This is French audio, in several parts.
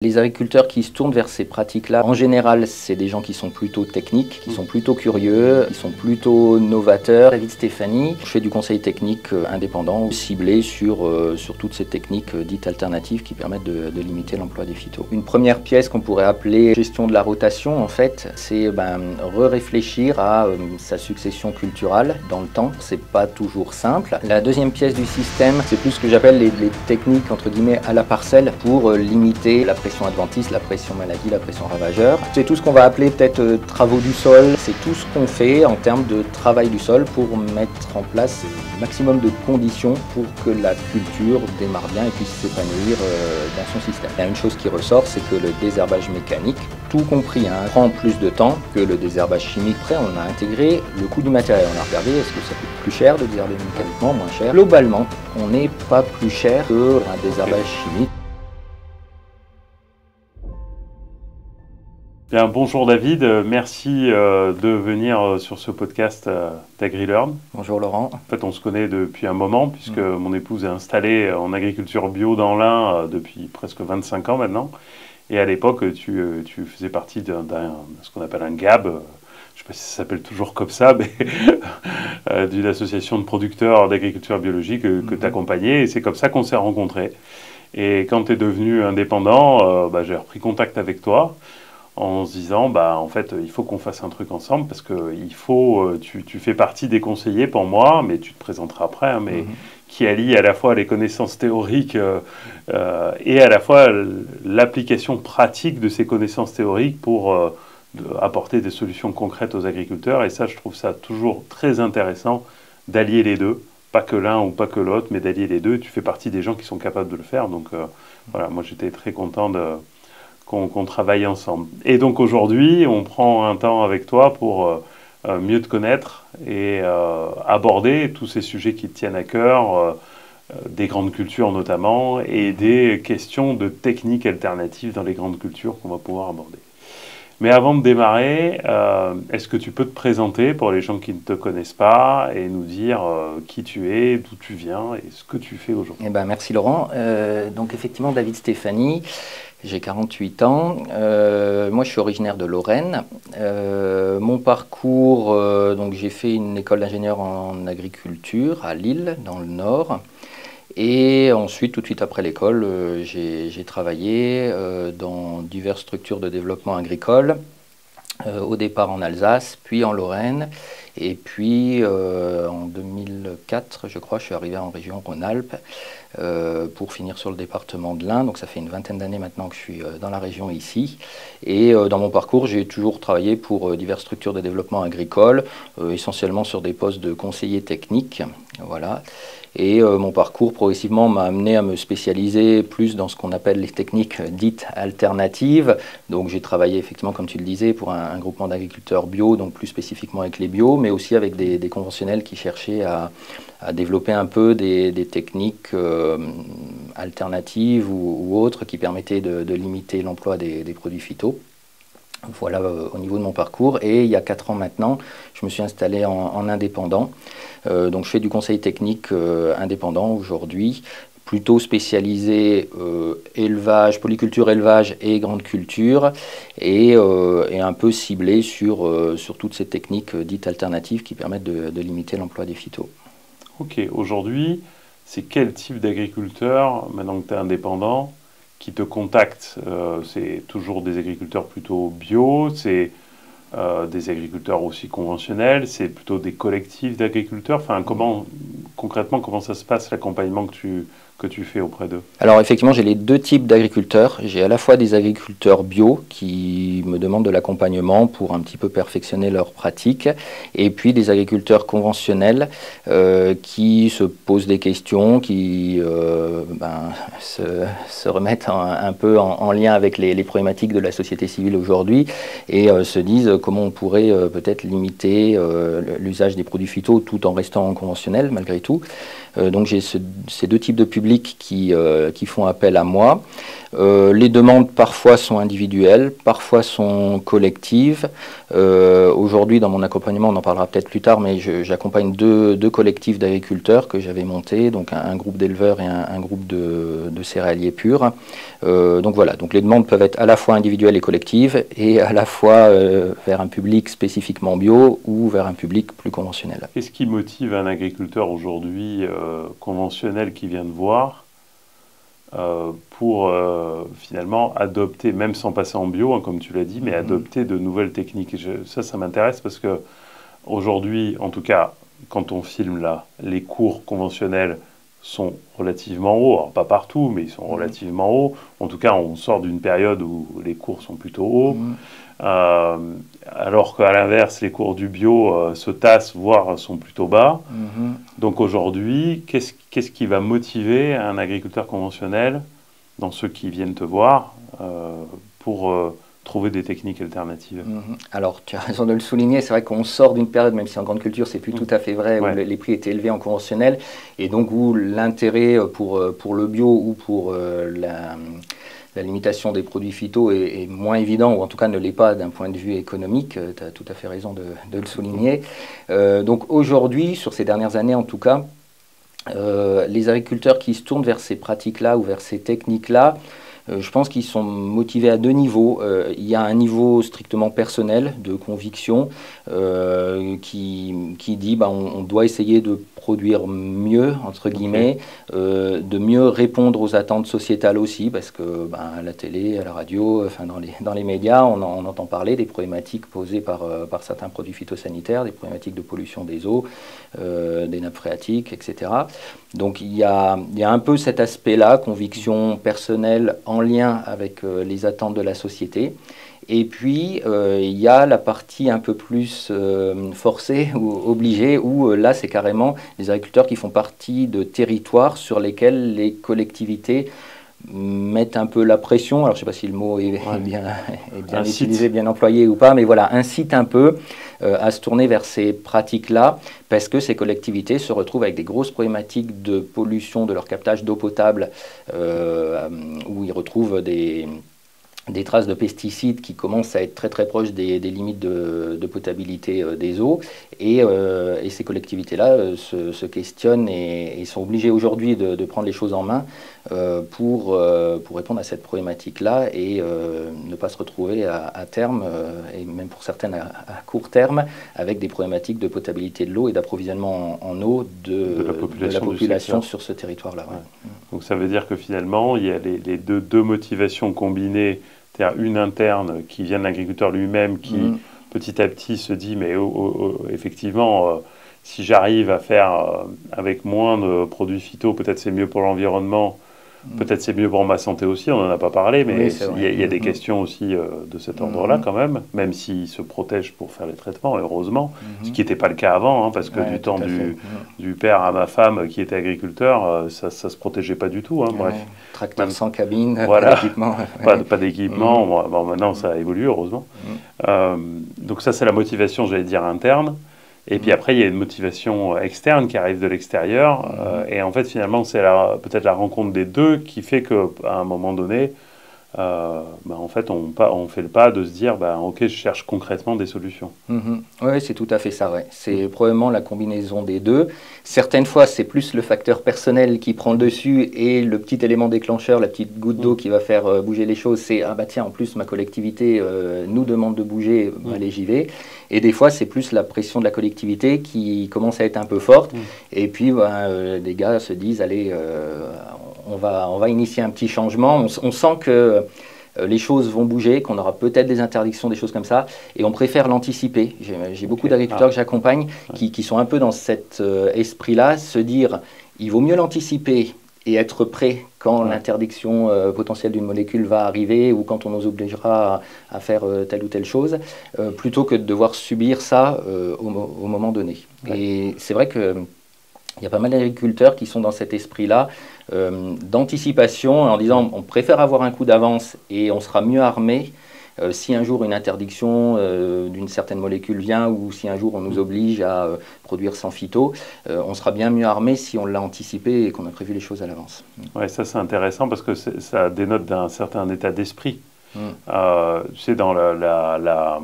Les agriculteurs qui se tournent vers ces pratiques-là, en général, c'est des gens qui sont plutôt techniques, qui sont plutôt curieux, qui sont plutôt novateurs. David Stéphanie, je fais du conseil technique indépendant, ciblé sur toutes ces techniques dites alternatives qui permettent de limiter l'emploi des phytos. Une première pièce qu'on pourrait appeler gestion de la rotation, en fait, c'est réfléchir à sa succession culturelle dans le temps. C'est pas toujours simple. La deuxième pièce du système, c'est plus ce que j'appelle les techniques entre guillemets à la parcelle pour limiter la pression adventice, la pression maladie, la pression ravageur. C'est tout ce qu'on va appeler peut-être travaux du sol. C'est tout ce qu'on fait en termes de travail du sol pour mettre en place le maximum de conditions pour que la culture démarre bien et puisse s'épanouir dans son système. Il y a une chose qui ressort, c'est que le désherbage mécanique, tout compris, prend plus de temps que le désherbage chimique. Après, on a intégré le coût du matériel. On a regardé est-ce que ça coûte plus cher de désherber mécaniquement, moins cher. Globalement, on n'est pas plus cher qu'un désherbage chimique. Bien, bonjour David, merci de venir sur ce podcast d'AgriLearn. Bonjour Laurent. En fait, on se connaît depuis un moment puisque mon épouse est installée en agriculture bio dans l'Ain depuis presque 25 ans maintenant. Et à l'époque, tu faisais partie de ce qu'on appelle un GAB, je ne sais pas si ça s'appelle toujours comme ça, mais d'une association de producteurs d'agriculture biologique que tu accompagnais. Et c'est comme ça qu'on s'est rencontrés. Et quand tu es devenu indépendant, j'ai repris contact avec toi, en se disant, en fait, il faut qu'on fasse un truc ensemble parce que tu fais partie des conseillers pour moi, mais tu te présenteras après, qui allie à la fois les connaissances théoriques et à la fois l'application pratique de ces connaissances théoriques pour apporter des solutions concrètes aux agriculteurs. Et ça, je trouve ça toujours très intéressant d'allier les deux, pas que l'un ou pas que l'autre, mais d'allier les deux. Tu fais partie des gens qui sont capables de le faire. Donc voilà, moi j'étais très content qu'on travaille ensemble. Et donc aujourd'hui, on prend un temps avec toi pour mieux te connaître et aborder tous ces sujets qui te tiennent à cœur, des grandes cultures notamment, et des questions de techniques alternatives dans les grandes cultures qu'on va pouvoir aborder. Mais avant de démarrer, est-ce que tu peux te présenter pour les gens qui ne te connaissent pas et nous dire qui tu es, d'où tu viens et ce que tu fais aujourd'hui? Merci Laurent. Donc effectivement, David Stéphanie, j'ai 48 ans. Moi, je suis originaire de Lorraine. Mon parcours, donc j'ai fait une école d'ingénieur en agriculture à Lille, dans le Nord. Et ensuite, tout de suite après l'école, j'ai travaillé dans diverses structures de développement agricole, au départ en Alsace, puis en Lorraine. Et puis en 2004, je crois, je suis arrivé en région Rhône-Alpes pour finir sur le département de l'Ain. Donc ça fait une vingtaine d'années maintenant que je suis dans la région ici. Et dans mon parcours, j'ai toujours travaillé pour diverses structures de développement agricole, essentiellement sur des postes de conseiller technique. Voilà. Et mon parcours progressivement m'a amené à me spécialiser plus dans ce qu'on appelle les techniques dites alternatives. Donc j'ai travaillé effectivement, comme tu le disais, pour un groupement d'agriculteurs bio, donc plus spécifiquement avec les bio, mais aussi avec des conventionnels qui cherchaient à développer un peu des techniques alternatives ou autres qui permettaient de limiter l'emploi des produits phyto. Voilà au niveau de mon parcours. Et il y a 4 ans maintenant, je me suis installé en indépendant. Donc je fais du conseil technique indépendant aujourd'hui, plutôt spécialisé élevage, polyculture, élevage et grande culture, et un peu ciblé sur toutes ces techniques dites alternatives qui permettent de limiter l'emploi des phytos. Ok, aujourd'hui, c'est quel type d'agriculteur, maintenant que tu es indépendant, qui te contactent? C'est toujours des agriculteurs plutôt bio, c'est des agriculteurs aussi conventionnels, c'est plutôt des collectifs d'agriculteurs. Enfin, concrètement, comment ça se passe, l'accompagnement que tu fais auprès d'eux? Alors effectivement, j'ai les deux types d'agriculteurs. J'ai à la fois des agriculteurs bio qui me demandent de l'accompagnement pour un petit peu perfectionner leurs pratiques, et puis des agriculteurs conventionnels qui se posent des questions, qui se remettent un peu en lien avec les problématiques de la société civile aujourd'hui et se disent comment on pourrait peut-être limiter l'usage des produits phyto tout en restant conventionnel malgré tout. Donc j'ai ces deux types de publics qui font appel à moi. Les demandes parfois sont individuelles, parfois sont collectives. Aujourd'hui, dans mon accompagnement, on en parlera peut-être plus tard, mais j'accompagne deux collectifs d'agriculteurs que j'avais montés, donc un groupe d'éleveurs et un groupe de céréaliers purs. Donc voilà, donc les demandes peuvent être à la fois individuelles et collectives, et à la fois vers un public spécifiquement bio ou vers un public plus conventionnel. Qu'est-ce qui motive un agriculteur aujourd'hui conventionnel qui vient de voir pour finalement adopter, même sans passer en bio, hein, comme tu l'as dit, mais adopter de nouvelles techniques? Ça m'intéresse parce que aujourd'hui, en tout cas, quand on filme là, les cours conventionnels sont relativement hauts. Alors, pas partout, mais ils sont relativement hauts. En tout cas, on sort d'une période où les cours sont plutôt hauts. Alors qu'à l'inverse, les cours du bio se tassent, voire sont plutôt bas. Donc aujourd'hui, qu'est-ce qui va motiver un agriculteur conventionnel, dans ceux qui viennent te voir, pour trouver des techniques alternatives? Alors, tu as raison de le souligner, c'est vrai qu'on sort d'une période, même si en grande culture, c'est plus tout à fait vrai, où les prix étaient élevés en conventionnel, et donc où l'intérêt pour le bio ou pour la limitation des produits phyto est moins évident, ou en tout cas ne l'est pas d'un point de vue économique. Tu as tout à fait raison de le souligner. Donc aujourd'hui, sur ces dernières années en tout cas, les agriculteurs qui se tournent vers ces pratiques-là ou vers ces techniques-là, je pense qu'ils sont motivés à deux niveaux. Il y a un niveau strictement personnel, de conviction, qui dit on doit essayer de produire mieux, entre guillemets, de mieux répondre aux attentes sociétales aussi, parce que à la télé, à la radio, enfin dans les médias, on entend parler des problématiques posées par certains produits phytosanitaires, des problématiques de pollution des eaux, des nappes phréatiques, etc. Donc il y a un peu cet aspect-là, conviction personnelle en lien avec les attentes de la société. Et puis, il y a la partie un peu plus forcée ou obligée, où là, c'est carrément les agriculteurs qui font partie de territoires sur lesquels les collectivités mettent un peu la pression. Alors, je ne sais pas si le mot est bien utilisé, bien employé ou pas, mais voilà, incite un peu à se tourner vers ces pratiques-là, parce que ces collectivités se retrouvent avec des grosses problématiques de pollution de leur captage d'eau potable, où ils retrouvent des traces de pesticides qui commencent à être très très proches des limites de potabilité des eaux, et ces collectivités-là se questionnent et sont obligées aujourd'hui de prendre les choses en main pour répondre à cette problématique-là, et ne pas se retrouver à terme, et même pour certaines à court terme, avec des problématiques de potabilité de l'eau et d'approvisionnement en eau de la population sur ce territoire-là. Ouais. Donc ça veut dire que finalement, il y a les deux motivations combinées, c'est-à-dire une interne qui vient de l'agriculteur lui-même, qui petit à petit se dit, mais effectivement, si j'arrive à faire avec moins de produits phyto, peut-être c'est mieux pour l'environnement, peut-être c'est mieux pour ma santé aussi, on n'en a pas parlé, mais il y a des questions aussi de cet ordre-là quand même s'ils se protègent pour faire les traitements, heureusement, ce qui n'était pas le cas avant, hein, parce que du temps du père à ma femme qui était agriculteur, ça ne se protégeait pas du tout. Hein, bref. Tracteur sans cabine, voilà, pas d'équipement. Pas d'équipement, bon, maintenant ça a évolué, heureusement. Donc ça c'est la motivation, j'allais dire, interne. Et puis après, il y a une motivation externe qui arrive de l'extérieur. Et en fait, finalement, c'est peut-être la rencontre des deux qui fait qu'à un moment donné, en fait, on fait le pas de se dire, ok, je cherche concrètement des solutions. Oui, c'est tout à fait ça. Ouais. C'est probablement la combinaison des deux. Certaines fois, c'est plus le facteur personnel qui prend le dessus, et le petit élément déclencheur, la petite goutte d'eau qui va faire bouger les choses, c'est tiens, en plus ma collectivité nous demande de bouger, allez, j'y vais. Et des fois, c'est plus la pression de la collectivité qui commence à être un peu forte. Et puis, les gars se disent, allez, on va initier un petit changement. On sent que les choses vont bouger, qu'on aura peut-être des interdictions, des choses comme ça, et on préfère l'anticiper. J'ai beaucoup d'agriculteurs que j'accompagne qui sont un peu dans cet esprit-là, se dire, il vaut mieux l'anticiper et être prêt quand l'interdiction potentielle d'une molécule va arriver, ou quand on nous obligera à faire telle ou telle chose, plutôt que de devoir subir ça au moment donné. Et c'est vrai qu'il y a pas mal d'agriculteurs qui sont dans cet esprit-là, d'anticipation, en disant on préfère avoir un coup d'avance et on sera mieux armé Si un jour une interdiction d'une certaine molécule vient, ou si un jour on nous oblige à produire sans phyto, on sera bien mieux armé si on l'a anticipé et qu'on a prévu les choses à l'avance. Ouais, ça c'est intéressant parce que ça dénote d'un certain état d'esprit. Tu sais, dans la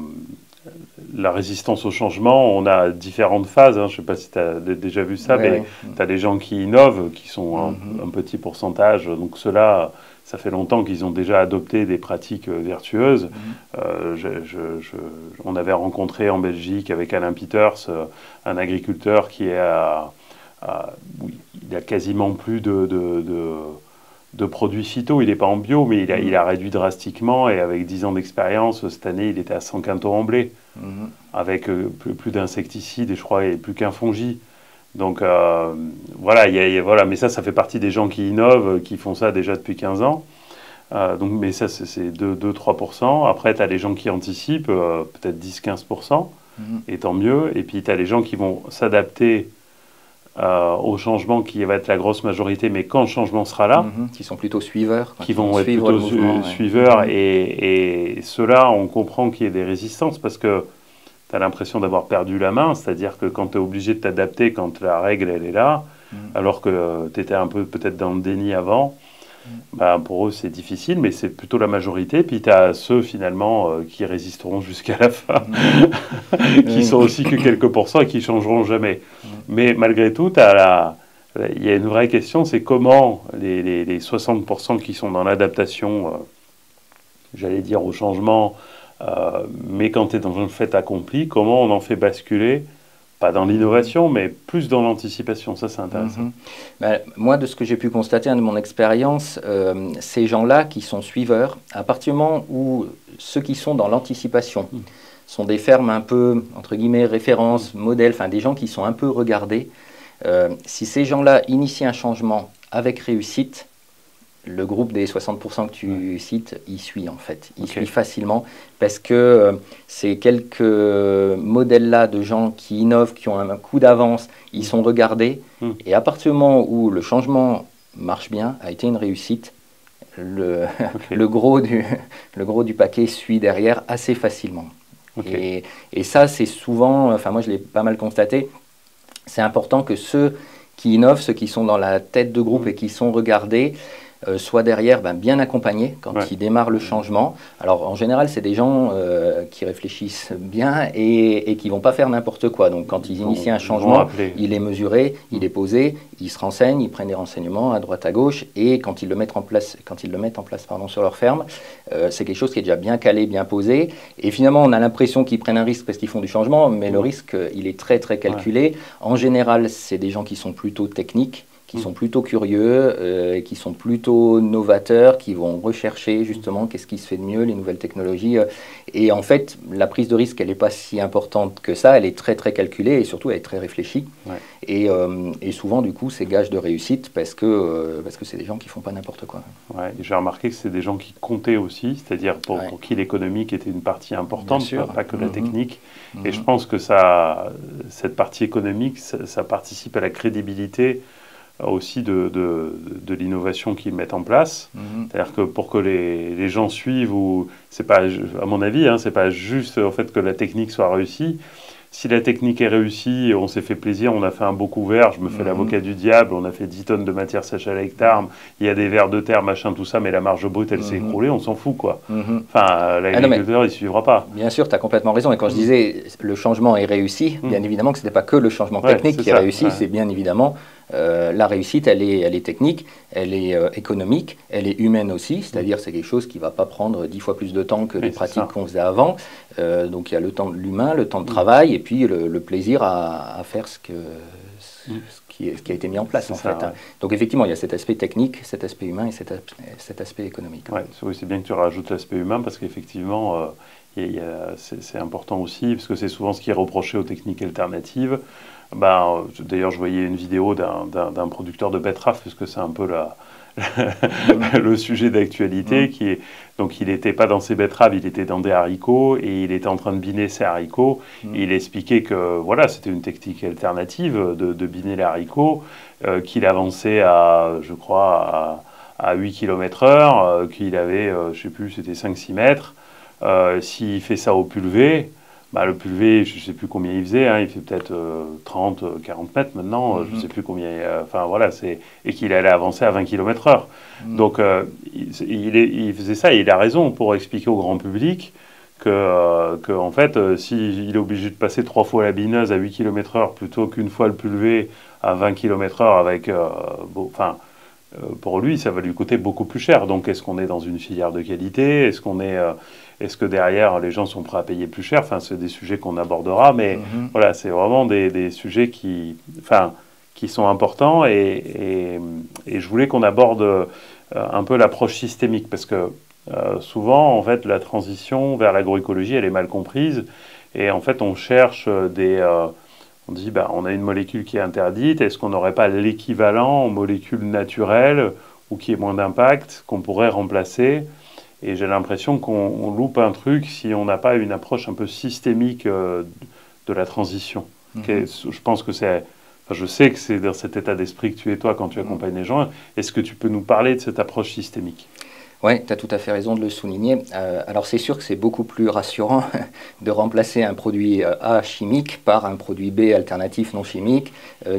résistance au changement, on a différentes phases. Hein. Je ne sais pas si tu as déjà vu ça, mais tu as des gens qui innovent, qui sont un petit pourcentage. Donc ceux-là, ça fait longtemps qu'ils ont déjà adopté des pratiques vertueuses. On avait rencontré en Belgique avec Alain Peters, un agriculteur qui est il a quasiment plus de produits phyto. Il n'est pas en bio, mais il a réduit drastiquement. Et avec 10 ans d'expérience, cette année, il était à 100 quintaux en blé, avec plus d'insecticides et je crois plus qu'un fongi. Donc voilà, voilà, mais ça fait partie des gens qui innovent, qui font ça déjà depuis 15 ans. Donc, mais ça, c'est 2-3%. Après, tu as les gens qui anticipent, peut-être 10-15%, et tant mieux. Et puis, tu as les gens qui vont s'adapter au changement qui va être la grosse majorité, mais quand le changement sera là, qui sont plutôt suiveurs, qui vont être plutôt suiveurs, et ceux-là, on comprend qu'il y ait des résistances parce que tu as l'impression d'avoir perdu la main, c'est-à-dire que quand tu es obligé de t'adapter, quand la règle elle est là, alors que tu étais un peu peut-être dans le déni avant, bah, pour eux c'est difficile, mais c'est plutôt la majorité. Puis tu as ceux finalement qui résisteront jusqu'à la fin, qui sont aussi que quelques pourcents et qui changeront jamais. Mais malgré tout, il y a une vraie question, c'est comment les 60% qui sont dans l'adaptation, j'allais dire au changement, mais quand tu es dans un fait accompli, comment on en fait basculer, pas dans l'innovation, mais plus dans l'anticipation. Ça, c'est intéressant. Ben, moi, de ce que j'ai pu constater de mon expérience, ces gens-là qui sont suiveurs, à partir du moment où ceux qui sont dans l'anticipation sont des fermes un peu, entre guillemets, références, modèles, enfin des gens qui sont un peu regardés, si ces gens-là initient un changement avec réussite, le groupe des 60% que tu cites, il suit en fait. Il suit facilement parce que ces quelques modèles-là de gens qui innovent, qui ont un coup d'avance, ils sont regardés. Et à partir du moment où le changement marche bien, a été une réussite, le gros du paquet suit derrière assez facilement. Et ça, c'est souvent, enfin moi je l'ai pas mal constaté, c'est important que ceux qui innovent, ceux qui sont dans la tête de groupe et qui sont regardés, soit derrière bien accompagnés quand ils démarrent le changement. Alors en général, c'est des gens qui réfléchissent bien et qui ne vont pas faire n'importe quoi. Donc quand ils initient un changement, il est mesuré, il est posé, ils se renseignent, ils prennent des renseignements à droite à gauche et quand ils le mettent en place, sur leur ferme, c'est quelque chose qui est déjà bien calé, bien posé. Et finalement, on a l'impression qu'ils prennent un risque parce qu'ils font du changement, mais le risque, il est très très calculé. En général, c'est des gens qui sont plutôt techniques, qui sont plutôt curieux, qui sont plutôt novateurs, qui vont rechercher justement qu'est-ce qui se fait de mieux, les nouvelles technologies. Et en fait, la prise de risque, elle n'est pas si importante que ça, elle est très très calculée et surtout elle est très réfléchie. Et souvent, du coup, c'est gage de réussite parce que c'est des gens qui ne font pas n'importe quoi. J'ai remarqué que c'est des gens qui comptaient aussi, c'est-à-dire pour qui l'économique était une partie importante, pas que la technique. Et je pense que cette partie économique, ça participe à la crédibilité aussi de l'innovation qu'ils mettent en place. C'est-à-dire que pour que les gens suivent, c'est pas, à mon avis, c'est pas juste en fait que la technique soit réussie. Si la technique est réussie, on s'est fait plaisir, on a fait un beau couvert, je me fais l'avocat du diable, on a fait 10 tonnes de matière sèche à l'hectare, il y a des vers de terre, machin, tout ça, mais la marge brute, elle s'est écroulée, on s'en fout, quoi. Enfin, l'agriculteur, il ne suivra pas. Bien sûr, tu as complètement raison. Et quand je disais le changement est réussi, bien évidemment que ce n'est pas que le changement technique qui est réussi, c'est bien évidemment la réussite, elle est technique, elle est économique, elle est humaine aussi, c'est-à-dire c'est quelque chose qui ne va pas prendre 10 fois plus de temps que les pratiques qu'on faisait avant. Donc il y a le temps de l'humain, le temps de travail, et puis le plaisir à faire ce qui a été mis en place en fait. Donc effectivement, il y a cet aspect technique, cet aspect humain et cet aspect économique. Oui, c'est bien que tu rajoutes l'aspect humain parce qu'effectivement, c'est important aussi, parce que c'est souvent ce qui est reproché aux techniques alternatives. D'ailleurs, je voyais une vidéo d'un producteur de betteraves, puisque c'est un peu le sujet d'actualité, donc il n'était pas dans ses betteraves, il était dans des haricots, et il était en train de biner ses haricots, et il expliquait que voilà, c'était une technique alternative de biner les haricots, qu'il avançait je crois, à 8 km/h, qu'il avait, je ne sais plus, c'était 5-6 mètres, S'il fait ça au pulvé, bah, le pulvé, je ne sais plus combien il faisait, hein, il fait peut-être 30, 40 mètres maintenant, je ne sais plus combien, enfin voilà, et qu'il allait avancer à 20 km/h. Donc il faisait ça, et il a raison pour expliquer au grand public que en fait, s'il est obligé de passer 3 fois la bineuse à 8 km/h plutôt qu'une fois le pulvé à 20 km/h avec, pour lui, ça va lui coûter beaucoup plus cher. Donc, est-ce qu'on est dans une filière de qualité? Est-ce que derrière, les gens sont prêts à payer plus cher? Enfin, c'est des sujets qu'on abordera, mais voilà, c'est vraiment des sujets qui sont importants. Et je voulais qu'on aborde un peu l'approche systémique, parce que souvent, en fait, la transition vers l'agroécologie, elle est mal comprise. Et en fait, on cherche on dit, bah, on a une molécule qui est interdite, est-ce qu'on n'aurait pas l'équivalent en molécule naturelle ou qui ait moins d'impact qu'on pourrait remplacer? Et j'ai l'impression qu'on loupe un truc si on n'a pas une approche un peu systémique de la transition. Je pense que je sais que c'est dans cet état d'esprit que tu es toi quand tu accompagnes les gens. Est-ce que tu peux nous parler de cette approche systémique? Oui, tu as tout à fait raison de le souligner. Alors c'est sûr que c'est beaucoup plus rassurant de remplacer un produit A chimique par un produit B alternatif non chimique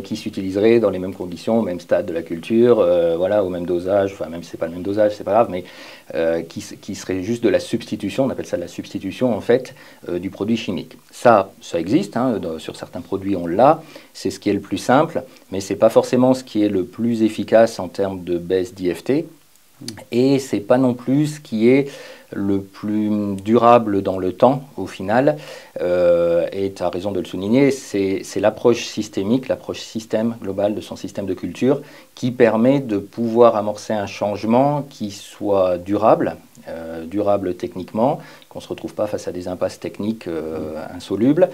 qui s'utiliserait dans les mêmes conditions, au même stade de la culture, voilà, au même dosage, enfin même si ce n'est pas le même dosage, c'est pas grave, mais qui serait juste de la substitution, on appelle ça de la substitution en fait, du produit chimique. Ça existe, hein, sur certains produits on l'a, c'est ce qui est le plus simple, mais ce n'est pas forcément ce qui est le plus efficace en termes de baisse d'IFT. Et c'est pas non plus ce qui est le plus durable dans le temps, au final. Et tu as raison de le souligner, c'est l'approche systémique, l'approche système globale de son système de culture qui permet de pouvoir amorcer un changement qui soit durable, durable techniquement, qu'on ne se retrouve pas face à des impasses techniques insolubles,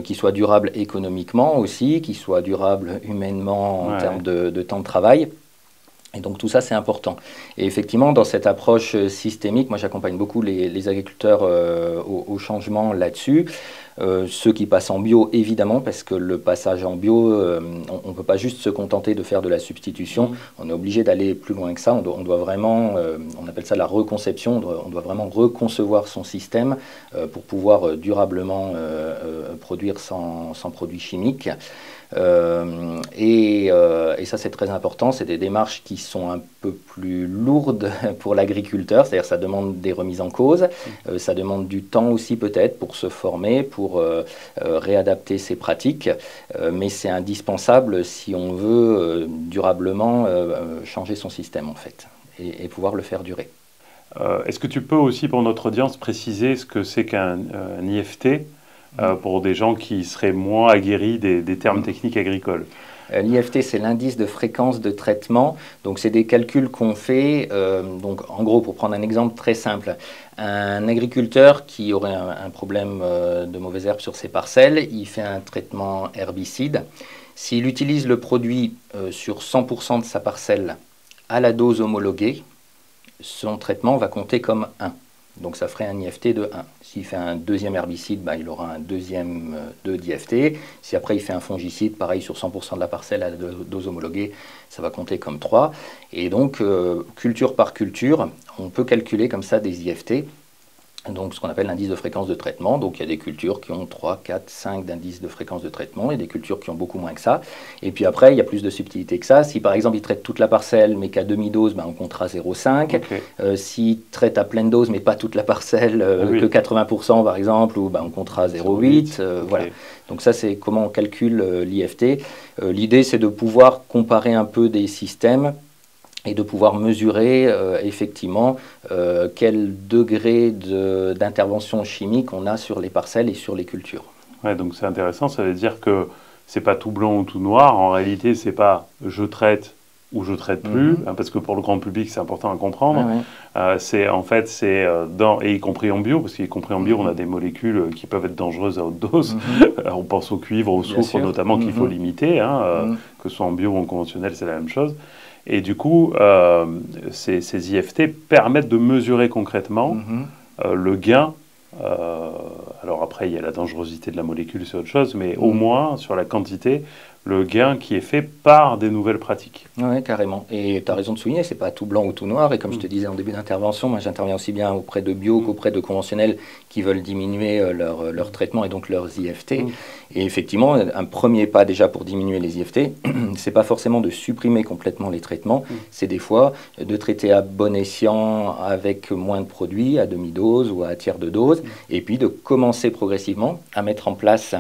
qui soit durable économiquement aussi, qui soit durable humainement en termes de temps de travail. Et donc tout ça, c'est important. Et effectivement, dans cette approche systémique, moi j'accompagne beaucoup les agriculteurs au changement là-dessus. Ceux qui passent en bio, évidemment, parce que le passage en bio, on ne peut pas juste se contenter de faire de la substitution. On est obligé d'aller plus loin que ça. On doit vraiment, on appelle ça la reconception, on doit vraiment reconcevoir son système pour pouvoir durablement produire sans produits chimiques. Et ça, c'est très important. C'est des démarches qui sont un peu plus lourdes pour l'agriculteur, c'est-à-dire ça demande des remises en cause, ça demande du temps aussi peut-être pour se former, pour réadapter ses pratiques, mais c'est indispensable si on veut durablement changer son système en fait, et pouvoir le faire durer. Est-ce que tu peux aussi pour notre audience préciser ce que c'est qu'un IFT pour des gens qui seraient moins aguerris des termes techniques agricoles? L'IFT, c'est l'indice de fréquence de traitement. Donc, c'est des calculs qu'on fait. Donc, en gros, pour prendre un exemple très simple, un agriculteur qui aurait un problème de mauvaises herbes sur ses parcelles, il fait un traitement herbicide. S'il utilise le produit sur 100% de sa parcelle à la dose homologuée, son traitement va compter comme 1. Donc ça ferait un IFT de 1. S'il fait un deuxième herbicide, bah, il aura un deuxième 2 d'IFT. Si après il fait un fongicide, pareil sur 100% de la parcelle à la dose homologuée, ça va compter comme 3. Et donc, culture par culture, on peut calculer comme ça des IFT. Donc ce qu'on appelle l'indice de fréquence de traitement. Donc il y a des cultures qui ont 3, 4, 5 d'indice de fréquence de traitement et des cultures qui ont beaucoup moins que ça. Et puis après, il y a plus de subtilité que ça. Si par exemple il traite toute la parcelle mais qu'à demi-dose, ben, on comptera 0,5. Okay. S'il traite à pleine dose mais pas toute la parcelle, que 80% par exemple, ou, ben, on comptera 0,8. Okay. Voilà. Donc ça c'est comment on calcule l'IFT. L'idée c'est de pouvoir comparer un peu des systèmes et de pouvoir mesurer effectivement quel degré d'intervention chimique on a sur les parcelles et sur les cultures. Ouais, donc c'est intéressant, ça veut dire que c'est pas tout blanc ou tout noir, en réalité c'est pas je traite ou je traite plus, hein, parce que pour le grand public c'est important à comprendre, c'est en fait c'est et y compris en bio, parce qu'y compris en bio on a des molécules qui peuvent être dangereuses à haute dose, on pense au cuivre, au soufre notamment qu'il faut limiter, hein, que ce soit en bio ou en conventionnel c'est la même chose. Et du coup, ces IFT permettent de mesurer concrètement le gain. Alors après, il y a la dangerosité de la molécule, c'est autre chose, mais au moins, sur la quantité, le gain qui est fait par des nouvelles pratiques. Oui, carrément. Et tu as raison de souligner, c'est pas tout blanc ou tout noir. Et comme je te disais en début d'intervention, moi j'interviens aussi bien auprès de bio qu'auprès de conventionnels qui veulent diminuer leur traitement et donc leurs IFT. Et effectivement, un premier pas déjà pour diminuer les IFT, c'est pas forcément de supprimer complètement les traitements, c'est des fois de traiter à bon escient avec moins de produits, à demi-dose ou à tiers de dose, et puis de commencer progressivement à mettre en place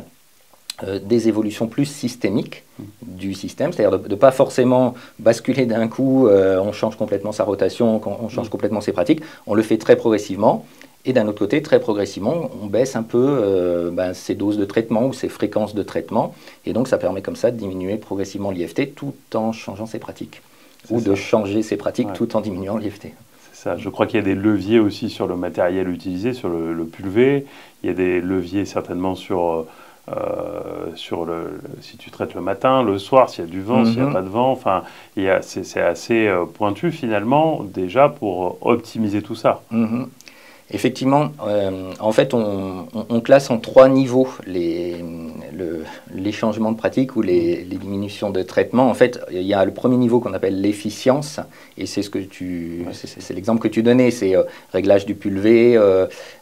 des évolutions plus systémiques du système, c'est-à-dire de ne pas forcément basculer d'un coup, on change complètement sa rotation, on change complètement ses pratiques, on le fait très progressivement, et d'un autre côté, très progressivement, on baisse un peu ses doses de traitement ou ses fréquences de traitement, et donc ça permet comme ça de diminuer progressivement l'IFT tout en changeant ses pratiques, ou de changer ses pratiques tout en diminuant l'IFT. Ça. Je crois qu'il y a des leviers aussi sur le matériel utilisé, sur le pulvé, il y a des leviers certainement sur si tu traites le matin, le soir, s'il y a du vent, s'il n'y a pas de vent, enfin, c'est assez pointu finalement déjà pour optimiser tout ça. Effectivement, en fait, on classe en 3 niveaux les changements de pratique ou les diminutions de traitement. En fait, il y a le premier niveau qu'on appelle l'efficience, et c'est c'est l'exemple que tu donnais, c'est réglage du pulvé,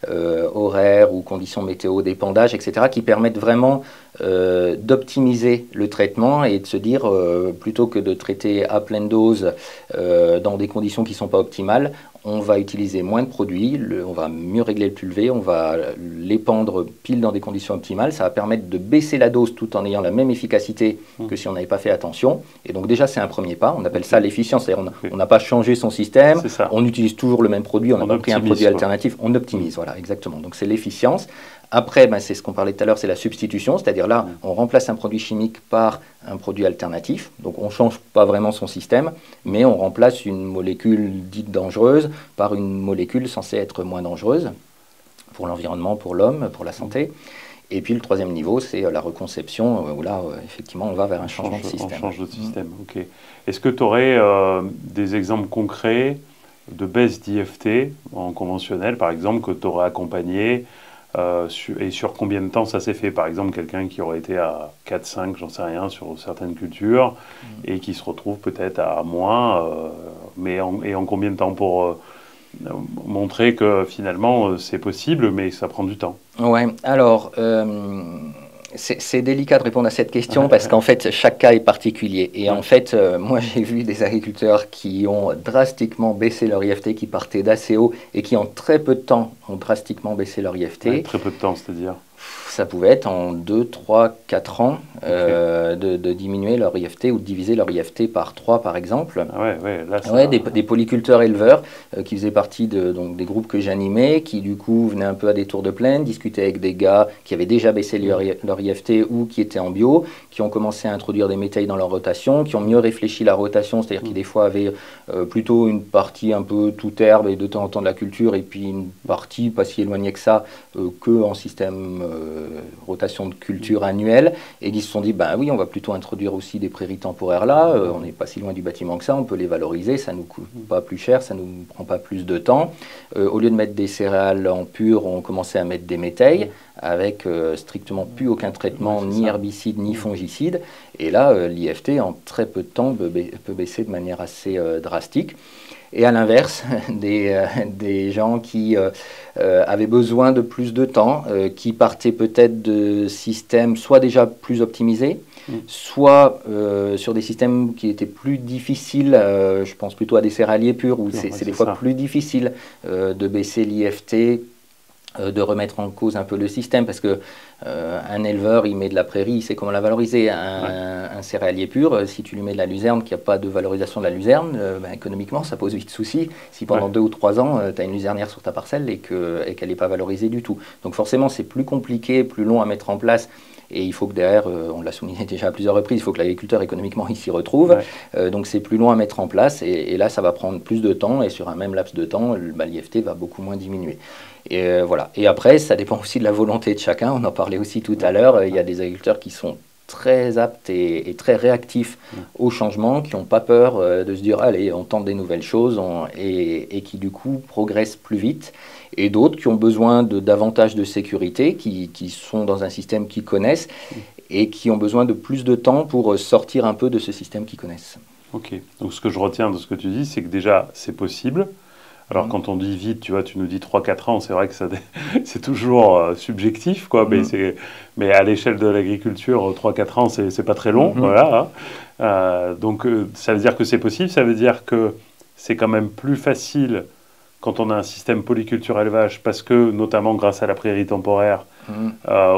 horaire ou conditions météo d'épandage, etc., qui permettent vraiment d'optimiser le traitement et de se dire, plutôt que de traiter à pleine dose dans des conditions qui ne sont pas optimales, on va utiliser moins de produits, on va mieux régler le pulvé, on va l'épandre pile dans des conditions optimales. Ça va permettre de baisser la dose tout en ayant la même efficacité que si on n'avait pas fait attention. Et donc déjà, c'est un premier pas. On appelle ça l'efficience. C'est-à-dire on n'a pas changé son système, on utilise toujours le même produit, on n'a pas pris un produit alternatif, on optimise. Voilà, exactement. Donc c'est l'efficience. Après, c'est ce qu'on parlait tout à l'heure, c'est la substitution, c'est-à-dire là, on remplace un produit chimique par un produit alternatif. Donc on ne change pas vraiment son système, mais on remplace une molécule dite dangereuse par une molécule censée être moins dangereuse pour l'environnement, pour l'homme, pour la santé. Et puis le troisième niveau, c'est la reconception, où là, effectivement, on va vers un changement de système. On change de système, ok. Est-ce que tu aurais des exemples concrets de baisse d'IFT en conventionnel, par exemple, que tu aurais accompagné et sur combien de temps ça s'est fait? Par exemple, quelqu'un qui aurait été à 4-5, j'en sais rien, sur certaines cultures, et qui se retrouve peut-être à moins, et en combien de temps pour montrer que finalement c'est possible, mais ça prend du temps? Ouais, alors c'est délicat de répondre à cette question parce qu'en fait chaque cas est particulier. Et en fait, moi j'ai vu des agriculteurs qui ont drastiquement baissé leur IFT, qui partaient d'assez haut et qui en très peu de temps ont drastiquement baissé leur IFT. Ouais, très peu de temps, c'est-à-dire? Ça pouvait être en 2, 3, 4 ans de diminuer leur IFT ou de diviser leur IFT par 3 par exemple. Ah là, ça... des polyculteurs éleveurs qui faisaient partie donc, des groupes que j'animais, qui du coup venaient un peu à des tours de plaine, discutaient avec des gars qui avaient déjà baissé leur IFT ou qui étaient en bio, qui ont commencé à introduire des métayes dans leur rotation, qui ont mieux réfléchi la rotation, c'est-à-dire qui des fois avaient plutôt une partie un peu toute herbe et de temps en temps de la culture, et puis une partie pas si éloignée que ça, que en système rotation de culture annuelle, et qui se sont dit, ben oui, on va plutôt introduire aussi des prairies temporaires là, on n'est pas si loin du bâtiment que ça, on peut les valoriser, ça ne nous coûte pas plus cher, ça ne nous prend pas plus de temps. Au lieu de mettre des céréales en pur, on commençait à mettre des métayes, avec strictement plus aucun traitement, ni herbicide, ni fongicide, et là, l'IFT, en très peu de temps, peut baisser de manière assez drastique. Et à l'inverse, des gens qui avaient besoin de plus de temps, qui partaient peut-être de systèmes soit déjà plus optimisés, soit sur des systèmes qui étaient plus difficiles, je pense plutôt à des céréaliers purs, où c'est des fois plus difficile de baisser l'IFT, de remettre en cause un peu le système, parce que un éleveur, il met de la prairie, il sait comment la valoriser. Un céréalier pur, si tu lui mets de la luzerne, qu'il n'y a pas de valorisation de la luzerne, économiquement, ça pose vite souci. Si pendant 2 ou 3 ans, tu as une luzernière sur ta parcelle et qu'elle n'est pas valorisée du tout. Donc forcément, c'est plus compliqué, plus long à mettre en place. Et il faut que derrière, on l'a souligné déjà à plusieurs reprises, il faut que l'agriculteur économiquement il s'y retrouve. Donc c'est plus long à mettre en place, et là ça va prendre plus de temps, et sur un même laps de temps, l'IFT va beaucoup moins diminuer. Et voilà. Et après, ça dépend aussi de la volonté de chacun. On en parlait aussi tout à l'heure. Il y a des agriculteurs qui sont très aptes et très réactifs au changement, qui n'ont pas peur de se dire allez, on tente des nouvelles choses, et qui du coup progressent plus vite. Et d'autres qui ont besoin de davantage de sécurité, qui sont dans un système qu'ils connaissent et qui ont besoin de plus de temps pour sortir un peu de ce système qu'ils connaissent. Ok, donc ce que je retiens de ce que tu dis, c'est que déjà, c'est possible. Alors quand on dit vite, tu vois, tu nous dis 3-4 ans, c'est vrai que c'est toujours subjectif, quoi, mais à l'échelle de l'agriculture, 3-4 ans, c'est pas très long, voilà. Donc ça veut dire que c'est possible, ça veut dire que c'est quand même plus facile quand on a un système polyculture élevage, parce que, notamment grâce à la prairie temporaire,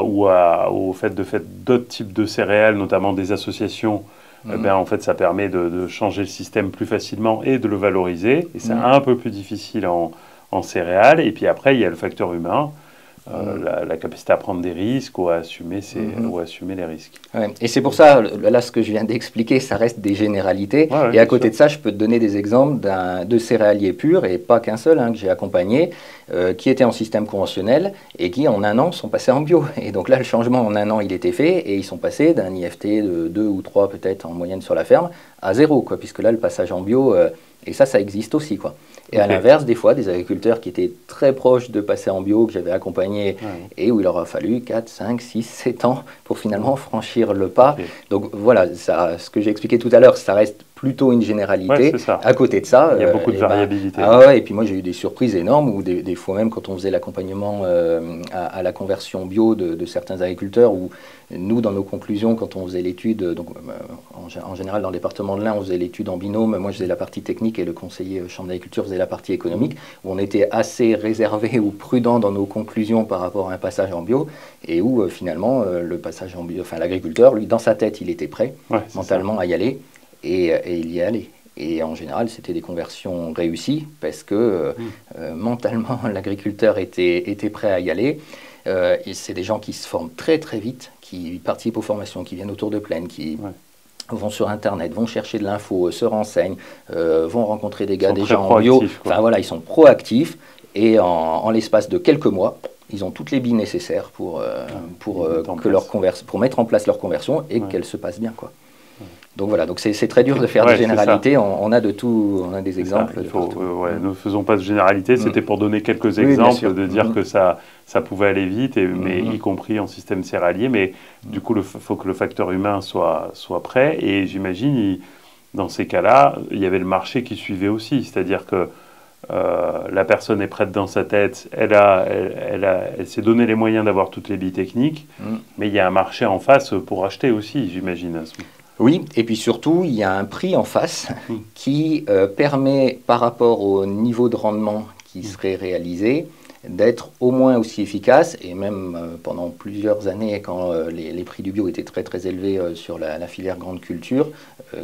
ou au fait de faire d'autres types de céréales, notamment des associations, ben, en fait, ça permet de changer le système plus facilement et de le valoriser. Et c'est un peu plus difficile en céréales. Et puis après, il y a le facteur humain, la capacité à prendre des risques ou à assumer, ou à assumer les risques. Ouais. Et c'est pour ça, là, ce que je viens d'expliquer, ça reste des généralités. Et à côté de ça, je peux te donner des exemples de céréaliers purs, et pas qu'un seul, que j'ai accompagné, qui étaient en système conventionnel et qui, en un an, sont passés en bio. Et donc là, le changement, en un an, il était fait, et ils sont passés d'un IFT de 2 ou 3 peut-être en moyenne sur la ferme à 0, quoi, puisque là, le passage en bio, et ça existe aussi, quoi. Et à l'inverse, des fois, des agriculteurs qui étaient très proches de passer en bio, que j'avais accompagné, et où il leur a fallu 4, 5, 6, 7 ans pour finalement franchir le pas. Donc voilà, ça, ce que j'ai expliqué tout à l'heure, ça reste plutôt une généralité. À côté de ça, il y a beaucoup de variabilité. Et puis moi, j'ai eu des surprises énormes, où des fois même, quand on faisait l'accompagnement à la conversion bio de certains agriculteurs, où nous, dans nos conclusions, quand on faisait l'étude, donc en général dans le département de l'Ain, on faisait l'étude en binôme, moi je faisais la partie technique et le conseiller chambre d'agriculture faisait la partie économique, où on était assez réservé ou prudent dans nos conclusions par rapport à un passage en bio, et où finalement le passage en bio, enfin l'agriculteur, lui, dans sa tête, il était prêt mentalement à y aller, et il y est allé. Et en général, c'était des conversions réussies, parce que mentalement, l'agriculteur était prêt à y aller. C'est des gens qui se forment très très vite, qui participent aux formations, qui viennent autour de plaine, qui vont sur Internet, vont chercher de l'info, se renseignent, vont rencontrer des gars déjà en bio. Enfin voilà, ils sont proactifs, et en l'espace de quelques mois, ils ont toutes les billes nécessaires pour mettre en place leur conversion et qu'elle se passe bien, quoi. Donc voilà, donc c'est très dur de faire des généralités, on a de tout, on a des exemples. Ne faisons pas de généralité, c'était pour donner quelques exemples, de dire que ça pouvait aller vite, mais y compris en système céréalier, mais du coup, il faut que le facteur humain soit prêt, et j'imagine, dans ces cas-là, il y avait le marché qui suivait aussi, c'est-à-dire que la personne est prête dans sa tête, elle s'est donné les moyens d'avoir toutes les billes techniques, mais il y a un marché en face pour acheter aussi, j'imagine. Oui, et puis surtout, il y a un prix en face qui permet, par rapport au niveau de rendement qui serait réalisé, d'être au moins aussi efficace, et même pendant plusieurs années, quand les prix du bio étaient très très élevés sur la filière grande culture,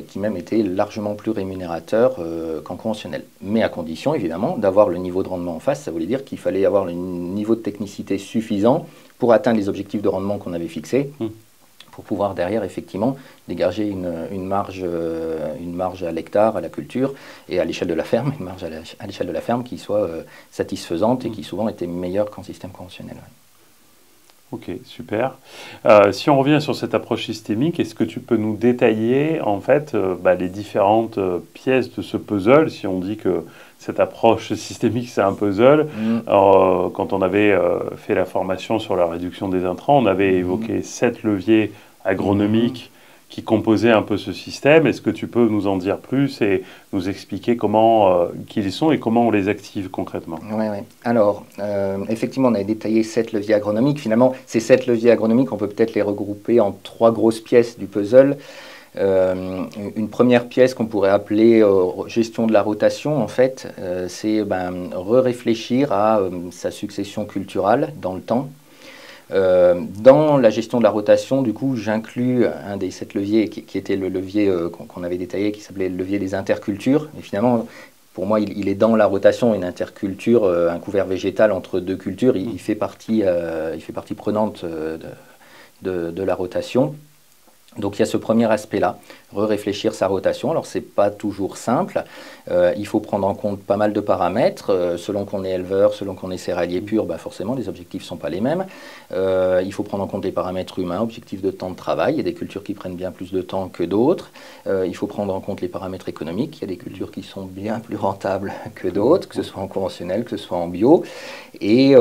qui même étaient largement plus rémunérateurs qu'en conventionnel. Mais à condition, évidemment, d'avoir le niveau de rendement en face. Ça voulait dire qu'il fallait avoir le niveau de technicité suffisant pour atteindre les objectifs de rendement qu'on avait fixés, pour pouvoir derrière, effectivement, dégager une marge à l'hectare, à la culture, et à l'échelle de la ferme, une marge à l'échelle de la ferme qui soit satisfaisante et qui souvent était meilleure qu'en système conventionnel. Ok, super. Si on revient sur cette approche systémique, est-ce que tu peux nous détailler en fait les différentes pièces de ce puzzle, si on dit que cette approche systémique c'est un puzzle. Quand on avait fait la formation sur la réduction des intrants, on avait évoqué 7 leviers agronomiques qui composaient un peu ce système. Est-ce que tu peux nous en dire plus et nous expliquer comment qui ils sont et comment on les active concrètement? Oui. Alors, effectivement, on a détaillé 7 leviers agronomiques. Finalement, ces 7 leviers agronomiques, on peut peut-être les regrouper en 3 grosses pièces du puzzle. Une première pièce qu'on pourrait appeler gestion de la rotation, en fait, c'est réfléchir à sa succession culturelle dans le temps. Dans la gestion de la rotation, du coup, j'inclus un des 7 leviers qui était le levier qu'on avait détaillé, qui s'appelait le levier des intercultures. Et finalement, pour moi, il est dans la rotation, une interculture, un couvert végétal entre 2 cultures. Il fait partie prenante de la rotation. Donc il y a ce premier aspect-là, réfléchir sa rotation. Alors c'est pas toujours simple, il faut prendre en compte pas mal de paramètres, selon qu'on est éleveur, selon qu'on est céréalier pur, bah forcément les objectifs ne sont pas les mêmes. Il faut prendre en compte des paramètres humains, objectifs de temps de travail, il y a des cultures qui prennent bien plus de temps que d'autres. Il faut prendre en compte les paramètres économiques, il y a des cultures qui sont bien plus rentables que d'autres, que ce soit en conventionnel, que ce soit en bio, et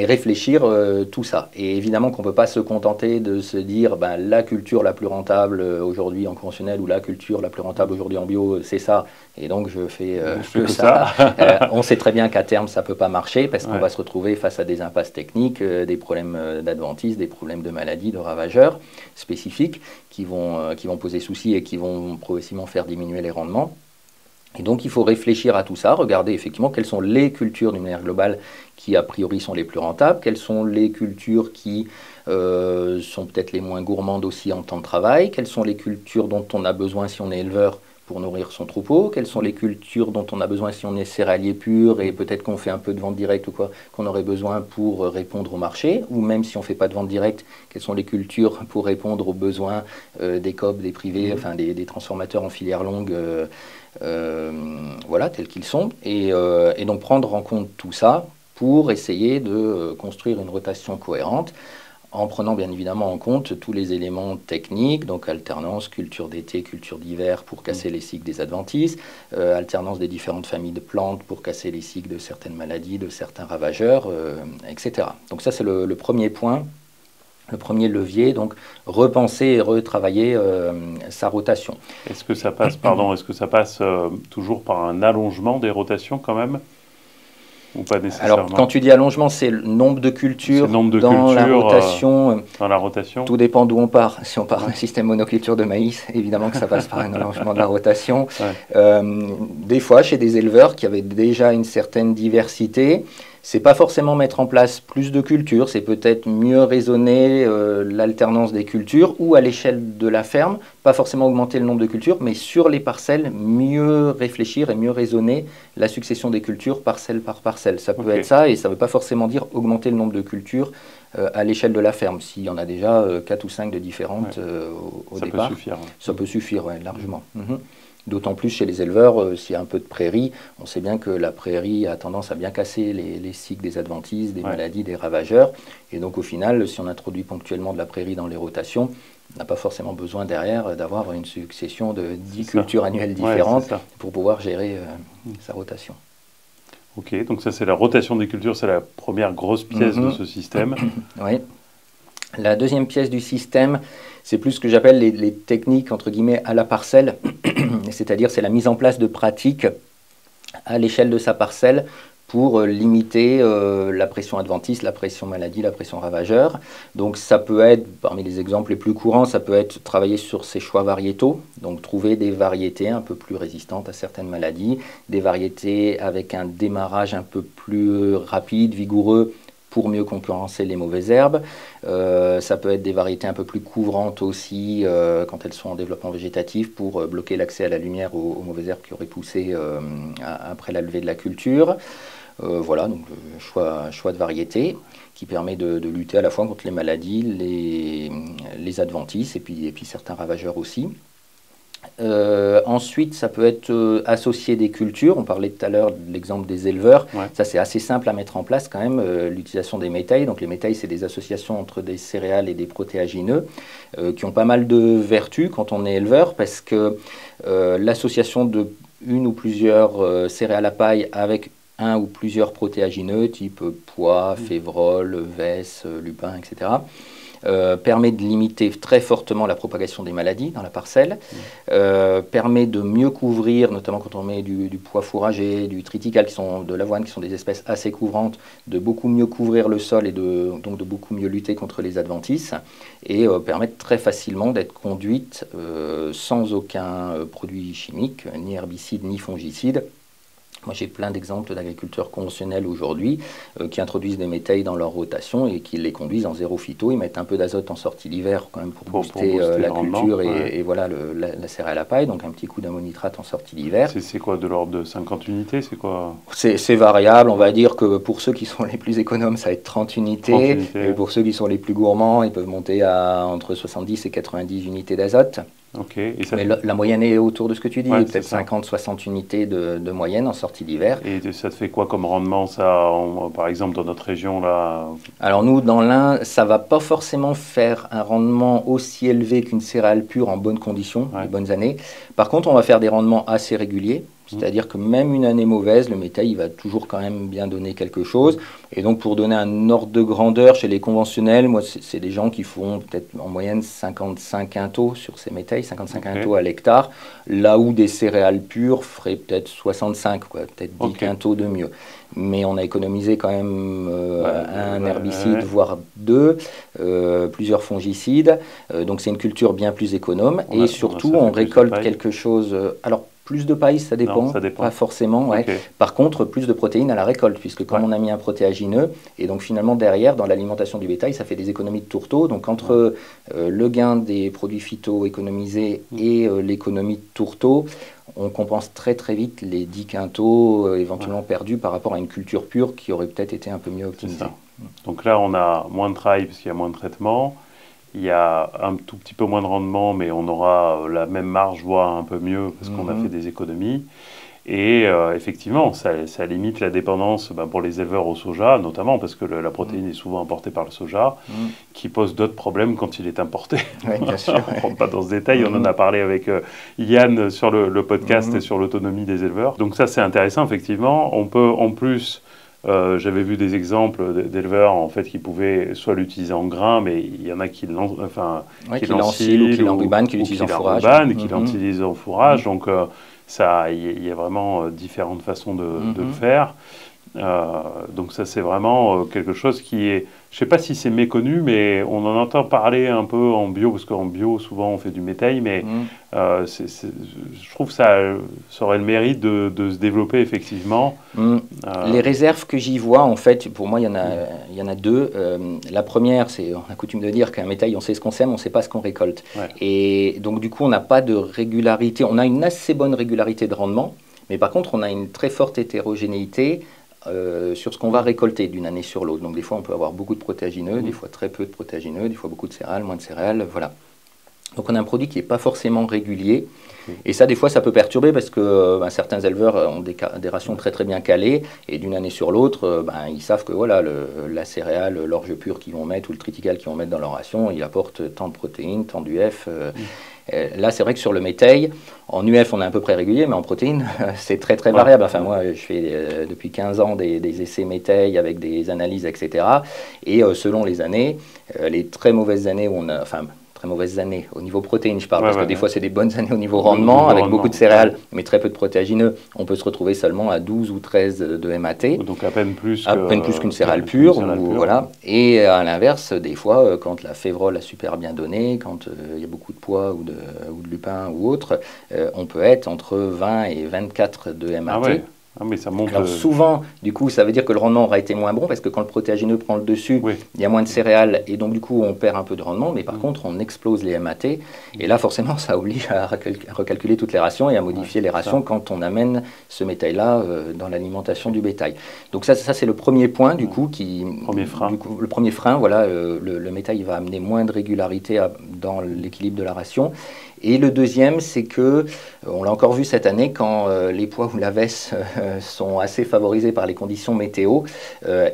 réfléchir tout ça. Et évidemment qu'on ne peut pas se contenter de se dire ben, la culture la plus rentable aujourd'hui en conventionnel ou la culture la plus rentable aujourd'hui en bio, c'est ça, et donc je fais que ça. On sait très bien qu'à terme ça ne peut pas marcher parce qu'on va se retrouver face à des impasses techniques, des problèmes d'adventice, des problèmes de maladies, de ravageurs spécifiques qui vont poser souci et qui vont progressivement faire diminuer les rendements. Et donc il faut réfléchir à tout ça, regarder effectivement quelles sont les cultures d'une manière globale qui a priori sont les plus rentables, quelles sont les cultures qui sont peut-être les moins gourmandes aussi en temps de travail, quelles sont les cultures dont on a besoin si on est éleveur pour nourrir son troupeau, quelles sont les cultures dont on a besoin si on est céréalier pur et peut-être qu'on fait un peu de vente directe ou quoi, qu'on aurait besoin pour répondre au marché, ou même si on ne fait pas de vente directe, quelles sont les cultures pour répondre aux besoins des COP, des privés, enfin des transformateurs en filière longue, voilà, tels qu'ils sont, et donc prendre en compte tout ça pour essayer de construire une rotation cohérente, en prenant bien évidemment en compte tous les éléments techniques, donc alternance, culture d'été, culture d'hiver pour casser les cycles des adventices, alternance des différentes familles de plantes pour casser les cycles de certaines maladies, de certains ravageurs, etc. Donc ça c'est le premier point, le premier levier, donc repenser et retravailler sa rotation. Est-ce que ça passe, toujours par un allongement des rotations quand même? Ou pas nécessairement? Alors, quand tu dis allongement, c'est le nombre de cultures dans la rotation. Dans la rotation. Tout dépend d'où on part. Si on part d'un système monoculture de maïs, évidemment que ça passe par un allongement de la rotation. Des fois, chez des éleveurs qui avaient déjà une certaine diversité, c'est pas forcément mettre en place plus de cultures, c'est peut-être mieux raisonner l'alternance des cultures ou à l'échelle de la ferme, pas forcément augmenter le nombre de cultures, mais sur les parcelles, mieux réfléchir et mieux raisonner la succession des cultures parcelle par parcelle. Ça peut être ça et ça ne veut pas forcément dire augmenter le nombre de cultures à l'échelle de la ferme. S'il y en a déjà 4 ou 5 de différentes au départ, peut suffire, ça peut suffire largement. D'autant plus chez les éleveurs, s'il y a un peu de prairie, on sait bien que la prairie a tendance à bien casser les cycles des adventices, des maladies, des ravageurs. Et donc au final, si on introduit ponctuellement de la prairie dans les rotations, on n'a pas forcément besoin derrière d'avoir une succession de 10 cultures annuelles différentes pour pouvoir gérer sa rotation. Ok, donc ça c'est la rotation des cultures, c'est la première grosse pièce de ce système. Oui. La deuxième pièce du système, c'est plus ce que j'appelle les techniques entre guillemets à la parcelle, c'est-à-dire c'est la mise en place de pratiques à l'échelle de sa parcelle pour limiter la pression adventice, la pression maladie, la pression ravageur. Donc ça peut être, parmi les exemples les plus courants, ça peut être travailler sur ses choix variétaux, donc trouver des variétés un peu plus résistantes à certaines maladies, des variétés avec un démarrage un peu plus rapide, vigoureux, pour mieux concurrencer les mauvaises herbes. Ça peut être des variétés un peu plus couvrantes aussi quand elles sont en développement végétatif pour bloquer l'accès à la lumière aux mauvaises herbes qui auraient poussé après la levée de la culture. Voilà, donc choix de variété qui permet de lutter à la fois contre les maladies, les adventices et puis certains ravageurs aussi. Ensuite, ça peut être associé des cultures. On parlait tout à l'heure de l'exemple des éleveurs. Ça, c'est assez simple à mettre en place quand même, l'utilisation des métailles. Donc, les métailles, c'est des associations entre des céréales et des protéagineux qui ont pas mal de vertus quand on est éleveur parce que l'association de une ou plusieurs céréales à paille avec un ou plusieurs protéagineux, type pois, févrole, vesse, lupin, etc., permet de limiter très fortement la propagation des maladies dans la parcelle, permet de mieux couvrir, notamment quand on met du pois fourragé, du triticale, de l'avoine, qui sont des espèces assez couvrantes, de beaucoup mieux couvrir le sol et donc de beaucoup mieux lutter contre les adventices, et permettre très facilement d'être conduite sans aucun produit chimique, ni herbicide, ni fongicide, Moi, j'ai plein d'exemples d'agriculteurs conventionnels aujourd'hui qui introduisent des métayers dans leur rotation et qui les conduisent en zéro phyto. Ils mettent un peu d'azote en sortie d'hiver quand même pour booster la culture et voilà la céréale à paille, donc un petit coup d'ammonitrate en sortie d'hiver. C'est quoi, de l'ordre de 50 unités? C'est quoi? C'est variable. On va dire que pour ceux qui sont les plus économes, ça va être 30 unités. Et pour ceux qui sont les plus gourmands, ils peuvent monter à entre 70 et 90 unités d'azote. Okay. Mais la moyenne est autour de ce que tu dis, peut-être 50-60 unités de moyenne en sortie d'hiver. Et ça te fait quoi comme rendement, ça, par exemple, dans notre région là? Alors nous, dans l'Ain, ça ne va pas forcément faire un rendement aussi élevé qu'une céréale pure en bonnes conditions, les bonnes années. Par contre, on va faire des rendements assez réguliers. C'est-à-dire que même une année mauvaise, le métail il va toujours quand même bien donner quelque chose. Et donc pour donner un ordre de grandeur chez les conventionnels, moi c'est des gens qui font peut-être en moyenne 55 quintaux sur ces métails, 55 quintaux à l'hectare, là où des céréales pures feraient peut-être 65, peut-être 10 quintaux de mieux. Mais on a économisé quand même un herbicide, voire deux, plusieurs fongicides. Donc c'est une culture bien plus économe. Et surtout, on récolte quelque chose... alors, plus de paille, ça dépend, non, ça dépend. Pas forcément. Ouais. Par contre, plus de protéines à la récolte, puisque comme on a mis un protéagineux, et donc finalement derrière, dans l'alimentation du bétail, ça fait des économies de tourteaux. Donc entre le gain des produits phyto économisés et l'économie de tourteaux, on compense très très vite les 10 quintaux éventuellement perdus par rapport à une culture pure qui aurait peut-être été un peu mieux optimisée. Donc là, on a moins de travail parce qu'il y a moins de traitement. Il y a un tout petit peu moins de rendement, mais on aura la même marge, voire un peu mieux, parce qu'on a fait des économies. Et effectivement, ça limite la dépendance pour les éleveurs au soja, notamment parce que la protéine est souvent importée par le soja, qui pose d'autres problèmes quand il est importé. Oui, bien sûr. On ne rentre pas dans ce détail, on en a parlé avec Yann sur le podcast et sur l'autonomie des éleveurs. Donc ça, c'est intéressant, effectivement. On peut en plus... j'avais vu des exemples d'éleveurs en fait qui pouvaient soit l'utiliser en grain, mais il y en a qui l'ensilent ou qui l'embubanent, qui l'utilisent en fourrage. Qui l'utilisent en fourrage. Donc il y a vraiment différentes façons de le faire. Donc ça c'est vraiment quelque chose qui est, je ne sais pas si c'est méconnu, mais on en entend parler un peu en bio, parce qu'en bio souvent on fait du métail, mais je trouve que ça aurait le mérite de se développer effectivement. Les réserves que j'y vois, en fait, pour moi il y en a deux. La première, c'est, on a coutume de dire qu'un métail, on sait ce qu'on sème, on ne sait pas ce qu'on récolte. Et donc du coup on n'a pas de régularité, on a une assez bonne régularité de rendement, mais par contre on a une très forte hétérogénéité sur ce qu'on va récolter d'une année sur l'autre. Donc des fois on peut avoir beaucoup de protéagineux, des fois très peu de protéagineux, des fois beaucoup de céréales, moins de céréales, voilà. Donc on a un produit qui n'est pas forcément régulier. Et ça, des fois, ça peut perturber parce que certains éleveurs ont des rations très très bien calées et d'une année sur l'autre, ils savent que voilà, la céréale, l'orge pure qu'ils vont mettre ou le triticale qu'ils vont mettre dans leur ration, il apporte tant de protéines, tant d'UF. Là, c'est vrai que sur le métail, en UF, on est à peu près régulier, mais en protéines, c'est très très variable. Enfin, moi, je fais depuis 15 ans des essais métail avec des analyses, etc. Et selon les années, les très mauvaises années où on a... très mauvaises années au niveau protéines, je parle, parce que des fois c'est des bonnes années au niveau rendement, avec beaucoup de céréales, mais très peu de protéagineux. On peut se retrouver seulement à 12 ou 13 de MAT. Donc à peine plus qu'une céréale pure. Voilà. Et à l'inverse, des fois, quand la févrole a super bien donné, quand il y a beaucoup de pois ou de lupin ou autre, on peut être entre 20 et 24 de MAT. Ah ouais. Ah, mais ça monte. Alors souvent, du coup, ça veut dire que le rendement aura été moins bon parce que quand le protéagineux prend le dessus, il y a moins de céréales et donc du coup on perd un peu de rendement, mais par contre on explose les MAT et là forcément ça oblige à recalculer toutes les rations et à modifier les rations quand on amène ce métail-là dans l'alimentation du bétail. Donc ça c'est le premier point du coup le premier frein, voilà, le métail va amener moins de régularité dans l'équilibre de la ration. Et le deuxième, c'est que, on l'a encore vu cette année, quand les pois ou la vesse sont assez favorisés par les conditions météo,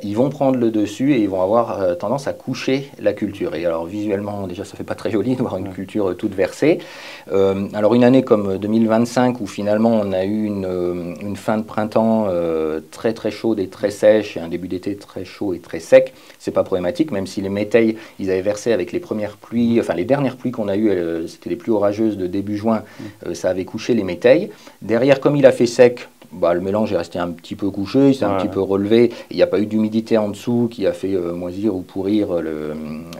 ils vont prendre le dessus et ils vont avoir tendance à coucher la culture. Et alors visuellement, déjà, ça fait pas très joli de voir une culture toute versée. Alors une année comme 2025, où finalement on a eu une fin de printemps très très chaude et très sèche, et un début d'été très chaud et très sec, c'est pas problématique, même si les métails, ils avaient versé avec les premières pluies, enfin les dernières pluies qu'on a eues, c'était les plus orageuses de début juin, ça avait couché les métails. Derrière, comme il a fait sec, le mélange est resté un petit peu couché, il s'est un petit peu relevé. Il n'y a pas eu d'humidité en dessous qui a fait moisir ou pourrir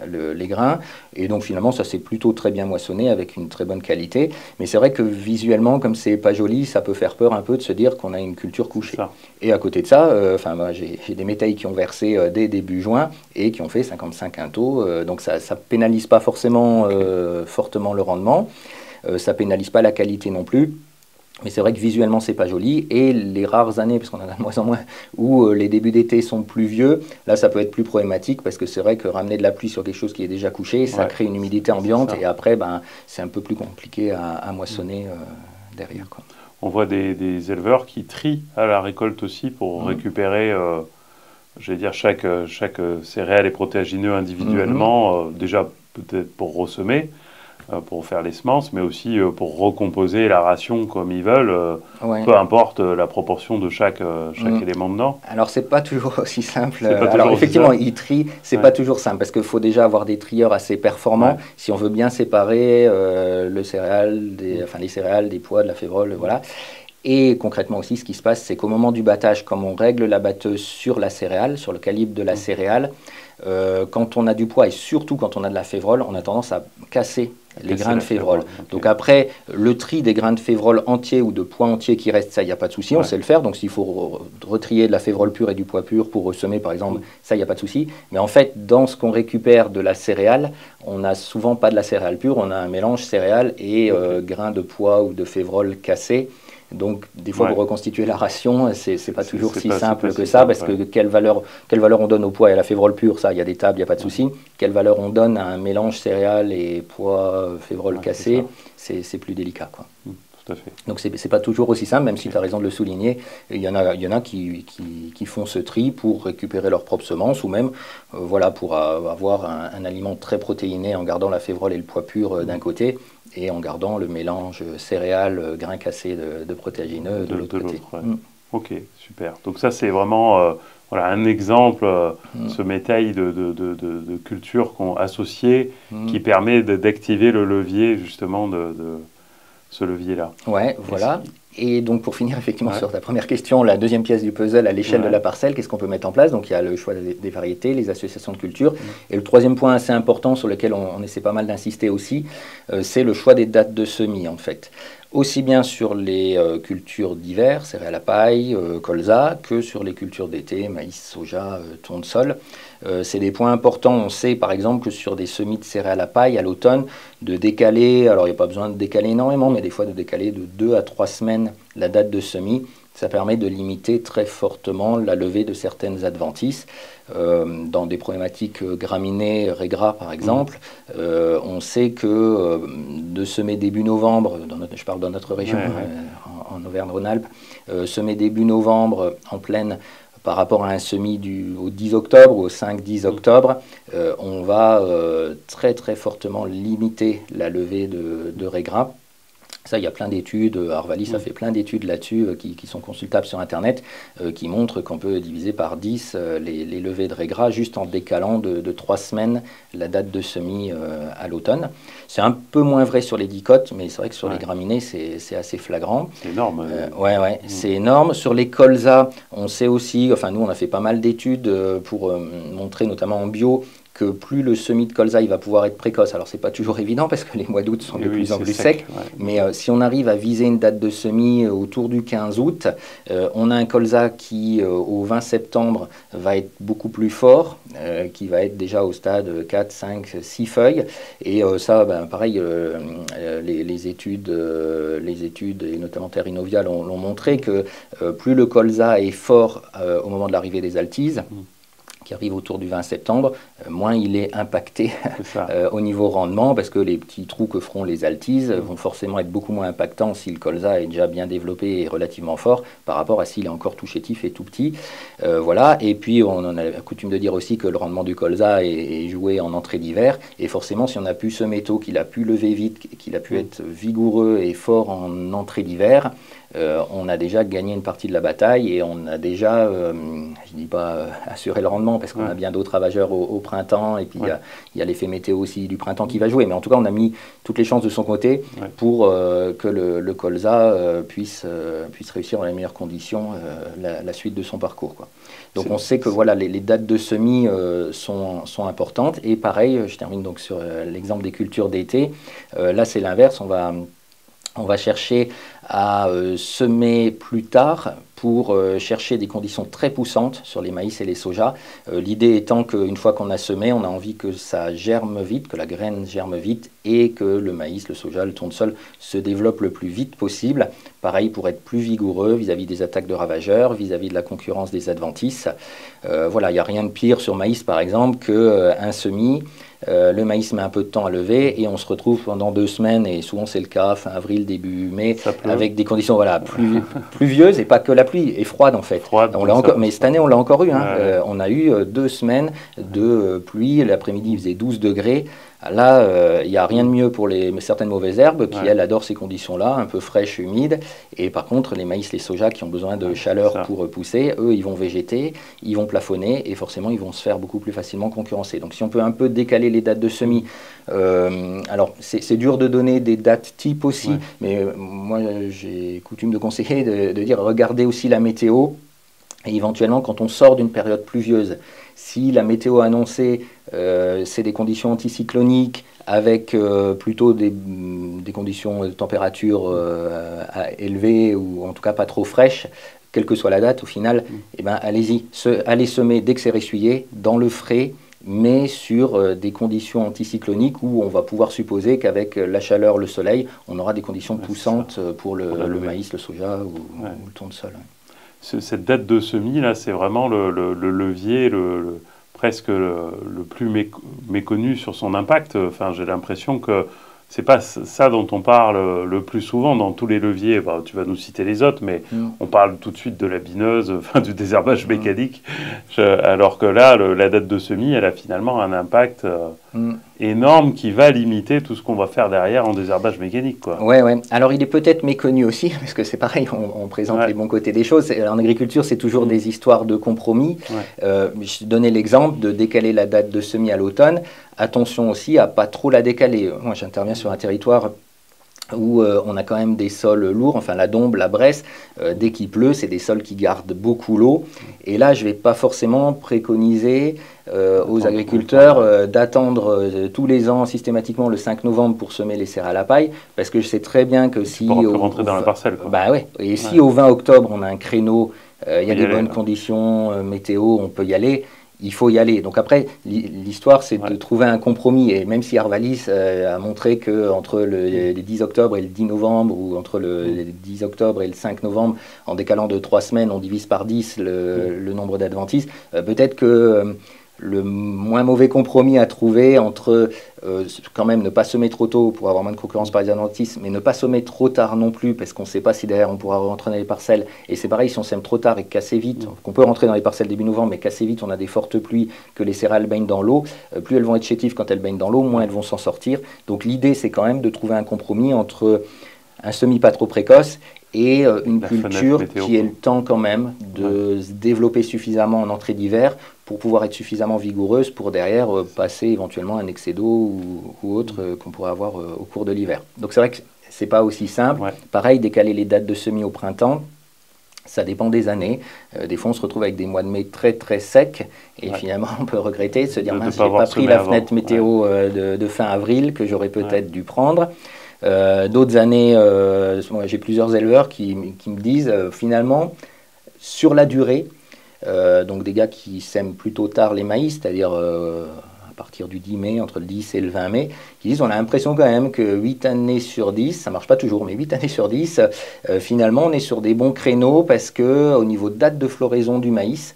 les grains. Et donc finalement, ça s'est plutôt très bien moissonné avec une très bonne qualité. Mais c'est vrai que visuellement, comme c'est pas joli, ça peut faire peur un peu de se dire qu'on a une culture couchée. Et à côté de ça, moi, j'ai des métailles qui ont versé dès début juin et qui ont fait 55 quintaux. Donc ça pénalise pas forcément fortement le rendement. Ça pénalise pas la qualité non plus. Mais c'est vrai que visuellement, c'est pas joli. Et les rares années, parce qu'on en a de moins en moins, où les débuts d'été sont pluvieux, là, ça peut être plus problématique parce que c'est vrai que ramener de la pluie sur quelque chose qui est déjà couché, ça crée une humidité ambiante. Et après, c'est un peu plus compliqué à moissonner derrière, quoi. On voit des éleveurs qui trient à la récolte aussi pour récupérer, j'allais dire, chaque céréale et protéagineux individuellement, déjà peut-être pour ressemer, pour faire les semences, mais aussi pour recomposer la ration comme ils veulent, peu importe la proportion de chaque élément dedans. Alors, c'est pas toujours aussi simple. Alors, effectivement, ils trient, c'est pas toujours simple, parce qu'il faut déjà avoir des trieurs assez performants, si on veut bien séparer les céréales, des pois, de la févrole, voilà. Et concrètement aussi, ce qui se passe, c'est qu'au moment du battage, comme on règle la batteuse sur la céréale, sur le calibre de la céréale, quand on a du pois et surtout quand on a de la févrole, on a tendance à casser les grains de févrole. Donc après, le tri des grains de févrole entiers ou de pois entiers qui restent, ça, il n'y a pas de souci, on sait le faire. Donc s'il faut retrier de la févrole pure et du pois pur pour ressemer, par exemple, ça, il n'y a pas de souci. Mais en fait, dans ce qu'on récupère de la céréale, on n'a souvent pas de la céréale pure, on a un mélange céréales et grains de pois ou de févrole cassés. Donc, des fois, pour reconstituer la ration, c'est pas toujours si simple que ça, parce que quelle valeur on donne au pois et à la févrole pure, ça, il y a des tables, il n'y a pas de souci. Quelle valeur on donne à un mélange céréales et pois, févrole cassé, c'est plus délicat, quoi. Tout à fait. Donc, c'est pas toujours aussi simple, même si tu as raison de le souligner. Il y en a qui font ce tri pour récupérer leurs propres semences, ou même pour avoir un aliment très protéiné en gardant la févrole et le pois pur d'un côté, et en gardant le mélange céréales, grains cassés de protéagineux de l'autre côté. Ok, super. Donc ça, c'est vraiment un exemple, ce métail de culture associé qui permet d'activer le levier, justement, de ce levier-là. Ouais, voilà. Et donc, pour finir effectivement sur ta première question, la deuxième pièce du puzzle à l'échelle de la parcelle, qu'est-ce qu'on peut mettre en place? Donc, il y a le choix des variétés, les associations de cultures. Et le troisième point assez important sur lequel on essaie pas mal d'insister aussi, c'est le choix des dates de semis, en fait. Aussi bien sur les cultures d'hiver, céréales à paille, colza, que sur les cultures d'été, maïs, soja, tournesol. C'est des points importants. On sait par exemple que sur des semis de céréales à paille à l'automne, de décaler, alors il n'y a pas besoin de décaler énormément, mais des fois de décaler de 2 à 3 semaines la date de semis, ça permet de limiter très fortement la levée de certaines adventices. Dans des problématiques graminées, régras par exemple, on sait que de semer début novembre, je parle dans notre région, en Auvergne-Rhône-Alpes, semer début novembre en plaine par rapport à un semis au 10 octobre ou au 5-10 octobre, on va très très fortement limiter la levée de régras. Ça, il y a plein d'études, Arvalis a fait plein d'études là-dessus qui sont consultables sur Internet, qui montrent qu'on peut diviser par 10 les levées de régras juste en décalant de 3 semaines la date de semis à l'automne. C'est un peu moins vrai sur les dicotes, mais c'est vrai que sur les graminées, c'est assez flagrant. C'est énorme. C'est énorme. Sur les colzas, on sait aussi, enfin nous on a fait pas mal d'études pour montrer notamment en bio, que plus le semis de colza il va pouvoir être précoce. Alors c'est pas toujours évident parce que les mois d'août sont de plus en plus secs, mais si on arrive à viser une date de semis autour du 15 août, on a un colza qui au 20 septembre va être beaucoup plus fort, qui va être déjà au stade 4, 5, 6 feuilles, et ça pareil, les études et notamment Terre Innovia l'ont montré que plus le colza est fort au moment de l'arrivée des altises, qui arrive autour du 20 septembre, moins il est impacté au niveau rendement, parce que les petits trous que feront les altises vont forcément être beaucoup moins impactants si le colza est déjà bien développé et relativement fort, par rapport à s'il est encore tout chétif et tout petit. Voilà. Et puis on en a coutume de dire aussi que le rendement du colza est joué en entrée d'hiver, et forcément si on a pu semer tôt, qu'il a pu lever vite, qu'il a pu être vigoureux et fort en entrée d'hiver, on a déjà gagné une partie de la bataille, et on a déjà, je ne dis pas assuré le rendement, temps, parce qu'on a bien d'autres ravageurs au printemps, et puis il y a l'effet météo aussi du printemps qui va jouer. Mais en tout cas, on a mis toutes les chances de son côté pour que le colza puisse réussir dans les meilleures conditions la suite de son parcours, quoi. Donc on sait que voilà, les dates de semis sont importantes. Et pareil, je termine donc sur l'exemple des cultures d'été. Là, c'est l'inverse. On va chercher à semer plus tard pour chercher des conditions très poussantes sur les maïs et les sojas. L'idée étant qu'une fois qu'on a semé, on a envie que ça germe vite, que la graine germe vite et que le maïs, le soja, le tournesol se développe le plus vite possible. Pareil pour être plus vigoureux vis-à-vis des attaques de ravageurs, vis-à-vis de la concurrence des adventices. Voilà, il n'y a rien de pire sur maïs par exemple qu'un semis. Le maïs met un peu de temps à lever et on se retrouve pendant 2 semaines, et souvent c'est le cas, fin avril, début mai, avec des conditions voilà, pluvieuses, et pas que la pluie, et froide en fait. Mais cette année on l'a encore eu, hein. On a eu 2 semaines de pluie, l'après-midi il faisait 12 degrés. Là, il n'y a rien de mieux pour certaines mauvaises herbes qui, elles, adorent ces conditions-là, un peu fraîches, humides. Et par contre, les maïs, les sojas qui ont besoin de chaleur pour pousser, eux, ils vont végéter, ils vont plafonner et forcément, ils vont se faire beaucoup plus facilement concurrencer. Donc, si on peut un peu décaler les dates de semis, alors c'est dur de donner des dates types aussi, mais moi, j'ai coutume de conseiller de dire regardez aussi la météo. Et éventuellement, quand on sort d'une période pluvieuse, si la météo annoncée, c'est des conditions anticycloniques avec plutôt des conditions de température élevées ou en tout cas pas trop fraîches, quelle que soit la date, au final, eh ben, allez-y, allez semer dès que c'est ressuyé, dans le frais, mais sur des conditions anticycloniques où on va pouvoir supposer qu'avec la chaleur, le soleil, on aura des conditions poussantes pour le maïs, le soja ou le tournesol. Cette date de semis, là, c'est vraiment le levier presque le plus méconnu sur son impact. Enfin, j'ai l'impression que c'est pas ça dont on parle le plus souvent dans tous les leviers. Bah, tu vas nous citer les autres, mais on parle tout de suite de la bineuse, enfin, du désherbage mécanique. Alors que là, la date de semis, elle a finalement un impact énorme qui va limiter tout ce qu'on va faire derrière en désherbage mécanique, quoi. Ouais. Alors, il est peut-être méconnu aussi, parce que c'est pareil, on présente les bons côtés des choses. En agriculture, c'est toujours des histoires de compromis. Je donnais l'exemple de décaler la date de semis à l'automne. Attention aussi à pas trop la décaler. Moi, j'interviens sur un territoire où on a quand même des sols lourds, enfin la Dombe, la Bresse, dès qu'il pleut, c'est des sols qui gardent beaucoup l'eau. Et là, je ne vais pas forcément préconiser aux agriculteurs d'attendre tous les ans systématiquement le 5 novembre pour semer les céréales à paille, parce que je sais très bien que si... On peut rentrer dans la parcelle, quoi. Bah ouais, et si au 20 octobre, on a un créneau, il y a des bonnes conditions météo, on peut y aller. Il faut y aller. Donc après, l'histoire, c'est de trouver un compromis. Et même si Arvalis a montré qu'entre le 10 octobre et le 10 novembre, ou entre le 10 octobre et le 5 novembre, en décalant de 3 semaines, on divise par 10 le nombre d'adventistes, peut-être que le moins mauvais compromis à trouver entre quand même ne pas semer trop tôt pour avoir moins de concurrence par les adventistes, mais ne pas semer trop tard non plus, parce qu'on ne sait pas si derrière on pourra rentrer dans les parcelles. Et c'est pareil, si on sème trop tard et qu'assez vite, qu'on peut rentrer dans les parcelles début novembre, mais qu'assez vite on a des fortes pluies, que les céréales baignent dans l'eau, plus elles vont être chétives quand elles baignent dans l'eau, moins elles vont s'en sortir. Donc l'idée, c'est quand même de trouver un compromis entre un semis pas trop précoce et une culture qui ait le temps quand même de se développer suffisamment en entrée d'hiver pour pouvoir être suffisamment vigoureuse pour derrière passer éventuellement un excès d'eau ou autre qu'on pourrait avoir au cours de l'hiver. Donc c'est vrai que c'est pas aussi simple. Pareil, décaler les dates de semis au printemps, ça dépend des années. Des fois, on se retrouve avec des mois de mai très très secs et finalement, on peut regretter de se dire mince, j'ai pas pris la fenêtre météo de fin avril que j'aurais peut-être dû prendre. D'autres années, j'ai plusieurs éleveurs qui me disent finalement, sur la durée, donc des gars qui sèment plutôt tard les maïs, c'est-à-dire à partir du 10 mai, entre le 10 et le 20 mai, qui disent on a l'impression quand même que 8 années sur 10, ça marche pas toujours, mais 8 années sur 10, finalement on est sur des bons créneaux parce qu'au niveau de date de floraison du maïs,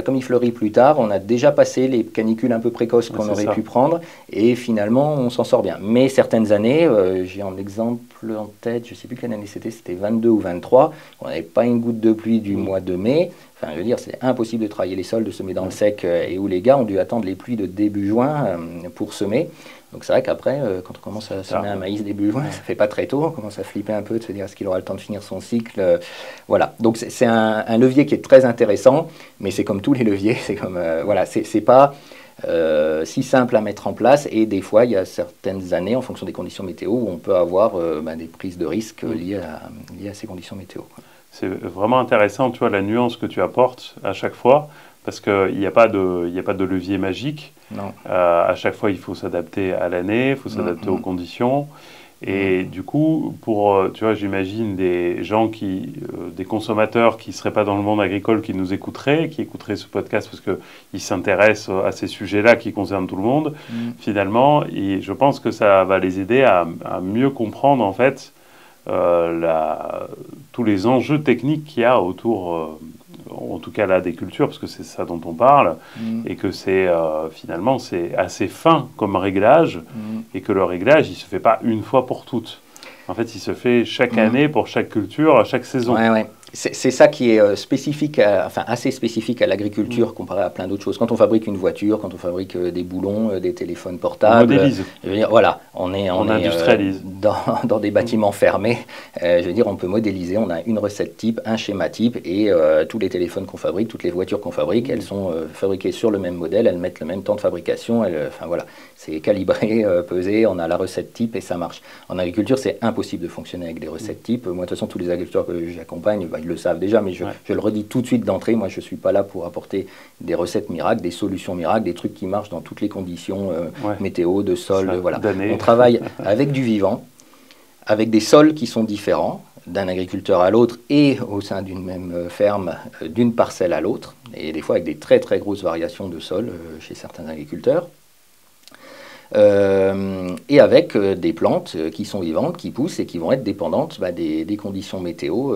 comme il fleurit plus tard, on a déjà passé les canicules un peu précoces qu'on aurait pu prendre et finalement on s'en sort bien. Mais certaines années, j'ai un exemple en tête, je ne sais plus quelle année c'était 22 ou 23, on n'avait pas une goutte de pluie du mois de mai. Enfin, je veux dire, c'est impossible de travailler les sols, de semer dans le sec, et où les gars ont dû attendre les pluies de début juin pour semer. Donc c'est vrai qu'après, quand on commence à semer un maïs début juin, ça fait pas très tôt, on commence à flipper un peu, de se dire est-ce qu'il aura le temps de finir son cycle. Voilà, donc c'est un levier qui est très intéressant, mais c'est comme tous les leviers, c'est comme, voilà, c'est pas si simple à mettre en place, et des fois il y a certaines années, en fonction des conditions météo, où on peut avoir des prises de risques liées à ces conditions météo, quoi. C'est vraiment intéressant, tu vois, la nuance que tu apportes à chaque fois, parce qu'il n'y a pas de levier magique. Non. À chaque fois, il faut s'adapter à l'année, il faut s'adapter aux conditions. Et du coup, tu vois, j'imagine des gens des consommateurs qui ne seraient pas dans le monde agricole, qui nous écouteraient, qui écouteraient ce podcast parce qu'ils s'intéressent à ces sujets-là qui concernent tout le monde, finalement. Et je pense que ça va les aider à mieux comprendre, en fait, tous les enjeux techniques qu'il y a autour, en tout cas là, des cultures, parce que c'est ça dont on parle, et que finalement c'est assez fin comme réglage, et que le réglage, il ne se fait pas une fois pour toutes. En fait, il se fait chaque année pour chaque culture, à chaque saison. Ouais, ouais. C'est ça qui est spécifique, assez spécifique à l'agriculture comparé à plein d'autres choses. Quand on fabrique une voiture, quand on fabrique des boulons, des téléphones portables, on modélise. Je veux dire, voilà, on industrialise. Dans des bâtiments fermés. Je veux dire, on peut modéliser. On a une recette type, un schéma type, et tous les téléphones qu'on fabrique, toutes les voitures qu'on fabrique, elles sont fabriquées sur le même modèle, elles mettent le même temps de fabrication. Enfin voilà, c'est calibré, pesé. On a la recette type et ça marche. En agriculture, c'est impossible de fonctionner avec des recettes type. Moi, de toute façon, tous les agriculteurs que j'accompagne, ils le savent déjà, mais je le redis tout de suite d'entrée, moi je ne suis pas là pour apporter des recettes miracles, des solutions miracles, des trucs qui marchent dans toutes les conditions météo, de sol, voilà. On travaille avec du vivant, avec des sols qui sont différents d'un agriculteur à l'autre et au sein d'une même ferme, d'une parcelle à l'autre, et des fois avec des très très grosses variations de sol chez certains agriculteurs. Et avec des plantes qui sont vivantes, qui poussent et qui vont être dépendantes des conditions météo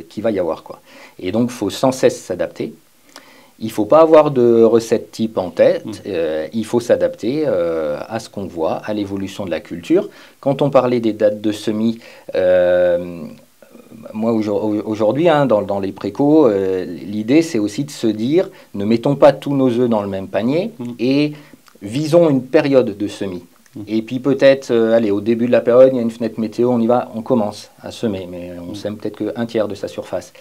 qu'il va y avoir, quoi. Et donc, il faut sans cesse s'adapter. Il ne faut pas avoir de recette type en tête. Il faut s'adapter à ce qu'on voit, à l'évolution de la culture. Quand on parlait des dates de semis, moi, aujourd'hui, dans les précos, l'idée, c'est aussi de se dire, ne mettons pas tous nos œufs dans le même panier et visons une période de semis. Et puis peut-être, au début de la période, il y a une fenêtre météo, on y va, on commence à semer, mais on sème peut-être qu'un tiers de sa surface.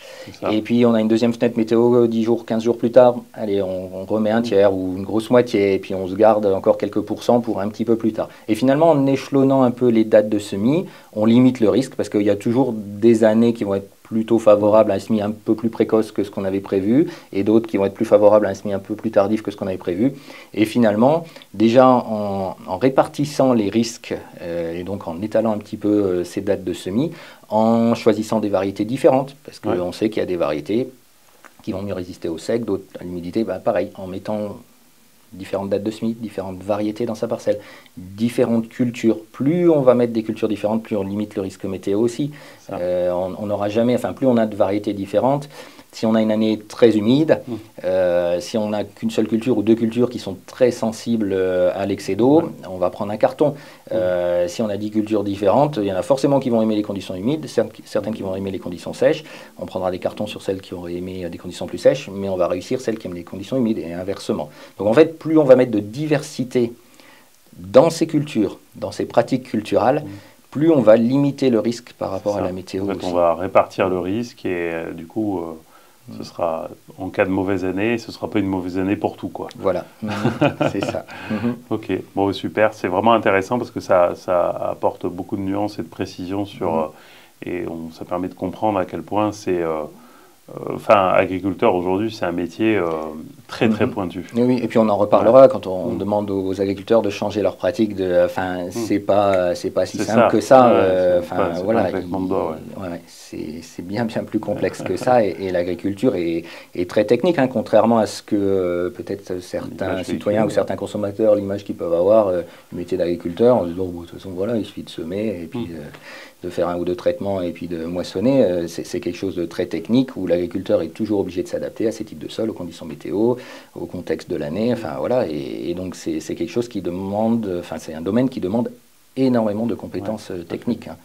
Et puis on a une deuxième fenêtre météo, 10 jours, 15 jours plus tard, allez, on remet un tiers ou une grosse moitié, et puis on se garde encore quelques pourcents pour un petit peu plus tard. Et finalement, en échelonnant un peu les dates de semis, on limite le risque, parce qu'il y a toujours des années qui vont être plutôt favorables à un semis un peu plus précoce que ce qu'on avait prévu, et d'autres qui vont être plus favorables à un semis un peu plus tardif que ce qu'on avait prévu. Et finalement, déjà en répartissant les risques, et donc en étalant un petit peu ces dates de semis, en choisissant des variétés différentes, parce qu'on sait qu'il y a des variétés qui vont mieux résister au sec, d'autres à l'humidité, pareil, en mettant différentes dates de semis, différentes variétés dans sa parcelle, différentes cultures. Plus on va mettre des cultures différentes, plus on limite le risque météo aussi. On n'aura jamais, plus on a de variétés différentes, si on a une année très humide, si on n'a qu'une seule culture ou deux cultures qui sont très sensibles à l'excès d'eau, on va prendre un carton. Si on a 10 cultures différentes, il y en a forcément qui vont aimer les conditions humides, certaines qui vont aimer les conditions sèches. On prendra des cartons sur celles qui auraient aimé des conditions plus sèches, mais on va réussir celles qui aiment les conditions humides et inversement. Donc en fait, plus on va mettre de diversité dans ces cultures, dans ces pratiques culturales, plus on va limiter le risque par rapport à la météo. En fait, on va répartir le risque et du coup, ce sera, en cas de mauvaise année, ce ne sera pas une mauvaise année pour tout, quoi. Voilà, c'est ça. Ok, bon, super, c'est vraiment intéressant parce que ça apporte beaucoup de nuances et de précisions sur, ça permet de comprendre à quel point c'est... agriculteur aujourd'hui, c'est un métier très très pointu. Oui, et puis on en reparlera quand on demande aux agriculteurs de changer leurs pratiques. C'est pas si simple que ça. Voilà, c'est bien plus complexe que ça. Et l'agriculture est très technique, contrairement à ce que peut-être certains citoyens ou certains consommateurs, l'image qu'ils peuvent avoir du métier d'agriculteur, en se disant de toute façon voilà, il suffit de semer et puis de faire un ou deux traitements et puis de moissonner. C'est quelque chose de très technique où l'agriculteur est toujours obligé de s'adapter à ces types de sols, aux conditions météo, au contexte de l'année, voilà, et donc c'est quelque chose qui demande, c'est un domaine qui demande énormément de compétences techniques. Hein.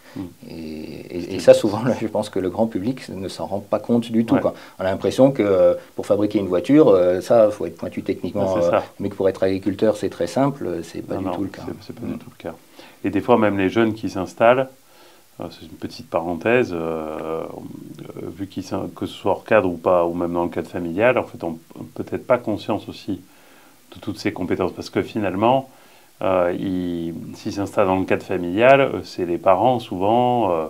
Et ça, souvent, je pense que le grand public ne s'en rend pas compte du tout. Quoi. On a l'impression que pour fabriquer une voiture, ça, il faut être pointu techniquement. Mais que pour être agriculteur, c'est très simple, c'est pas du tout le cas. C'est pas du tout le cas. Et des fois, même les jeunes qui s'installent, c'est une petite parenthèse, vu que ce soit hors cadre ou pas, ou même dans le cadre familial, en fait, on n'a peut-être pas conscience aussi de toutes ces compétences. Parce que finalement, s'ils s'installent dans le cadre familial, c'est les parents souvent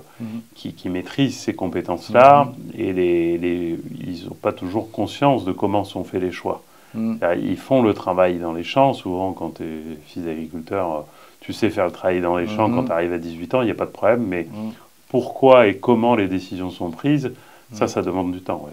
qui maîtrisent ces compétences-là et ils n'ont pas toujours conscience de comment sont faits les choix. Ils font le travail dans les champs, souvent quand tu es fils d'agriculteur, tu sais faire le travail dans les champs quand tu arrives à 18 ans, il n'y a pas de problème, mais pourquoi et comment les décisions sont prises, ça demande du temps.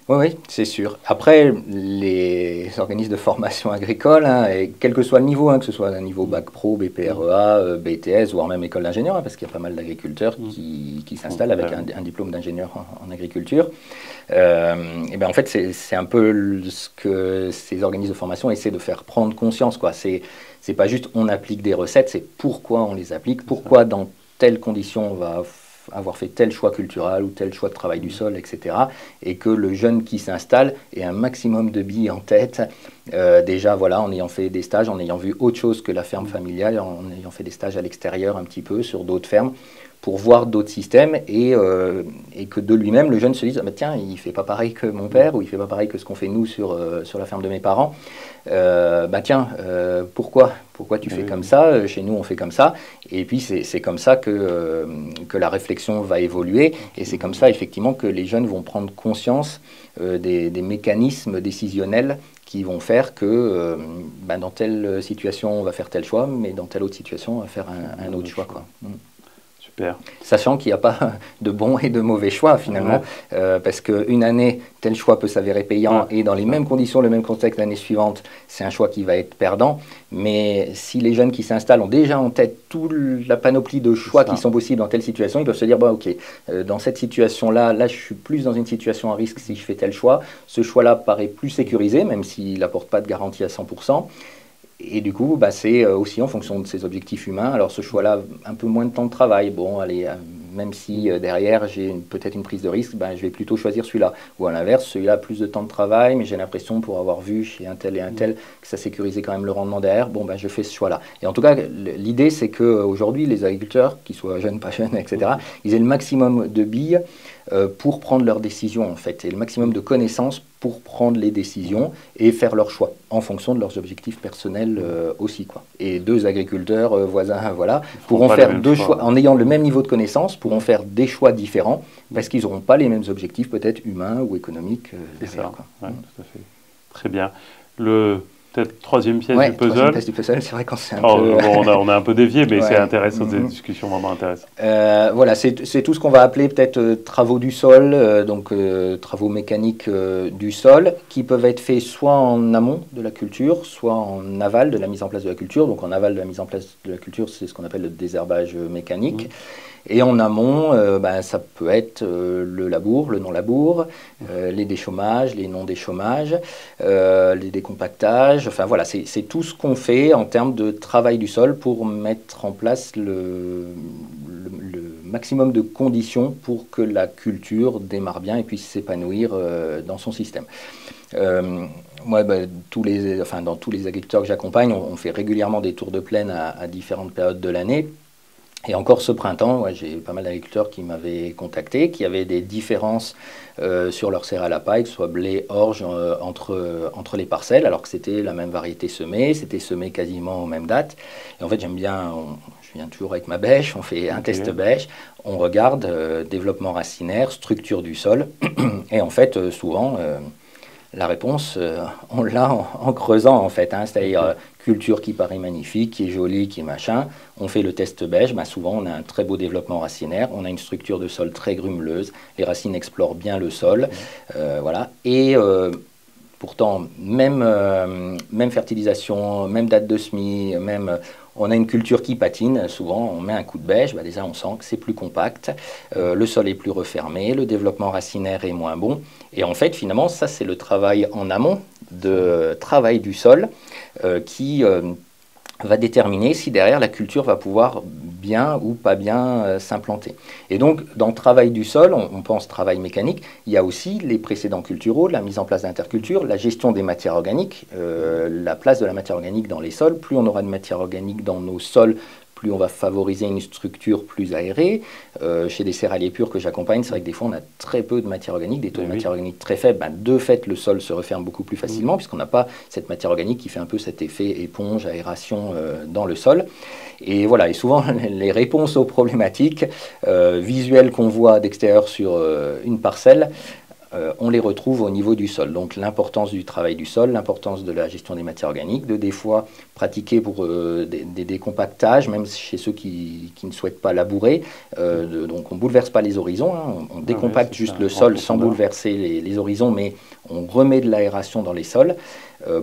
Oui, c'est sûr. Après, les organismes de formation agricole, hein, et quel que soit le niveau, hein, que ce soit un niveau bac pro, BPREA, BTS, voire même école d'ingénieur, hein, parce qu'il y a pas mal d'agriculteurs qui s'installent avec un diplôme d'ingénieur en agriculture. Et ben en fait, c'est un peu ce que ces organismes de formation essaient de faire prendre conscience, quoi. C'est pas juste on applique des recettes, c'est pourquoi on les applique, pourquoi dans telles conditions on va avoir fait tel choix culturel ou tel choix de travail du sol, etc. Et que le jeune qui s'installe ait un maximum de billes en tête, déjà voilà, en ayant fait des stages, en ayant vu autre chose que la ferme familiale, en ayant fait des stages à l'extérieur un petit peu sur d'autres fermes, pour voir d'autres systèmes et que de lui-même, le jeune se dise, ah, bah, tiens, il ne fait pas pareil que mon père ou il ne fait pas pareil que ce qu'on fait nous sur la ferme de mes parents. Bah tiens, pourquoi tu fais comme ça? Chez nous, on fait comme ça. Et puis, c'est comme ça que la réflexion va évoluer. Et c'est comme ça, effectivement, que les jeunes vont prendre conscience des mécanismes décisionnels qui vont faire que dans telle situation, on va faire tel choix, mais dans telle autre situation, on va faire un autre choix, quoi. Super. Sachant qu'il n'y a pas de bons et de mauvais choix finalement, parce qu'une année, tel choix peut s'avérer payant et dans les mêmes conditions, le même contexte l'année suivante, c'est un choix qui va être perdant. Mais si les jeunes qui s'installent ont déjà en tête toute la panoplie de choix qui sont possibles dans telle situation, ils peuvent se dire, bah, ok, dans cette situation-là, je suis plus dans une situation à risque si je fais tel choix. Ce choix-là paraît plus sécurisé, même s'il n'apporte pas de garantie à 100%. Et du coup, c'est aussi en fonction de ses objectifs humains. Alors ce choix-là, un peu moins de temps de travail. Bon, allez, même si derrière j'ai peut-être une prise de risque, je vais plutôt choisir celui-là. Ou à l'inverse, celui-là a plus de temps de travail, mais j'ai l'impression pour avoir vu chez un tel et un tel que ça sécurisait quand même le rendement derrière. Bon, je fais ce choix-là. Et en tout cas, l'idée, c'est qu'aujourd'hui, les agriculteurs, qu'ils soient jeunes, pas jeunes, etc., ils aient le maximum de billes pour prendre leurs décisions, en fait, et le maximum de connaissances pour prendre les décisions et faire leurs choix en fonction de leurs objectifs personnels aussi, quoi. Et deux agriculteurs voisins, voilà, pourront faire deux choix en ayant le même niveau de connaissances, pourront faire des choix différents parce qu'ils n'auront pas les mêmes objectifs, peut-être humains ou économiques. C'est ça, ouais, tout à fait. Très bien. Peut-être troisième pièce du puzzle. Troisième pièce du puzzle, c'est vrai qu'on s'est on a un peu dévié, mais c'est intéressant, c'est une discussion vraiment intéressante. Voilà, c'est tout ce qu'on va appeler peut-être travaux du sol, donc travaux mécaniques du sol, qui peuvent être faits soit en amont de la culture, soit en aval de la mise en place de la culture. Donc en aval de la mise en place de la culture, c'est ce qu'on appelle le désherbage mécanique. Et en amont, ça peut être le labour, le non-labour, les déchaumages, les non-déchaumages, les décompactages. Enfin voilà, c'est tout ce qu'on fait en termes de travail du sol pour mettre en place le maximum de conditions pour que la culture démarre bien et puisse s'épanouir dans son système. Moi, dans tous les agriculteurs que j'accompagne, on fait régulièrement des tours de plaine à différentes périodes de l'année. Et encore ce printemps, j'ai pas mal d'agriculteurs qui m'avaient contacté, qui avaient des différences sur leur céréales à paille, que ce soit blé, orge, entre les parcelles, alors que c'était la même variété semée, c'était semé quasiment aux mêmes dates. Et en fait, j'aime bien, je viens toujours avec ma bêche, on fait un test bêche, on regarde développement racinaire, structure du sol, et en fait, souvent... la réponse, on l'a en creusant en fait, hein, c'est-à-dire culture qui paraît magnifique, qui est jolie, qui est machin. On fait le test beige, souvent on a un très beau développement racinaire, on a une structure de sol très grumeleuse, les racines explorent bien le sol, voilà. Et pourtant, même fertilisation, même date de semis, on a une culture qui patine, souvent on met un coup de bêche, déjà on sent que c'est plus compact, le sol est plus refermé, le développement racinaire est moins bon. Et en fait, finalement, ça c'est le travail en amont de travail du sol qui va déterminer si derrière la culture va pouvoir bien ou pas bien s'implanter. Et donc, dans le travail du sol, on pense travail mécanique, il y a aussi les précédents culturaux, la mise en place d'interculture, la gestion des matières organiques, la place de la matière organique dans les sols. Plus on aura de matière organique dans nos sols, plus on va favoriser une structure plus aérée. Chez des céréaliers purs que j'accompagne, c'est vrai que des fois on a très peu de matière organique, des taux de matière organique très faibles. Ben, de fait, le sol se referme beaucoup plus facilement puisqu'on n'a pas cette matière organique qui fait un peu cet effet éponge, aération dans le sol. Et voilà, et souvent les réponses aux problématiques visuelles qu'on voit d'extérieur sur une parcelle, on les retrouve au niveau du sol. Donc l'importance du travail du sol, l'importance de la gestion des matières organiques, de des fois pratiquer pour des décompactages, même chez ceux qui ne souhaitent pas labourer. Donc on ne bouleverse pas les horizons, hein, on décompacte juste le sol sans bouleverser les horizons, mais on remet de l'aération dans les sols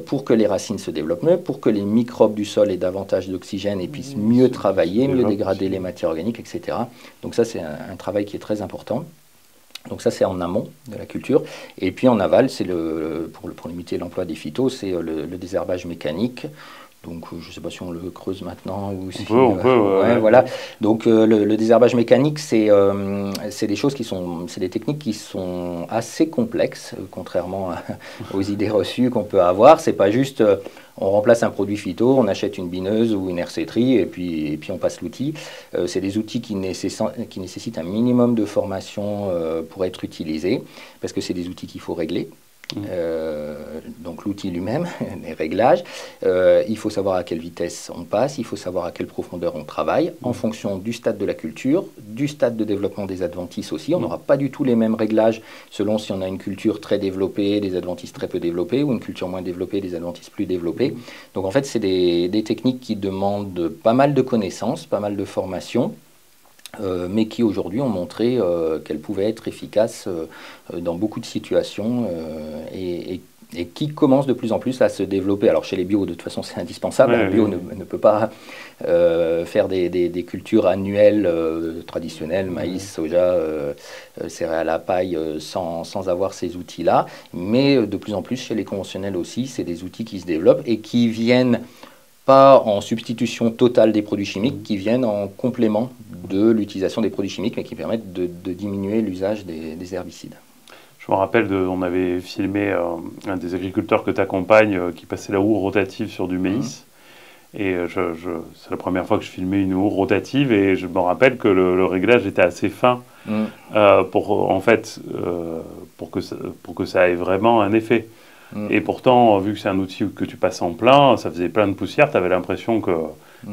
pour que les racines se développent mieux, pour que les microbes du sol aient davantage d'oxygène et puissent mieux travailler, mieux dégrader les matières organiques, etc. Donc ça c'est un travail qui est très important. Donc ça c'est en amont de la culture, et puis en aval, c'est pour limiter l'emploi des phytos, c'est le désherbage mécanique. Donc je ne sais pas si on le creuse maintenant ou si on peut, voilà. Donc le désherbage mécanique, c'est des choses c'est des techniques qui sont assez complexes, contrairement aux idées reçues qu'on peut avoir. C'est pas juste on remplace un produit phyto, on achète une bineuse ou une hercétrie et puis on passe l'outil. C'est des outils qui nécessitent un minimum de formation pour être utilisés, parce que c'est des outils qu'il faut régler. Donc l'outil lui-même, les réglages, il faut savoir à quelle vitesse on passe, il faut savoir à quelle profondeur on travaille, en fonction du stade de la culture, du stade de développement des adventices aussi. On n'aura pas du tout les mêmes réglages selon si on a une culture très développée, des adventices très peu développés, ou une culture moins développée, des adventices plus développés. Donc en fait, c'est des techniques qui demandent pas mal de connaissances, pas mal de formation. Mais qui aujourd'hui ont montré qu'elles pouvaient être efficaces dans beaucoup de situations et qui commencent de plus en plus à se développer. Alors chez les bio, de toute façon, c'est indispensable. Un bio ne peut pas faire des cultures annuelles traditionnelles, maïs, soja, céréales à paille, sans avoir ces outils-là. Mais de plus en plus, chez les conventionnels aussi, c'est des outils qui se développent et qui viennent pas en substitution totale des produits chimiques, qui viennent en complément de l'utilisation des produits chimiques, mais qui permettent de diminuer l'usage des herbicides. Je me rappelle, on avait filmé un des agriculteurs que tu accompagnes qui passait la roue rotative sur du maïs. Et c'est la première fois que je filmais une roue rotative et je me rappelle que le réglage était assez fin pour que ça ait vraiment un effet. Et pourtant, vu que c'est un outil que tu passes en plein, ça faisait plein de poussière, tu avais l'impression que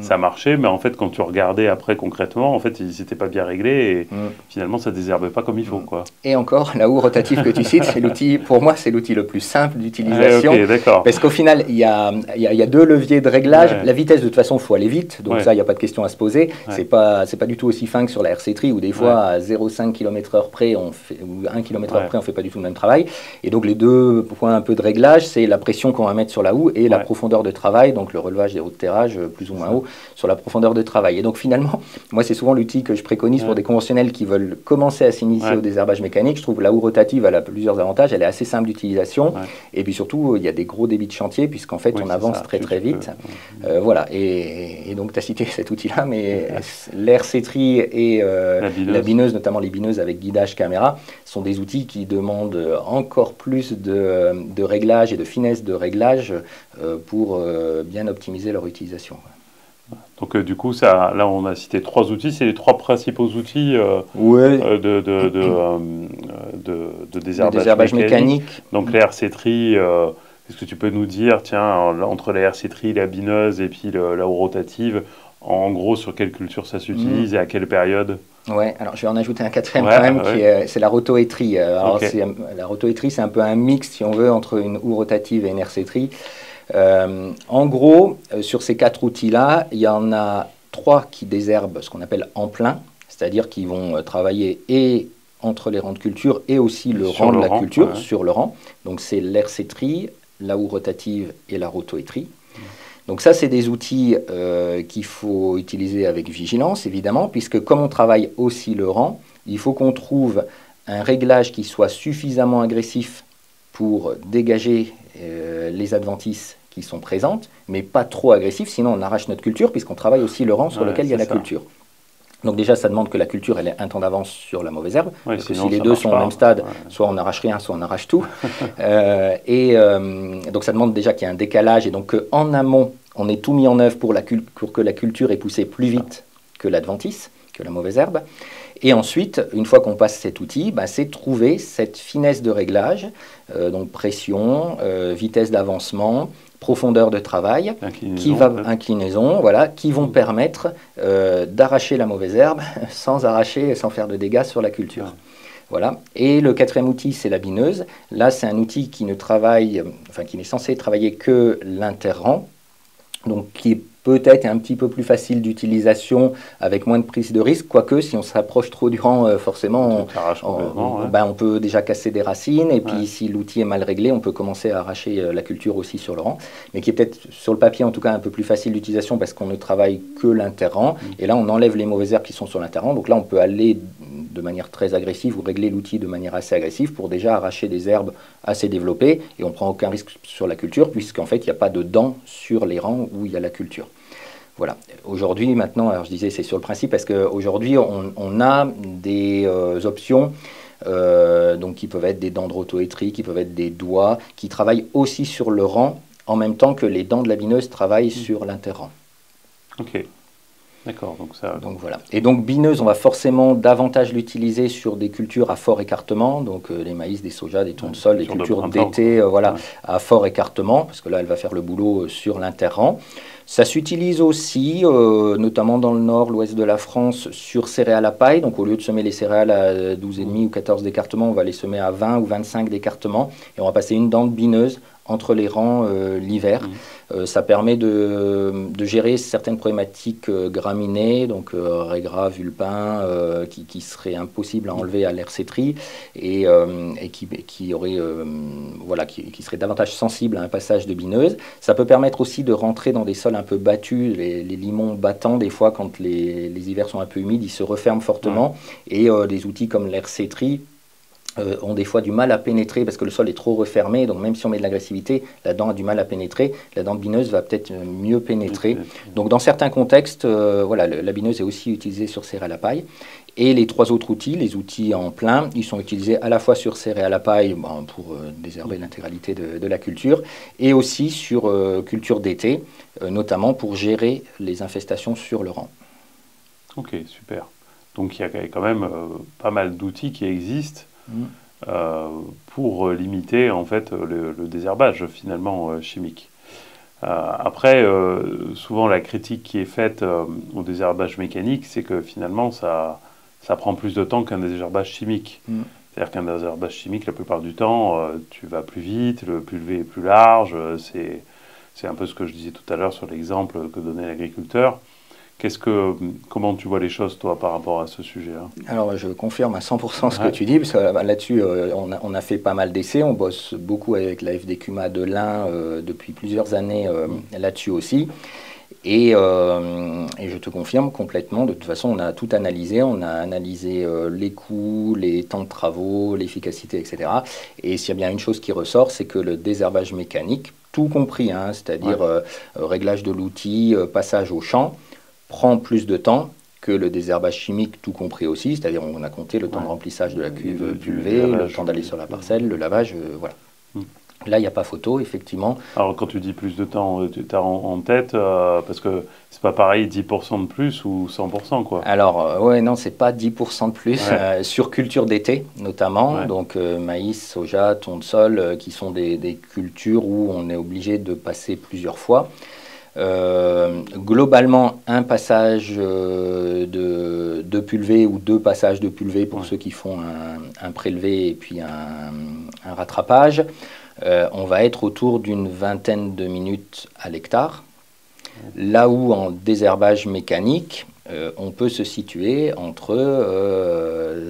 ça marchait, mais en fait, quand tu regardais après concrètement, en fait, ils n'étaient pas bien réglés et finalement, ça ne désherbait pas comme il faut, quoi. Et encore, la houe rotative que tu cites, c'est l'outil, pour moi, c'est l'outil le plus simple d'utilisation. Parce qu'au final, il y a deux leviers de réglage. La vitesse, de toute façon, il faut aller vite, donc ça, il n'y a pas de question à se poser. C'est pas du tout aussi fin que sur la hercétrie, où des fois, à 0,5 km/h près, ou 1 km/h près, on ne fait pas du tout le même travail. Et donc, les deux points un peu de réglage, c'est la pression qu'on va mettre sur la houe et la profondeur de travail, donc le relevage des hauts de terrage, plus ou moins haut, sur la profondeur de travail. Et donc finalement, moi c'est souvent l'outil que je préconise pour des conventionnels qui veulent commencer à s'initier au désherbage mécanique. Je trouve que la houe rotative, elle a plusieurs avantages, elle est assez simple d'utilisation, et puis surtout, il y a des gros débits de chantier, puisqu'en fait on avance très vite. Voilà, et donc tu as cité cet outil-là, mais l'hercétrie et la bineuse, notamment les bineuses avec guidage caméra, sont des outils qui demandent encore plus de réglage et de finesse de réglage pour bien optimiser leur utilisation. Donc du coup, là on a cité 3 outils, c'est les 3 principaux outils de désherbage mécanique. Donc les hercétries, est-ce que tu peux nous dire, tiens, entre la hercétrie, la bineuse et puis la houe rotative, en gros sur quelle culture ça s'utilise et à quelle période? Ouais, alors je vais en ajouter un quatrième quand même, c'est la rotoétrie. La rotoétrie, c'est un peu un mix, si on veut, entre une houe rotative et une hercétrie. En gros, sur ces 4 outils-là, il y en a 3 qui désherbent ce qu'on appelle en plein, c'est-à-dire qu'ils vont travailler et entre les rangs de culture et aussi le rang de la culture, sur le rang. Donc c'est l'hercétrie, la houe rotative et la rotoétrie. Donc ça, c'est des outils qu'il faut utiliser avec vigilance, évidemment, puisque comme on travaille aussi le rang, il faut qu'on trouve un réglage qui soit suffisamment agressif pour dégager les adventices qui sont présentes, mais pas trop agressives, sinon on arrache notre culture, puisqu'on travaille aussi le rang sur lequel il y a la culture. Donc déjà, ça demande que la culture elle ait un temps d'avance sur la mauvaise herbe, parce que si les deux sont au même stade, soit on n'arrache rien, soit on arrache tout. Donc ça demande déjà qu'il y ait un décalage, et donc en amont, on est tout mis en œuvre pour que la culture ait poussé plus vite que l'adventice, que la mauvaise herbe. Et ensuite, une fois qu'on passe cet outil, c'est trouver cette finesse de réglage, donc pression, vitesse d'avancement, profondeur de travail, inclinaison, voilà, qui vont permettre d'arracher la mauvaise herbe sans faire de dégâts sur la culture. Ouais. Voilà. Et le quatrième outil, c'est la bineuse. Là, c'est un outil qui n'est censé travailler que l'interrang, donc qui est peut-être un petit peu plus facile d'utilisation avec moins de prise de risque, quoique si on s'approche trop du rang, forcément, on peut déjà casser des racines, et puis si l'outil est mal réglé, on peut commencer à arracher la culture aussi sur le rang, mais qui est peut-être sur le papier en tout cas un peu plus facile d'utilisation parce qu'on ne travaille que l'interrang, et là on enlève les mauvaises herbes qui sont sur l'interrang, donc là on peut aller de manière très agressive ou régler l'outil de manière assez agressive pour déjà arracher des herbes assez développées, et on ne prend aucun risque sur la culture puisqu'en fait il n'y a pas de dents sur les rangs où il y a la culture. Voilà. Aujourd'hui, maintenant, alors je disais c'est sur le principe parce qu'aujourd'hui on a des options donc qui peuvent être des dents de rotoétrie, qui peuvent être des doigts, qui travaillent aussi sur le rang en même temps que les dents de la bineuse travaillent sur l'interrang. Ok. D'accord, donc voilà. Et donc bineuse, on va forcément davantage l'utiliser sur des cultures à fort écartement, donc les maïs, des sojas, des tournesols, des cultures d'été, à fort écartement, parce que là, elle va faire le boulot sur l'interrang. Ça s'utilise aussi, notamment dans le nord, l'ouest de la France, sur céréales à paille. Donc au lieu de semer les céréales à 12,5 ou 14 d'écartement, on va les semer à 20 ou 25 d'écartement, et on va passer une dent de bineuse entre les rangs l'hiver. Ça permet de gérer certaines problématiques graminées, donc raigrats, vulpins, qui seraient impossibles à enlever à l'hercétrie et qui seraient davantage sensibles à un passage de bineuse. Ça peut permettre aussi de rentrer dans des sols un peu battus, les limons battants, des fois quand les hivers sont un peu humides, ils se referment fortement, et des outils comme l'hercétrie ont des fois du mal à pénétrer parce que le sol est trop refermé, donc même si on met de l'agressivité, la dent a du mal à pénétrer, la dent bineuse va peut-être mieux pénétrer. Donc dans certains contextes, la bineuse est aussi utilisée sur céréales à paille. Et les trois autres outils, les outils en plein, ils sont utilisés à la fois sur céréales à paille pour désherber l'intégralité de la culture, et aussi sur culture d'été, notamment pour gérer les infestations sur le rang. Ok, super. Donc il y a quand même pas mal d'outils qui existent pour limiter en fait le désherbage finalement chimique. Après, souvent la critique qui est faite au désherbage mécanique, c'est que finalement ça prend plus de temps qu'un désherbage chimique. C'est-à-dire qu'un désherbage chimique, la plupart du temps, tu vas plus vite, le pulvé est plus large. C'est un peu ce que je disais tout à l'heure sur l'exemple que donnait l'agriculteur. Comment tu vois les choses, toi, par rapport à ce sujet-là? Alors, je confirme à 100% ce que tu dis, parce que là-dessus, on a fait pas mal d'essais. On bosse beaucoup avec la FDCUMA de l'Ain depuis plusieurs années là-dessus aussi. Et je te confirme complètement, de toute façon, on a tout analysé. On a analysé les coûts, les temps de travaux, l'efficacité, etc. Et s'il y a bien une chose qui ressort, c'est que le désherbage mécanique, tout compris, c'est-à-dire réglage de l'outil, passage au champ, prend plus de temps que le désherbage chimique, tout compris aussi, c'est-à-dire on a compté le temps de remplissage de la cuve pulvée, le temps d'aller sur la parcelle, le lavage, voilà. Là, il n'y a pas photo, effectivement. Alors, quand tu dis plus de temps, tu as en tête, parce que c'est pas pareil, 10% de plus ou 100%, quoi. Alors, non, c'est pas 10% de plus. Sur culture d'été, notamment, donc maïs, soja, tournesol, qui sont des cultures où on est obligé de passer plusieurs fois. Globalement, un passage de pulvée ou deux passages de pulvée pour ceux qui font un prélevé et puis un rattrapage. On va être autour d'une vingtaine de minutes à l'hectare. Là où en désherbage mécanique, on peut se situer entre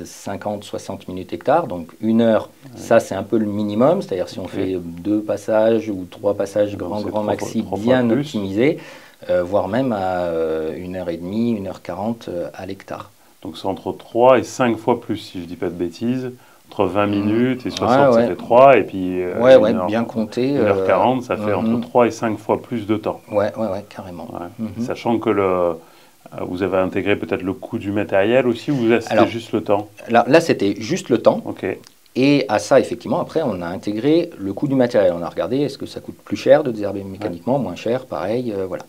50-60 minutes hectare, donc une heure, ça c'est un peu le minimum, c'est-à-dire si on fait deux passages ou trois passages grand maxi bien optimisés, voire même à 1h30, 1h40 à l'hectare. Donc c'est entre 3 et 5 fois plus, si je ne dis pas de bêtises, entre 20 minutes et 60, ça fait 3, et puis bien compté. 1h40, ça fait entre 3 et 5 fois plus de temps. Ouais, carrément. Sachant que vous avez intégré peut-être le coût du matériel aussi, ou là c'était juste le temps? Là c'était juste le temps. Ok. Et à ça, effectivement, après, on a intégré le coût du matériel. On a regardé, est-ce que ça coûte plus cher de désherber mécaniquement, moins cher, pareil, voilà.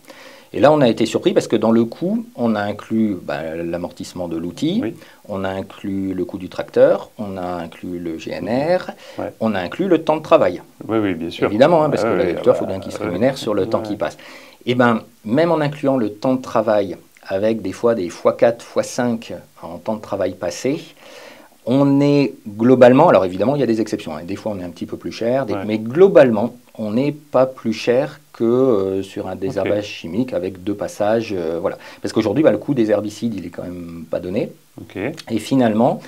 Et là, on a été surpris parce que dans le coût, on a inclus l'amortissement de l'outil, on a inclus le coût du tracteur, on a inclus le GNR, on a inclus le temps de travail. Oui, bien sûr. Évidemment, parce que l'agriculteur, il faut bien qu'il se rémunère sur le temps qui passe. Et bien, même en incluant le temps de travail, avec des fois des x4, x5 en temps de travail passé, on est globalement, alors évidemment il y a des exceptions, des fois on est un petit peu plus cher, mais globalement on n'est pas plus cher que sur un désherbage chimique avec 2 passages, voilà. Parce qu'aujourd'hui le coût des herbicides il est quand même pas donné, et finalement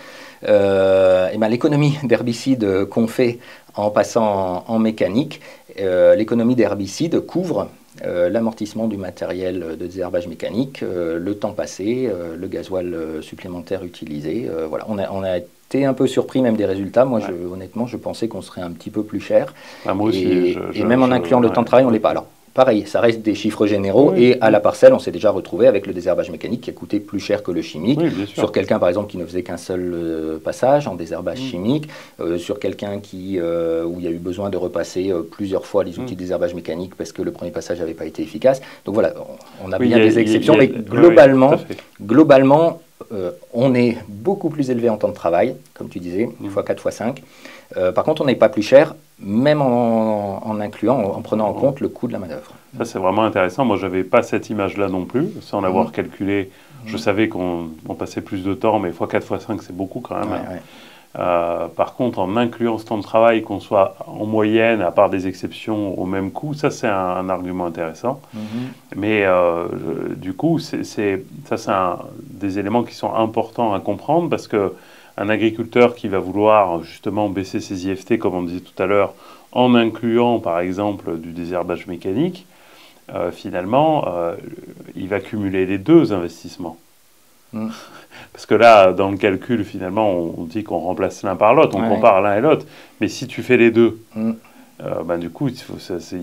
l'économie d'herbicides qu'on fait en passant en mécanique, l'économie d'herbicides couvre l'amortissement du matériel de désherbage mécanique, le temps passé, le gasoil supplémentaire utilisé. Voilà. On a été un peu surpris même des résultats. Moi, honnêtement, je pensais qu'on serait un petit peu plus cher. Moi aussi. Et même en incluant le temps de travail, on ne l'est pas. Alors, pareil, ça reste des chiffres généraux, et à la parcelle, on s'est déjà retrouvé avec le désherbage mécanique qui a coûté plus cher que le chimique. Sur quelqu'un, par exemple, qui ne faisait qu'un seul passage en désherbage chimique, sur quelqu'un où il y a eu besoin de repasser plusieurs fois les outils de désherbage mécanique parce que le premier passage n'avait pas été efficace. Donc voilà, on a bien des exceptions, mais globalement, on est beaucoup plus élevé en temps de travail, comme tu disais, x4, x5. Par contre, on n'est pas plus cher, même en incluant, en prenant en compte le coût de la manœuvre. Ça, c'est vraiment intéressant. Moi, je n'avais pas cette image-là non plus, sans l'avoir calculé. Je savais qu'on passait plus de temps, mais x4, x5, c'est beaucoup quand même. Par contre, en incluant ce temps de travail, qu'on soit en moyenne, à part des exceptions, au même coût, ça, c'est un argument intéressant. Mais du coup, ça, c'est des éléments qui sont importants à comprendre, parce que un agriculteur qui va vouloir justement baisser ses IFT, comme on disait tout à l'heure, en incluant par exemple du désherbage mécanique, finalement, il va cumuler les 2 investissements. Parce que là, dans le calcul, finalement, on dit qu'on remplace l'un par l'autre, on compare l'un et l'autre. Mais si tu fais les 2, du coup, il te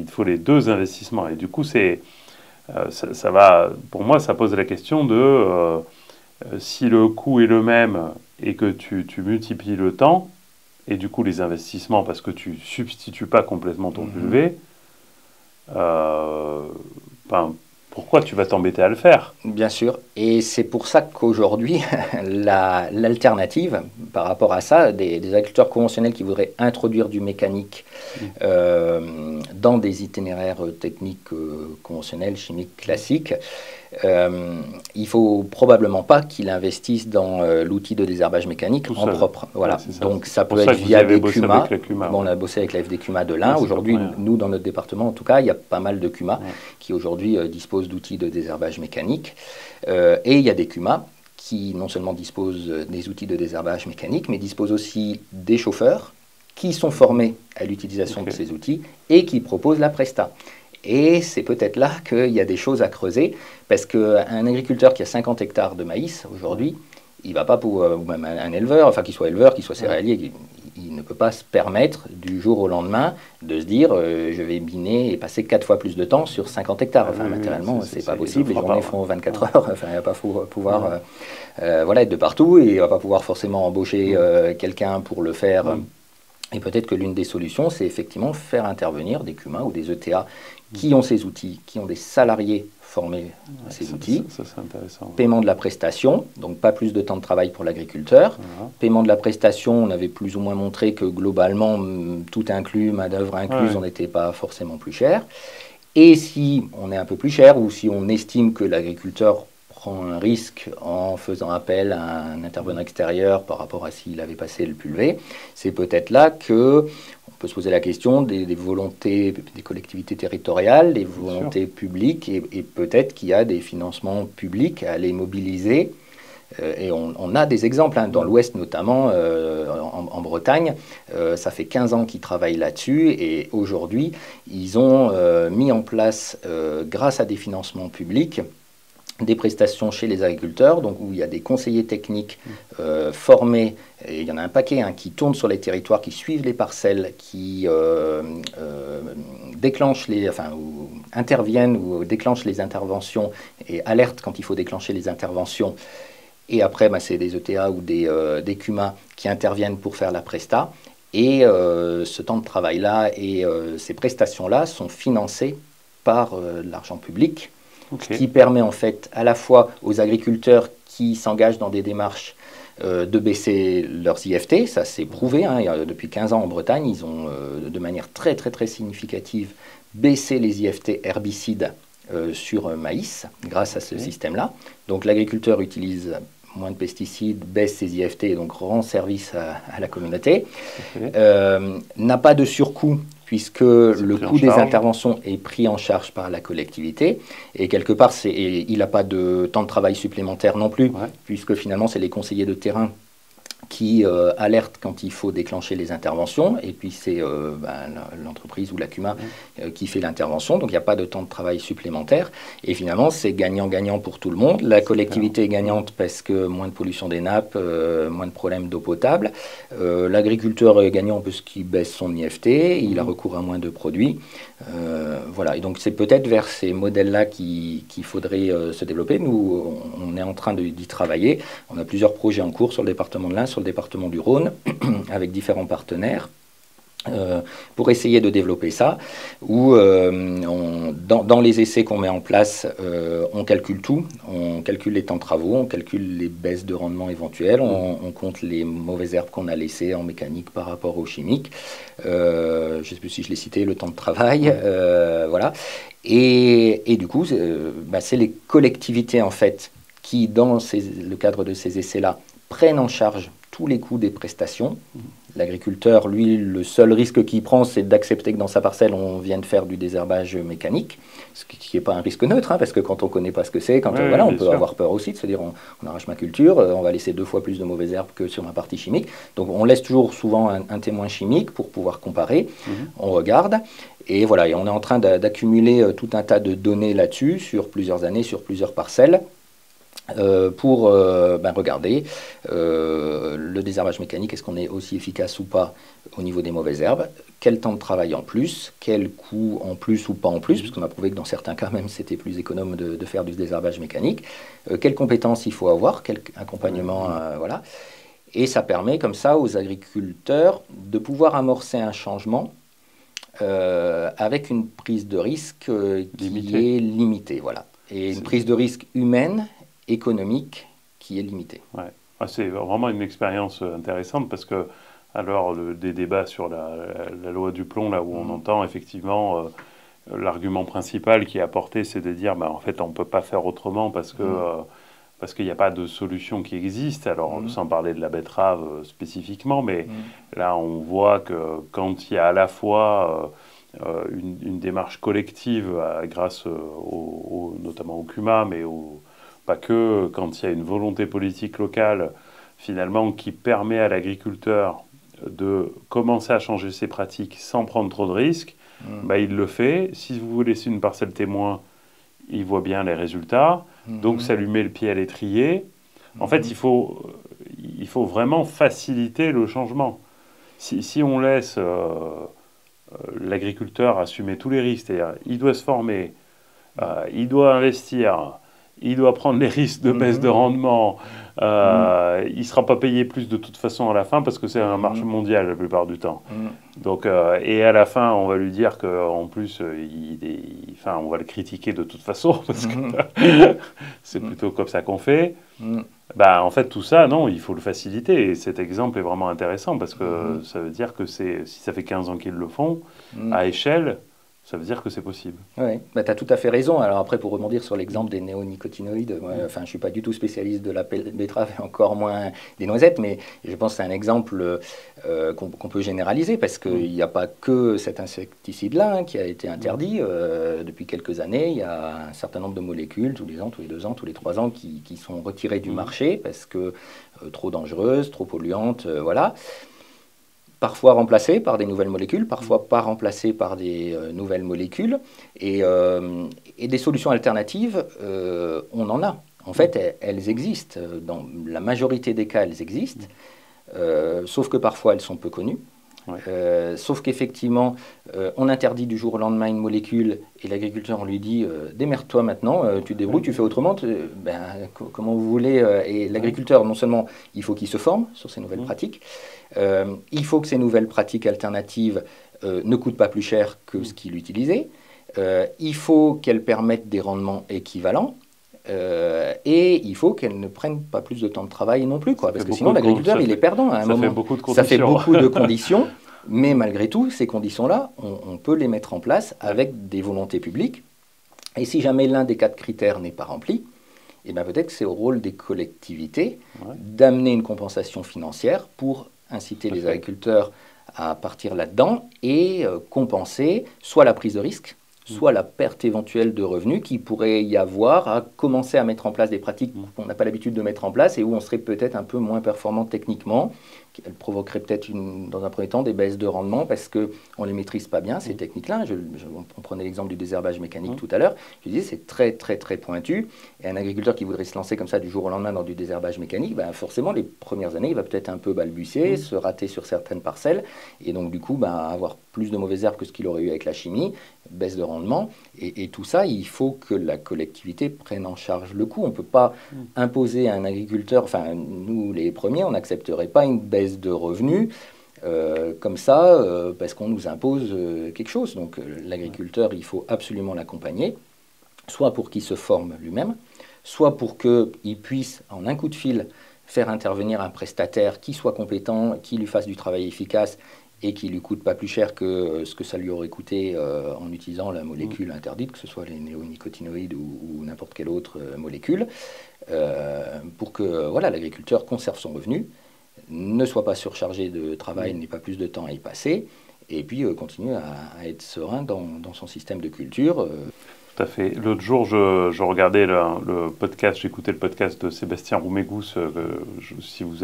faut les 2 investissements. Et du coup, ça va, pour moi, ça pose la question de si le coût est le même et que tu multiplies le temps, et du coup les investissements, parce que tu substitues pas complètement ton pulvé, pourquoi tu vas t'embêter à le faire? Bien sûr, et c'est pour ça qu'aujourd'hui, l'alternative par rapport à ça, des agriculteurs conventionnels qui voudraient introduire du mécanique dans des itinéraires techniques conventionnels, chimiques classiques, il ne faut probablement pas qu'il investisse dans l'outil de désherbage mécanique en propre. Voilà. Donc ça peut être via des CUMA. On a bossé avec la FD CUMA de l'Ain. Aujourd'hui, nous, dans notre département, en tout cas, il y a pas mal de CUMA qui aujourd'hui disposent d'outils de désherbage mécanique. Et il y a des CUMA qui non seulement disposent des outils de désherbage mécanique, mais disposent aussi des chauffeurs qui sont formés à l'utilisation de ces outils et qui proposent la presta. Et c'est peut-être là qu'il y a des choses à creuser, parce qu'un agriculteur qui a 50 hectares de maïs aujourd'hui, il va pas ou même un éleveur, enfin qu'il soit éleveur, qu'il soit céréalier, il ne peut pas se permettre du jour au lendemain de se dire je vais biner et passer 4 fois plus de temps sur 50 hectares. Enfin, matériellement, c'est pas possible, les journées font 24 heures, enfin, il va pas pouvoir être de partout, et il ne va pas pouvoir forcément embaucher quelqu'un pour le faire. Et peut-être que l'une des solutions, c'est effectivement faire intervenir des CUMA ou des ETA qui ont ces outils, qui ont des salariés formés à ces outils. Ça, c'est intéressant. Paiement de la prestation, donc pas plus de temps de travail pour l'agriculteur. Paiement de la prestation, on avait plus ou moins montré que globalement, tout inclus, main-d'œuvre incluse, on n'était pas forcément plus cher. Et si on est un peu plus cher, ou si on estime que l'agriculteur prend un risque en faisant appel à un intervenant extérieur par rapport à s'il avait passé le pulvé, c'est peut-être là que on peut se poser la question des volontés des collectivités territoriales, des volontés publiques, et peut-être qu'il y a des financements publics à les mobiliser. Et on a des exemples, dans l'Ouest notamment, en Bretagne, ça fait 15 ans qu'ils travaillent là-dessus, et aujourd'hui, ils ont mis en place, grâce à des financements publics, des prestations chez les agriculteurs, donc où il y a des conseillers techniques formés, et il y en a un paquet qui tournent sur les territoires, qui suivent les parcelles, qui déclenchent ou interviennent ou déclenchent les interventions et alertent quand il faut déclencher les interventions. Et après, c'est des ETA ou des CUMA qui interviennent pour faire la presta. Et ce temps de travail-là et ces prestations-là sont financées par l'argent public. Okay. Ce qui permet en fait à la fois aux agriculteurs qui s'engagent dans des démarches de baisser leurs IFT, ça c'est prouvé, depuis 15 ans en Bretagne, ils ont de manière très très très significative baissé les IFT herbicides sur maïs grâce à ce système-là. Donc l'agriculteur utilise moins de pesticides, baisse ses IFT et donc rend service à la communauté, n'a pas de surcoût puisque le coût des interventions est pris en charge par la collectivité. Et quelque part, il n'a pas de temps de travail supplémentaire non plus, puisque finalement, c'est les conseillers de terrain qui alertent quand il faut déclencher les interventions, et puis c'est l'entreprise ou la CUMA qui fait l'intervention, donc il n'y a pas de temps de travail supplémentaire, et finalement c'est gagnant-gagnant pour tout le monde. La collectivité est gagnante parce que moins de pollution des nappes, moins de problèmes d'eau potable, l'agriculteur est gagnant parce qu'il baisse son IFT, il a recours à moins de produits, voilà, et donc c'est peut-être vers ces modèles-là qu'il faudrait se développer. Nous, on est en train d'y travailler, on a plusieurs projets en cours sur le département de l'Ain, sur le département du Rhône, avec différents partenaires, pour essayer de développer ça, où dans les essais qu'on met en place, on calcule tout, on calcule les temps de travaux, on calcule les baisses de rendement éventuelles, on compte les mauvaises herbes qu'on a laissées en mécanique par rapport aux chimiques, je ne sais plus si je l'ai cité, le temps de travail, voilà, et du coup, c'est les collectivités en fait qui, dans le cadre de ces essais-là, prennent en charge tous les coûts des prestations. L'agriculteur, lui, le seul risque qu'il prend, c'est d'accepter que dans sa parcelle, on vienne faire du désherbage mécanique, ce qui n'est pas un risque neutre, parce que quand on ne connaît pas ce que c'est, on peut avoir peur aussi de se dire on arrache ma culture, on va laisser 2 fois plus de mauvaises herbes que sur ma partie chimique. Donc on laisse toujours souvent un témoin chimique pour pouvoir comparer, on regarde, et voilà, et on est en train d'accumuler tout un tas de données là-dessus, sur plusieurs années, sur plusieurs parcelles, pour regarder le désherbage mécanique, est-ce qu'on est aussi efficace ou pas au niveau des mauvaises herbes, quel temps de travail en plus, quel coût en plus ou pas en plus, puisqu'on a prouvé que dans certains cas même c'était plus économe de faire du désherbage mécanique, quelles compétences il faut avoir, quel accompagnement, voilà. Et ça permet comme ça aux agriculteurs de pouvoir amorcer un changement avec une prise de risque qui est limitée, voilà. Et une prise de risque humaine, économique, qui est limitée. Ouais. C'est vraiment une expérience intéressante parce que, alors, des débats sur la loi du plomb, là où on entend effectivement l'argument principal qui est apporté, c'est de dire, en fait, on ne peut pas faire autrement parce qu'il n'y a pas de solution qui existe. Alors, sans parler de la betterave spécifiquement, mais là, on voit que quand il y a à la fois une démarche collective grâce notamment au CUMA, mais pas que, quand il y a une volonté politique locale, finalement, qui permet à l'agriculteur de commencer à changer ses pratiques sans prendre trop de risques, il le fait. Si vous laissez une parcelle témoin, il voit bien les résultats, donc ça lui met le pied à l'étrier. En fait, il faut vraiment faciliter le changement. Si on laisse l'agriculteur assumer tous les risques, c'est-à-dire il doit se former, il doit investir, il doit prendre les risques de baisse de rendement, il ne sera pas payé plus de toute façon à la fin parce que c'est un marché mondial la plupart du temps. Donc, et à la fin, on va lui dire qu'en plus, on va le critiquer de toute façon parce que c'est plutôt comme ça qu'on fait. En fait, tout ça, non, il faut le faciliter. Et cet exemple est vraiment intéressant parce que ça veut dire que si ça fait 15 ans qu'ils le font, à échelle, ça veut dire que c'est possible. Oui, tu as tout à fait raison. Alors après, pour rebondir sur l'exemple des néonicotinoïdes, je ne suis pas du tout spécialiste de la betterave et encore moins des noisettes, mais je pense que c'est un exemple qu'on peut généraliser parce qu'il n'y a pas que cet insecticide-là qui a été interdit. Depuis quelques années, il y a un certain nombre de molécules, tous les ans, tous les 2 ans, tous les 3 ans, qui sont retirées du marché parce que trop dangereuses, trop polluantes, voilà. parfois remplacées par des nouvelles molécules, parfois pas remplacées par des nouvelles molécules. Et des solutions alternatives, on en a. En fait, elles existent. Dans la majorité des cas, elles existent. Sauf que parfois, elles sont peu connues. Ouais. Sauf qu'effectivement, on interdit du jour au lendemain une molécule et l'agriculteur, on lui dit démerde-toi maintenant, tu te débrouilles, tu fais autrement, comment vous voulez. Et l'agriculteur, non seulement il faut qu'il se forme sur ces nouvelles pratiques, il faut que ces nouvelles pratiques alternatives ne coûtent pas plus cher que ce qu'il utilisait, il faut qu'elles permettent des rendements équivalents. Et il faut qu'elles ne prennent pas plus de temps de travail non plus, parce que sinon l'agriculteur il est perdant à un moment. Ça fait beaucoup de conditions, mais malgré tout, ces conditions-là, on peut les mettre en place avec des volontés publiques. Et si jamais l'un des 4 critères n'est pas rempli, eh bien peut-être que c'est au rôle des collectivités d'amener une compensation financière pour inciter les agriculteurs à partir là-dedans et compenser soit la prise de risque, soit la perte éventuelle de revenus qui pourrait y avoir à commencer à mettre en place des pratiques qu'on n'a pas l'habitude de mettre en place et où on serait peut-être un peu moins performant techniquement. Elle provoquerait peut-être dans un premier temps des baisses de rendement parce qu'on ne les maîtrise pas bien, ces techniques-là. On prenait l'exemple du désherbage mécanique tout à l'heure. Je disais, c'est très, très, très pointu. Et un agriculteur qui voudrait se lancer comme ça du jour au lendemain dans du désherbage mécanique, forcément, les premières années, il va peut-être un peu balbutier, se rater sur certaines parcelles. Et donc, du coup, avoir plus de mauvaises herbes que ce qu'il aurait eu avec la chimie, baisse de rendement. Et tout ça, il faut que la collectivité prenne en charge le coût. On ne peut pas imposer à un agriculteur, enfin, nous, les premiers, on n'accepterait pas une baisse de revenus comme ça parce qu'on nous impose quelque chose. Donc l'agriculteur, il faut absolument l'accompagner, soit pour qu'il se forme lui-même, soit pour qu'il puisse, en un coup de fil, faire intervenir un prestataire qui soit compétent, qui lui fasse du travail efficace et qui ne lui coûte pas plus cher que ce que ça lui aurait coûté en utilisant la molécule interdite, que ce soit les néonicotinoïdes ou n'importe quelle autre molécule, pour que l'agriculteur conserve son revenu, ne soit pas surchargé de travail, n'ait pas plus de temps à y passer, et puis continue à être serein dans son système de culture. Tout à fait. L'autre jour, je regardais le podcast, j'écoutais le podcast de Sébastien Roumégous. Si vous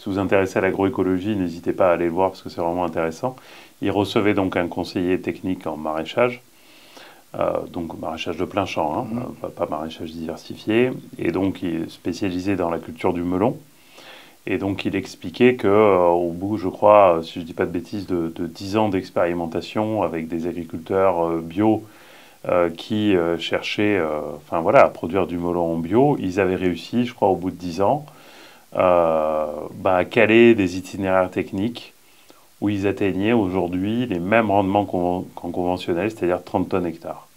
vous intéressez à l'agroécologie, n'hésitez pas à aller le voir parce que c'est vraiment intéressant. Il recevait donc un conseiller technique en maraîchage, donc maraîchage de plein champ, pas maraîchage diversifié, et donc il est spécialisé dans la culture du melon. Et donc il expliquait qu'au bout, je crois, si je ne dis pas de bêtises, de 10 ans d'expérimentation avec des agriculteurs bio qui cherchaient à produire du melon en bio, ils avaient réussi, je crois, au bout de 10 ans, à caler des itinéraires techniques où ils atteignaient aujourd'hui les mêmes rendements qu'en conventionnel, c'est-à-dire 30 tonnes hectares.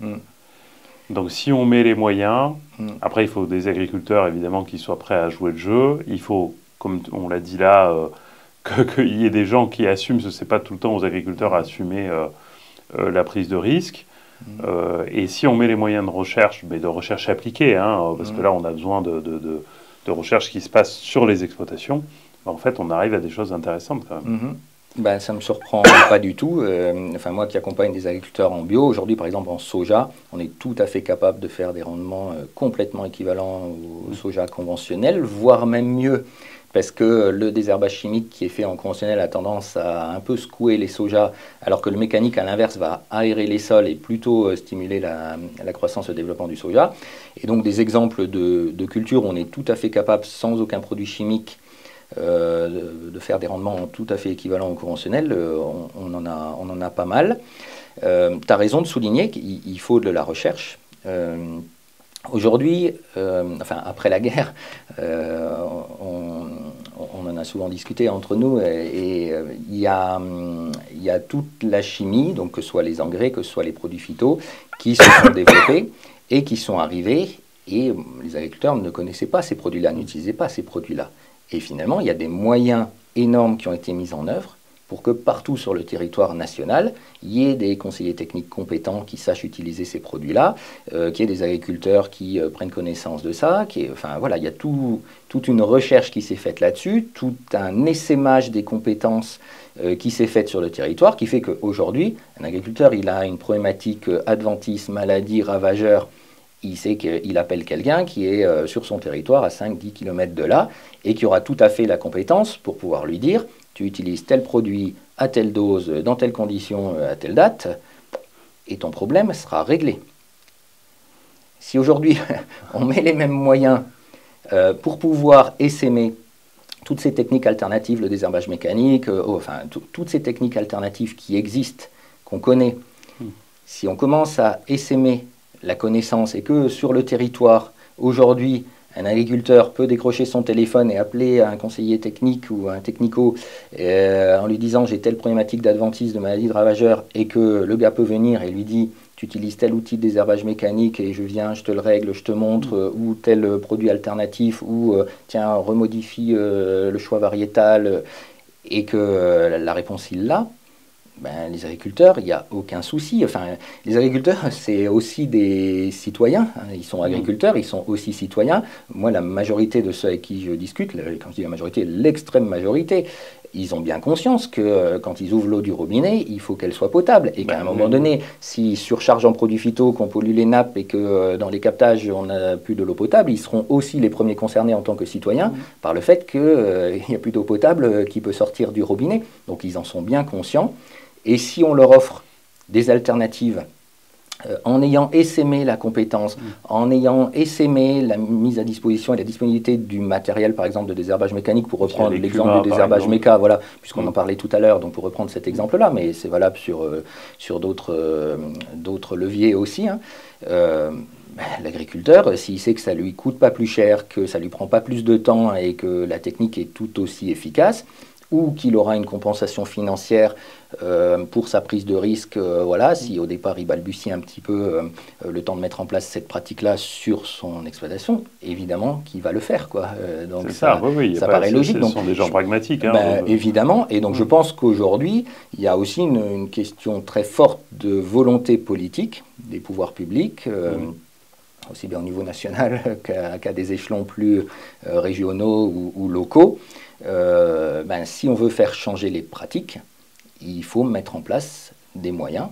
Donc si on met les moyens, après il faut des agriculteurs évidemment qui soient prêts à jouer le jeu, il faut, comme on l'a dit là, qu'il y ait des gens qui assument, ce n'est pas tout le temps aux agriculteurs à assumer la prise de risque. Et si on met les moyens de recherche, mais de recherche appliquée, parce que là on a besoin de recherche qui se passe sur les exploitations, en fait on arrive à des choses intéressantes quand même. Ça ne me surprend pas du tout. Moi qui accompagne des agriculteurs en bio, aujourd'hui par exemple en soja, on est tout à fait capable de faire des rendements complètement équivalents au soja conventionnel, voire même mieux. Parce que le désherbage chimique qui est fait en conventionnel a tendance à un peu secouer les sojas, alors que le mécanique, à l'inverse, va aérer les sols et plutôt stimuler la croissance et le développement du soja. Et donc des exemples de cultures, on est tout à fait capable, sans aucun produit chimique, de faire des rendements tout à fait équivalents au conventionnel. On en a pas mal. Tu as raison de souligner qu'il faut de la recherche. Aujourd'hui, après la guerre, on en a souvent discuté entre nous, et il y a toute la chimie, donc que ce soit les engrais, que ce soit les produits phyto, qui se sont développés et qui sont arrivés, et les agriculteurs ne connaissaient pas ces produits-là, n'utilisaient pas ces produits-là. Et finalement, il y a des moyens énormes qui ont été mis en œuvre pour que partout sur le territoire national, il y ait des conseillers techniques compétents qui sachent utiliser ces produits-là, qu'il y ait des agriculteurs qui prennent connaissance de ça, il y a toute une recherche qui s'est faite là-dessus, tout un essaimage des compétences qui s'est fait sur le territoire, qui fait qu'aujourd'hui, un agriculteur, il a une problématique adventice, maladie, ravageur, il sait qu'il appelle quelqu'un qui est sur son territoire à 5-10 km de là et qui aura tout à fait la compétence pour pouvoir lui dire tu utilises tel produit à telle dose, dans telles conditions, à telle date, et ton problème sera réglé. Si aujourd'hui on met les mêmes moyens pour pouvoir essaimer toutes ces techniques alternatives, le désherbage mécanique, enfin toutes ces techniques alternatives qui existent, qu'on connaît, si on commence à essaimer la connaissance et que sur le territoire, aujourd'hui, un agriculteur peut décrocher son téléphone et appeler un conseiller technique ou un technico en lui disant j'ai telle problématique d'adventice, de maladie de ravageur, et que le gars peut venir et lui dit tu utilises tel outil de désherbage mécanique et je viens, je te le règle, je te montre, ou tel produit alternatif, ou tiens, remodifie le choix variétal, et que la réponse il l'a. Ben, les agriculteurs, il n'y a aucun souci. Enfin, les agriculteurs, c'est aussi des citoyens. Hein. Ils sont agriculteurs, ils sont aussi citoyens. Moi, la majorité de ceux avec qui je discute, quand je dis la majorité, l'extrême majorité, ils ont bien conscience que quand ils ouvrent l'eau du robinet, il faut qu'elle soit potable. Et qu'à un moment donné, s'ils surchargent en produits phyto, qu'on pollue les nappes et que dans les captages, on n'a plus de l'eau potable, ils seront aussi les premiers concernés en tant que citoyens par le fait qu'il n'y a plus d'eau potable qui peut sortir du robinet. Donc, ils en sont bien conscients. Et si on leur offre des alternatives, en ayant essaimé la compétence, en ayant essaimé la mise à disposition et la disponibilité du matériel, par exemple, de désherbage mécanique, pour reprendre l'exemple du désherbage méca, voilà, puisqu'on en parlait tout à l'heure, donc pour reprendre cet exemple-là, mais c'est valable sur d'autres leviers aussi, hein, l'agriculteur, s'il sait que ça ne lui coûte pas plus cher, que ça ne lui prend pas plus de temps et que la technique est tout aussi efficace, ou qu'il aura une compensation financière pour sa prise de risque, voilà, si au départ il balbutie un petit peu le temps de mettre en place cette pratique-là sur son exploitation, évidemment qu'il va le faire, quoi. Donc ça paraît logique. Ce sont des gens pragmatiques. Hein, évidemment, et donc je pense qu'aujourd'hui, il y a aussi une question très forte de volonté politique des pouvoirs publics, aussi bien au niveau national qu'à des échelons plus régionaux ou locaux. Si on veut faire changer les pratiques, il faut mettre en place des moyens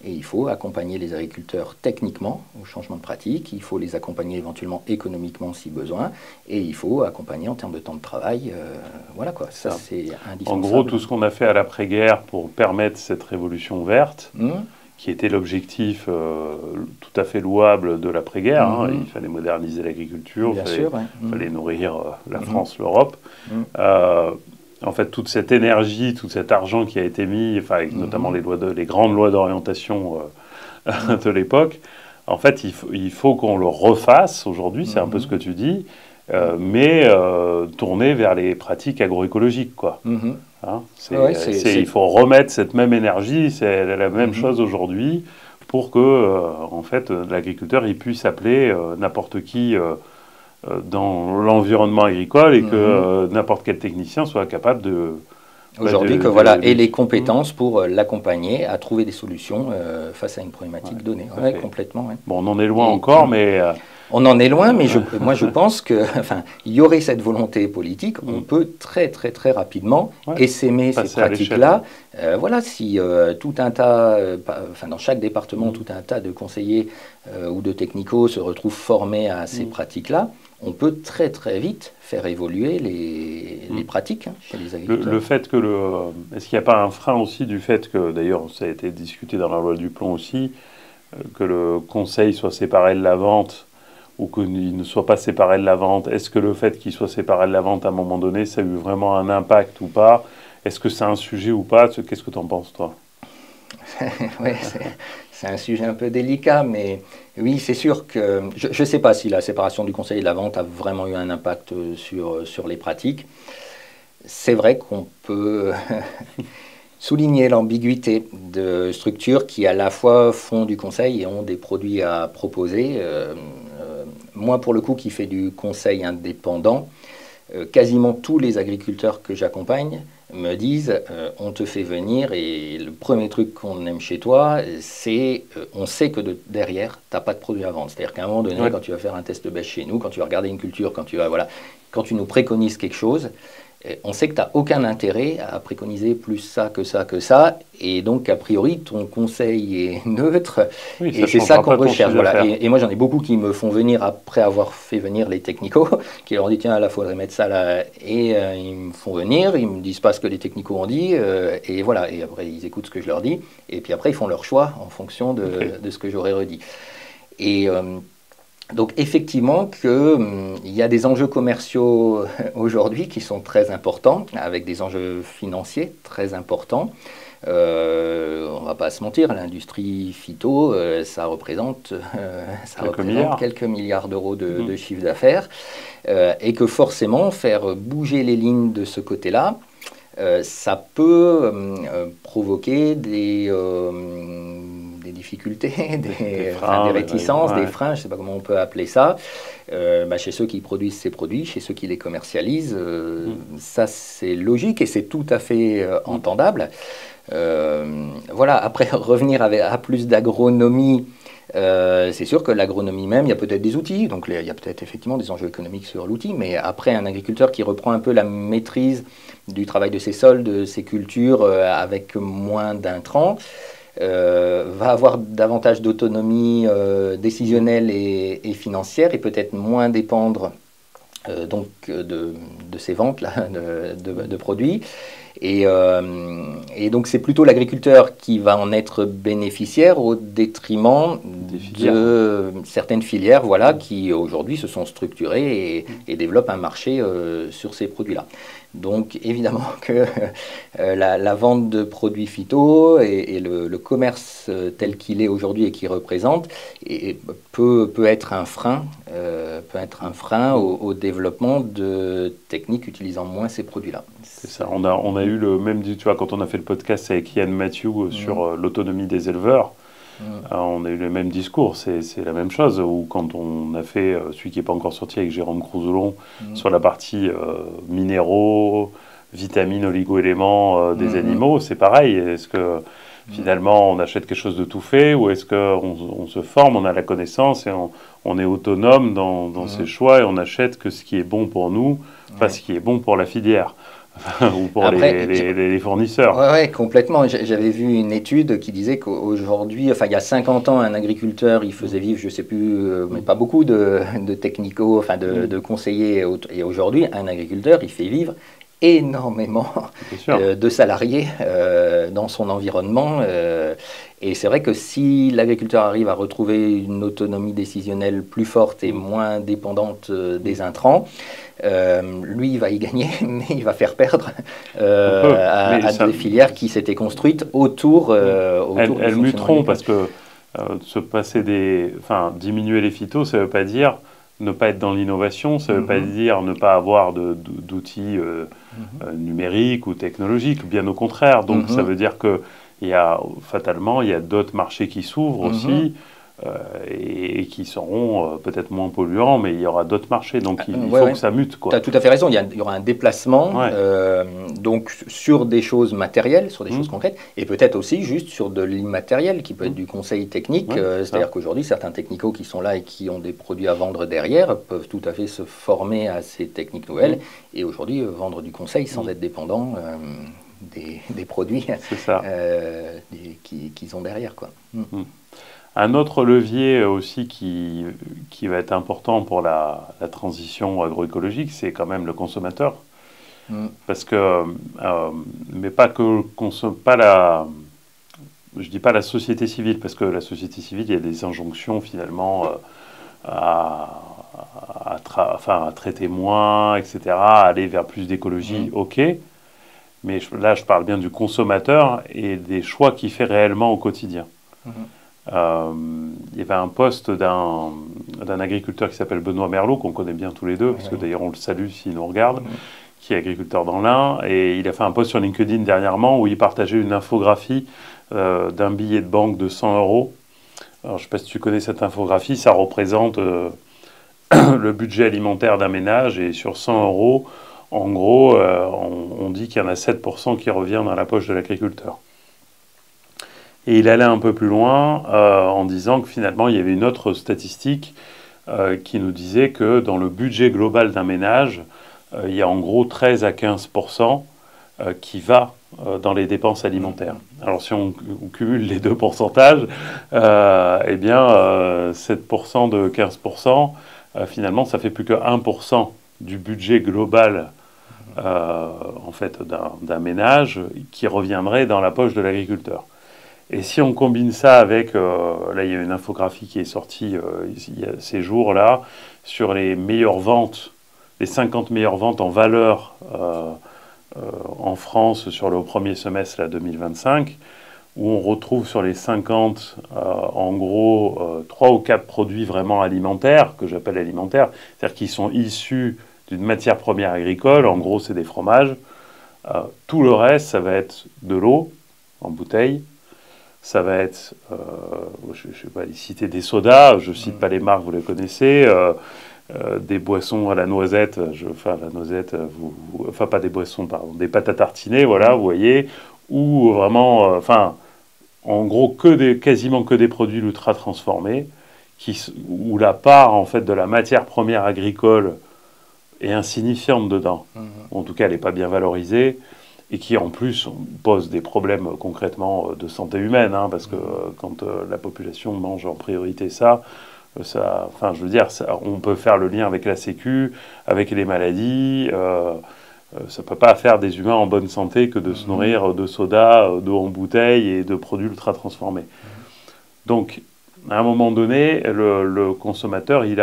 et il faut accompagner les agriculteurs techniquement au changement de pratique, il faut les accompagner éventuellement économiquement si besoin, et il faut accompagner en termes de temps de travail. Voilà quoi, ça c'est indispensable. En gros, tout ce qu'on a fait à l'après-guerre pour permettre cette révolution verte, qui était l'objectif tout à fait louable de l'après-guerre. Hein. Il fallait moderniser l'agriculture, il fallait nourrir la France, l'Europe. En fait, toute cette énergie, tout cet argent qui a été mis, avec notamment les grandes lois d'orientation de l'époque, en fait, il faut qu'on le refasse aujourd'hui, c'est un peu ce que tu dis, mais tourner vers les pratiques agroécologiques, quoi. Hein, il faut remettre cette même énergie, c'est la même chose aujourd'hui pour que en fait, l'agriculteur il puisse appeler n'importe qui dans l'environnement agricole et que n'importe quel technicien soit capable de... Aujourd'hui, ait les compétences pour l'accompagner à trouver des solutions face à une problématique donnée. Complètement. Ouais. Bon, on en est loin encore, mais... On en est loin, mais moi je pense que, il y aurait cette volonté politique. On peut très très très rapidement essaimer ces pratiques-là. Voilà, si tout un tas, dans chaque département, tout un tas de conseillers ou de technicos se retrouvent formés à ces pratiques-là, on peut très très vite faire évoluer les pratiques chez les agriculteurs. Le fait que est-ce qu'il n'y a pas un frein aussi du fait que, d'ailleurs, ça a été discuté dans la loi du plomb aussi, que le conseil soit séparé de la vente ou qu'il ne soit pas séparé de la vente? Est-ce que le fait qu'il soit séparé de la vente à un moment donné, ça a eu vraiment un impact ou pas? Est-ce que c'est un sujet ou pas? Qu'est-ce que tu en penses, toi? Oui, c'est un sujet un peu délicat, mais oui, c'est sûr que je ne sais pas si la séparation du conseil et de la vente a vraiment eu un impact sur les pratiques. C'est vrai qu'on peut souligner l'ambiguïté de structures qui à la fois font du conseil et ont des produits à proposer. Moi, pour le coup, qui fais du conseil indépendant, quasiment tous les agriculteurs que j'accompagne me disent on te fait venir et le premier truc qu'on aime chez toi, c'est on sait que derrière, tu n'as pas de produit à vendre. C'est-à-dire qu'à un moment donné, quand tu vas faire un test de bêche chez nous, quand tu vas regarder une culture, quand tu nous préconises quelque chose, On sait que tu n'as aucun intérêt à préconiser plus ça que ça que ça, et donc a priori ton conseil est neutre, Oui, et c'est ça changera qu'on pas ton recherche. chiffre Voilà. d'affaires. Et moi j'en ai beaucoup qui me font venir après avoir fait venir les technicos, qui leur dit tiens là faudrait mettre ça là, et ils me font venir, ils me disent pas ce que les technicos ont dit, et voilà. Et après ils écoutent ce que je leur dis, et puis après ils font leur choix en fonction Ok. de ce que j'aurais redit. Et donc effectivement qu'il y a des enjeux commerciaux aujourd'hui qui sont très importants, avec des enjeux financiers très importants. On ne va pas se mentir, l'industrie phyto, ça Quelques représente milliards. quelques milliards d'euros Mhm. de chiffre d'affaires, et que forcément faire bouger les lignes de ce côté-là, ça peut provoquer des difficultés, Des enfin, des freins, réticences, des ouais. freins, je ne sais pas comment on peut appeler ça, chez ceux qui produisent ces produits, chez ceux qui les commercialisent. Mhm. Ça, c'est logique et c'est tout à fait Mhm. entendable. Voilà, après, revenir à plus d'agronomie, c'est sûr que l'agronomie même, il y a peut-être des outils, donc il y a peut-être effectivement des enjeux économiques sur l'outil, mais après, un agriculteur qui reprend un peu la maîtrise du travail de ses sols, de ses cultures, avec moins d'intrants, va avoir davantage d'autonomie Mhm. décisionnelle et financière, et peut-être moins dépendre de ces ventes là, de produits. Et donc c'est plutôt l'agriculteur qui va en être bénéficiaire au détriment Des filières. de certaines filières, voilà, Mhm. qui aujourd'hui se sont structurées Mhm. et développent un marché sur ces produits-là. Donc évidemment que la vente de produits phyto et le commerce tel Mhm. qu'il est aujourd'hui et qu'il représente peut être un frein, Mhm. au développement de techniques utilisant moins ces produits-là. C'est ça. On a eu le même, tu vois, quand on a fait le podcast avec Ian Matthew sur Mm, l'autonomie des éleveurs, mm, on a eu le même discours. C'est la même chose. Ou quand on a fait celui qui n'est pas encore sorti avec Jérôme Crouselon mm, sur la partie minéraux, vitamines, oligo-éléments des mm, mm, animaux, c'est pareil. Est-ce que mm. finalement on achète quelque chose de tout fait ou est-ce qu'on se forme, on a la connaissance et on est autonome dans ses Mm. choix et on achète que ce qui est bon pour nous, pas Ouais. ce qui est bon pour la filière ou pour Après, les fournisseurs. ouais, ouais, complètement. J'avais vu une étude qui disait qu'aujourd'hui, enfin il y a 50 ans, un agriculteur, il faisait Mm, vivre, je sais plus, mais mm, pas beaucoup de technicaux, enfin mm, de conseillers. Et aujourd'hui, un agriculteur, il fait vivre énormément bien sûr. de salariés dans son environnement. Et c'est vrai que si l'agriculteur arrive à retrouver une autonomie décisionnelle plus forte et Mm, moins dépendante mm. des intrants, lui, il va y gagner, mais il va faire perdre Un peu, mais à ça, des filières qui s'étaient construites autour, mm. autour du Elles fonctionnement muteront agricole. parce que se passer enfin, diminuer les phytos, ça ne veut pas dire ne pas être dans l'innovation, ça ne veut pas Mhm, dire ne pas avoir d'outils mhm, numériques ou technologiques, bien au contraire. Donc ça mhm, veut dire que fatalement, il y a d'autres marchés qui s'ouvrent mhm. aussi et qui seront peut-être moins polluants, mais il y aura d'autres marchés. Donc il Ouais, faut que ouais. ça mute, Tu quoi. as tout à fait raison, il y aura un déplacement Ouais. donc sur des choses matérielles, sur des choses Hmm. concrètes, et peut-être aussi juste sur de l'immatériel, qui peut être Hmm. du conseil technique, Ouais, c'est c'est-à-dire ça. qu'aujourd'hui, certains technicos qui sont là et qui ont des produits à vendre derrière peuvent tout à fait se former à ces techniques nouvelles, Hmm. et aujourd'hui vendre du conseil sans Hmm. être dépendant des produits C'est ça. qu'ils ont derrière, quoi. Mm. Hmm. Un autre levier aussi qui va être important pour la transition agroécologique, c'est quand même le consommateur. Mm. Parce que, mais pas que, pas la, je dis pas la société civile, parce que la société civile, il y a des injonctions finalement à, enfin, à traiter moins, etc., à aller vers plus d'écologie, Mm. ok. Mais là, je parle bien du consommateur et des choix qu'il fait réellement au quotidien. Mm. Euh, il y avait un post d'un agriculteur qui s'appelle Benoît Merlot, qu'on connaît bien tous les deux, Oui, parce que oui. d'ailleurs on le salue s'il nous regarde, Mm. qui est agriculteur dans l'Ain, et il a fait un post sur LinkedIn dernièrement où il partageait une infographie d'un billet de banque de 100 euros. Alors je ne sais pas si tu connais cette infographie, ça représente le budget alimentaire d'un ménage, et sur 100 euros, en gros, on dit qu'il y en a 7% qui revient dans la poche de l'agriculteur. Et il allait un peu plus loin en disant que finalement, il y avait une autre statistique qui nous disait que dans le budget global d'un ménage, il y a en gros 13 à 15% qui va dans les dépenses alimentaires. Alors si on cumule les deux pourcentages, eh bien 7% de 15%, finalement ça fait plus que 1% du budget global en fait, d'un ménage qui reviendrait dans la poche de l'agriculteur. Et si on combine ça avec, là il y a une infographie qui est sortie il y a ces jours-là, sur les meilleures ventes, les 50 meilleures ventes en valeur en France sur le premier semestre là, 2025, où on retrouve sur les 50, en gros, 3 ou 4 produits vraiment alimentaires, que j'appelle alimentaires, c'est-à-dire qui sont issus d'une matière première agricole, en gros c'est des fromages. Tout le reste, ça va être de l'eau en bouteille, ça va être, je ne vais pas citer des sodas, je ne cite pas les marques, vous les connaissez, des boissons à la noisette, enfin la noisette, enfin pas des boissons, pardon, des pâtes à tartiner, voilà, vous voyez, ou vraiment, enfin, en gros quasiment que des produits ultra transformés, où la part en fait de la matière première agricole est insignifiante dedans. En tout cas, elle n'est pas bien valorisée et qui en plus pose des problèmes concrètement de santé humaine, hein, parce que quand la population mange en priorité ça, enfin, je veux dire, on peut faire le lien avec la Sécu, avec les maladies. Ça ne peut pas faire des humains en bonne santé que de se nourrir de soda, d'eau en bouteille et de produits ultra transformés. Donc, à un moment donné, le consommateur, il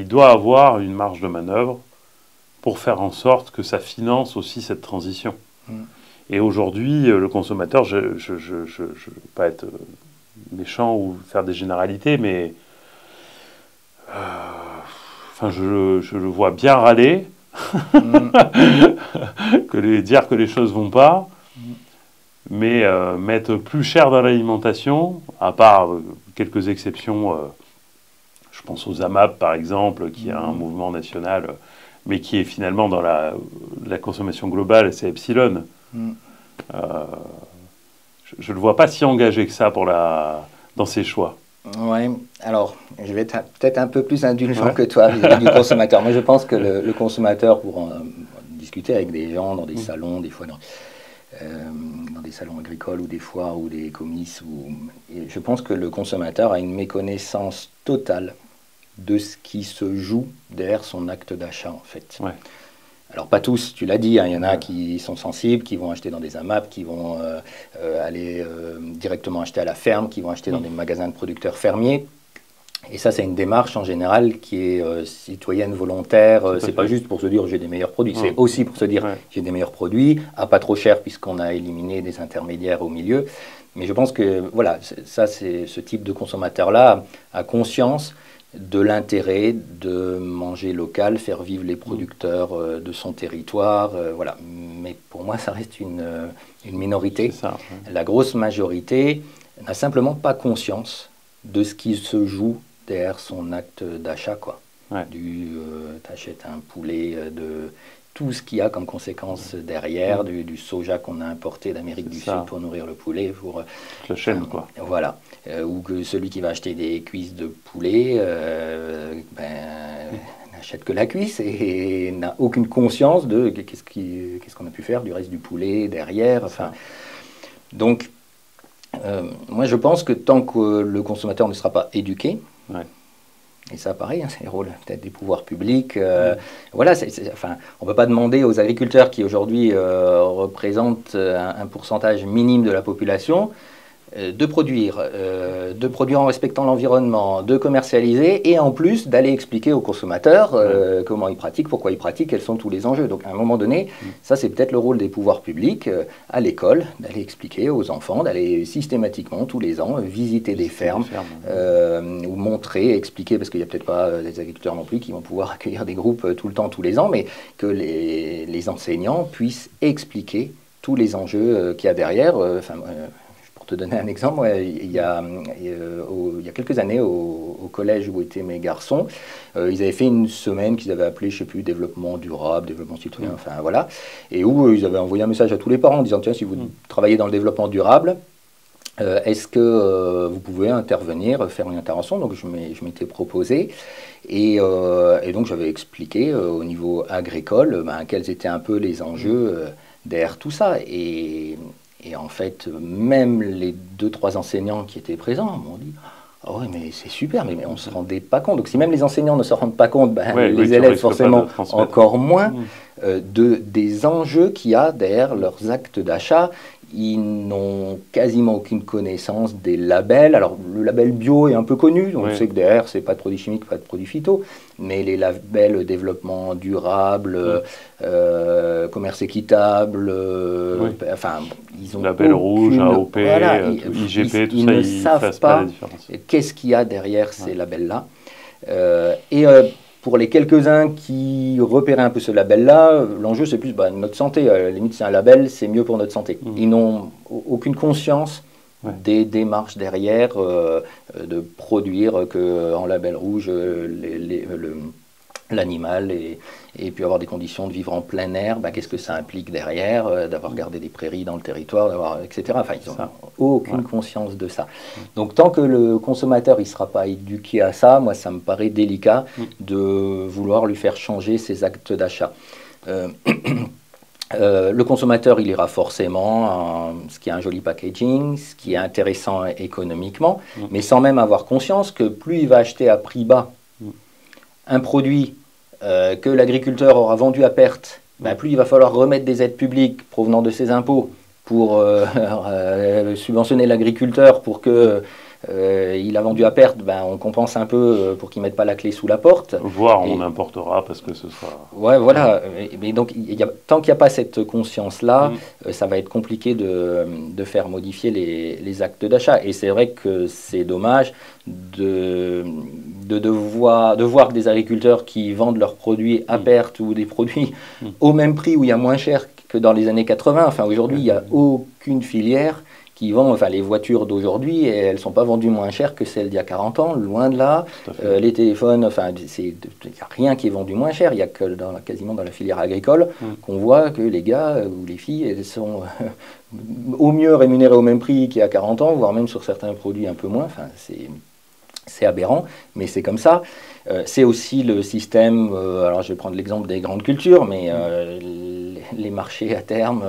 doit avoir une marge de manœuvre pour faire en sorte que ça finance aussi cette transition. Et aujourd'hui, le consommateur, je ne veux pas être méchant ou faire des généralités, mais enfin, je le vois bien râler, dire que les choses vont pas, mais mettre plus cher dans l'alimentation, à part quelques exceptions, je pense aux AMAP par exemple, qui a un mouvement national, mais qui est finalement dans la consommation globale, c'est Epsilon. Je ne le vois pas si engagé que ça dans ses choix. Oui, alors je vais être peut-être un peu plus indulgent que toi vis-à-vis du consommateur. Moi je pense que le consommateur, pour en discuter avec des gens dans des salons, des fois dans des salons agricoles ou des foires ou des comices, je pense que le consommateur a une méconnaissance totale de ce qui se joue derrière son acte d'achat en fait. Ouais. Alors pas tous, tu l'as dit, hein, il y en a qui sont sensibles, qui vont acheter dans des AMAP, qui vont aller directement acheter à la ferme, qui vont acheter dans des magasins de producteurs fermiers. Et ça, c'est une démarche en général qui est citoyenne, volontaire. C'est pas juste pour se dire j'ai des meilleurs produits, c'est aussi pour se dire j'ai des meilleurs produits, à pas trop cher puisqu'on a éliminé des intermédiaires au milieu. Mais je pense que voilà, ça, c'est ce type de consommateur-là a conscience de l'intérêt de manger local, faire vivre les producteurs de son territoire, voilà. Mais pour moi, ça reste une minorité. Ça, ouais. La grosse majorité n'a simplement pas conscience de ce qui se joue derrière son acte d'achat, quoi. Ouais. T'achètes un poulet, de tout ce qu'il y a comme conséquence derrière, du soja qu'on a importé d'Amérique du Sud pour nourrir le poulet. Pour la chaîne, quoi. Voilà. Ou que celui qui va acheter des cuisses de poulet n'achète que la cuisse et n'a aucune conscience de qu'est-ce qu'on a pu faire du reste du poulet derrière. Enfin, donc, moi je pense que tant que le consommateur ne sera pas éduqué, et ça, pareil, hein, c'est le rôle peut-être des pouvoirs publics. Voilà, enfin, on ne peut pas demander aux agriculteurs qui aujourd'hui représentent un pourcentage minime de la population de produire en respectant l'environnement, de commercialiser et en plus d'aller expliquer aux consommateurs comment ils pratiquent, pourquoi ils pratiquent, quels sont tous les enjeux. Donc à un moment donné, ça c'est peut-être le rôle des pouvoirs publics à l'école, d'aller expliquer aux enfants, d'aller systématiquement tous les ans visiter des fermes ou montrer, expliquer, parce qu'il n'y a peut-être pas des agriculteurs non plus qui vont pouvoir accueillir des groupes tout le temps, tous les ans, mais que les enseignants puissent expliquer tous les enjeux qu'il y a derrière. Pour te donner un exemple, il y a quelques années, au collège où étaient mes garçons, ils avaient fait une semaine qu'ils avaient appelée, je ne sais plus, développement durable, développement citoyen, enfin voilà, et où ils avaient envoyé un message à tous les parents en disant, tiens, si vous travaillez dans le développement durable, Est-ce que vous pouvez intervenir, faire une intervention? Donc je m'étais proposé et donc j'avais expliqué au niveau agricole quels étaient un peu les enjeux derrière tout ça. Et en fait, même les deux, trois enseignants qui étaient présents m'ont dit ah ouais, mais c'est super, mais on ne se rendait pas compte. Donc si même les enseignants ne se rendent pas compte, les élèves forcément encore moins des enjeux qu'il y a derrière leurs actes d'achat. Ils n'ont quasiment aucune connaissance des labels. Alors, le label bio est un peu connu, donc on sait que derrière, c'est pas de produits chimiques, pas de produits phyto, mais les labels développement durable, commerce équitable, enfin, ils ont label rouge, AOP, voilà, IGP, tout ils ça, ne ils savent pas qu'est-ce qu'il y a derrière ces labels-là. Pour les quelques-uns qui repéraient un peu ce label-là, l'enjeu c'est plus notre santé. À la limite, c'est un label, c'est mieux pour notre santé. Ils n'ont aucune conscience des démarches derrière de produire qu'en label rouge l'animal et puis avoir des conditions de vivre en plein air, qu'est-ce que ça implique derrière, d'avoir gardé des prairies dans le territoire, etc. Enfin, ils n'ont aucune conscience de ça. Donc tant que le consommateur ne sera pas éduqué à ça, moi ça me paraît délicat de vouloir lui faire changer ses actes d'achat. Le consommateur, il ira forcément ce qui a un joli packaging, ce qui est intéressant économiquement, mais sans même avoir conscience que plus il va acheter à prix bas un produit que l'agriculteur aura vendu à perte, plus il va falloir remettre des aides publiques provenant de ses impôts pour subventionner l'agriculteur pour que il a vendu à perte, on compense un peu pour qu'il ne mette pas la clé sous la porte. Voire on importera parce que ce sera... Ouais, voilà. Mais donc, tant qu'il n'y a pas cette conscience-là, ça va être compliqué de faire modifier les actes d'achat. Et c'est vrai que c'est dommage de voir que des agriculteurs qui vendent leurs produits à perte ou des produits au même prix ou il y a moins cher que dans les années 80. Enfin, aujourd'hui, il n'y a aucune filière qui vend, les voitures d'aujourd'hui, elles ne sont pas vendues moins chères que celles d'il y a 40 ans, loin de là. Les téléphones, il n'y a rien qui est vendu moins cher. Il n'y a que quasiment dans la filière agricole qu'on voit que les gars ou les filles, elles sont au mieux rémunérées au même prix qu'il y a 40 ans, voire même sur certains produits un peu moins. Enfin, c'est aberrant, mais c'est comme ça. C'est aussi le système, alors je vais prendre l'exemple des grandes cultures, mais les marchés à terme,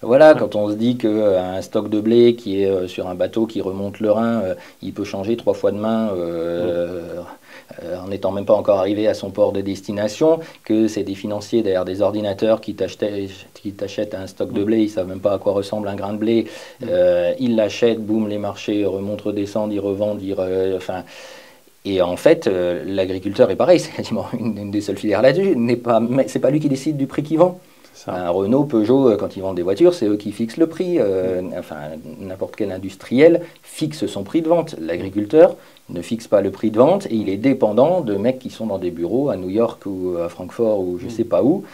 quand on se dit qu'un stock de blé qui est sur un bateau qui remonte le Rhin, il peut changer 3 fois de main en n'étant même pas encore arrivé à son port de destination, que c'est des financiers derrière des ordinateurs qui t'achètent un stock de blé, ils ne savent même pas à quoi ressemble un grain de blé, ils l'achètent, boum, les marchés remontent, redescendent, ils revendent, et en fait, l'agriculteur est pareil, c'est quasiment une des seules filières là-dessus, c'est pas lui qui décide du prix qu'il vend. Renault, Peugeot, quand ils vendent des voitures, c'est eux qui fixent le prix. N'importe quel industriel fixe son prix de vente. L'agriculteur ne fixe pas le prix de vente et il est dépendant de mecs qui sont dans des bureaux à New York ou à Francfort ou je ne sais pas où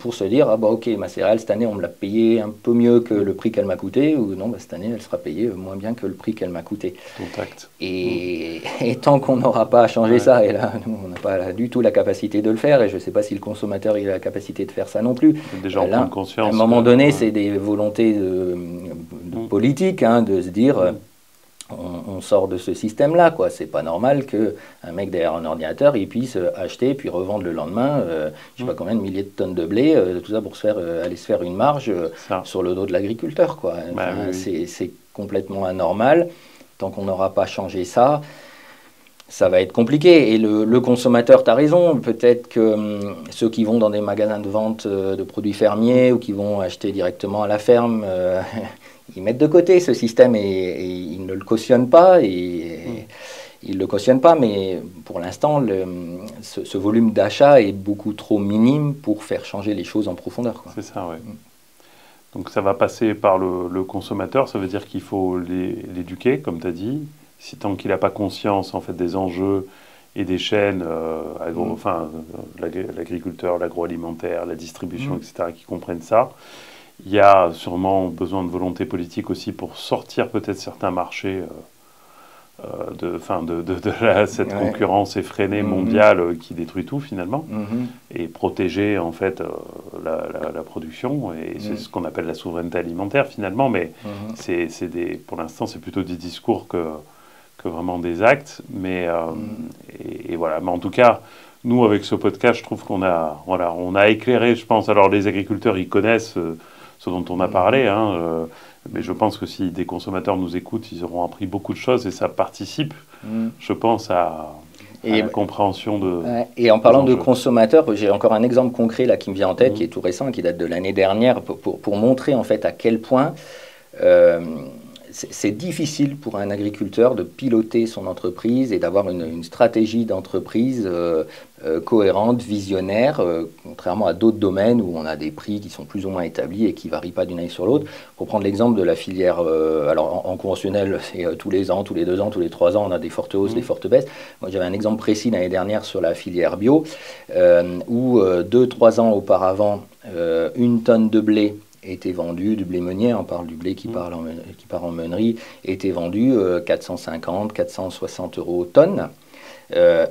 pour se dire ok, ma céréale cette année on me l'a payée un peu mieux que le prix qu'elle m'a coûté, ou non, cette année elle sera payée moins bien que le prix qu'elle m'a coûté. Et tant qu'on n'aura pas changé ça, et là nous, on n'a pas du tout la capacité de le faire, et je ne sais pas si le consommateur il a la capacité de faire ça non plus. Déjà là, conscience, à un moment donné c'est des volontés politiques de se dire on sort de ce système-là, quoi. C'est pas normal qu'un mec derrière un ordinateur, il puisse acheter puis revendre le lendemain, je sais pas combien de milliers de tonnes de blé, tout ça pour aller se faire une marge sur le dos de l'agriculteur, quoi. C'est complètement anormal. Tant qu'on n'aura pas changé ça, ça va être compliqué. Et le consommateur, tu as raison, peut-être que ceux qui vont dans des magasins de vente de produits fermiers ou qui vont acheter directement à la ferme, ils mettent de côté ce système et ils ne le cautionnent pas. Ils le cautionnent pas, mais pour l'instant, ce volume d'achat est beaucoup trop minime pour faire changer les choses en profondeur, quoi. C'est ça, oui. Donc ça va passer par le consommateur, ça veut dire qu'il faut l'éduquer, comme tu as dit. Si tant qu'il n'a pas conscience en fait des enjeux et des chaînes, l'agriculteur, l'agroalimentaire, la distribution, etc., qui comprennent ça, il y a sûrement besoin de volonté politique aussi pour sortir peut-être certains marchés cette concurrence effrénée mondiale qui détruit tout finalement, et protéger en fait la production, et c'est ce qu'on appelle la souveraineté alimentaire finalement, mais pour l'instant c'est plutôt des discours que vraiment des actes, mais et voilà. Mais en tout cas, nous avec ce podcast, je trouve qu'on a éclairé, je pense. Alors les agriculteurs, ils connaissent ce dont on a parlé, mais je pense que si des consommateurs nous écoutent, ils auront appris beaucoup de choses, et ça participe, je pense, à la compréhension de... Et en parlant de consommateurs, j'ai encore un exemple concret là qui me vient en tête, qui est tout récent, qui date de l'année dernière, pour montrer en fait à quel point c'est difficile pour un agriculteur de piloter son entreprise et d'avoir une stratégie d'entreprise cohérente, visionnaire, contrairement à d'autres domaines où on a des prix qui sont plus ou moins établis et qui ne varient pas d'une année sur l'autre. Pour prendre l'exemple de la filière, alors en conventionnel, c'est tous les ans, tous les 2 ans, tous les 3 ans, on a des fortes hausses, des fortes baisses. Moi, j'avais un exemple précis l'année dernière sur la filière bio, où 2-3 ans auparavant, 1 tonne de blé était vendu, du blé meunier, on parle du blé qui part en meunerie, était vendu 450, 460 € tonne.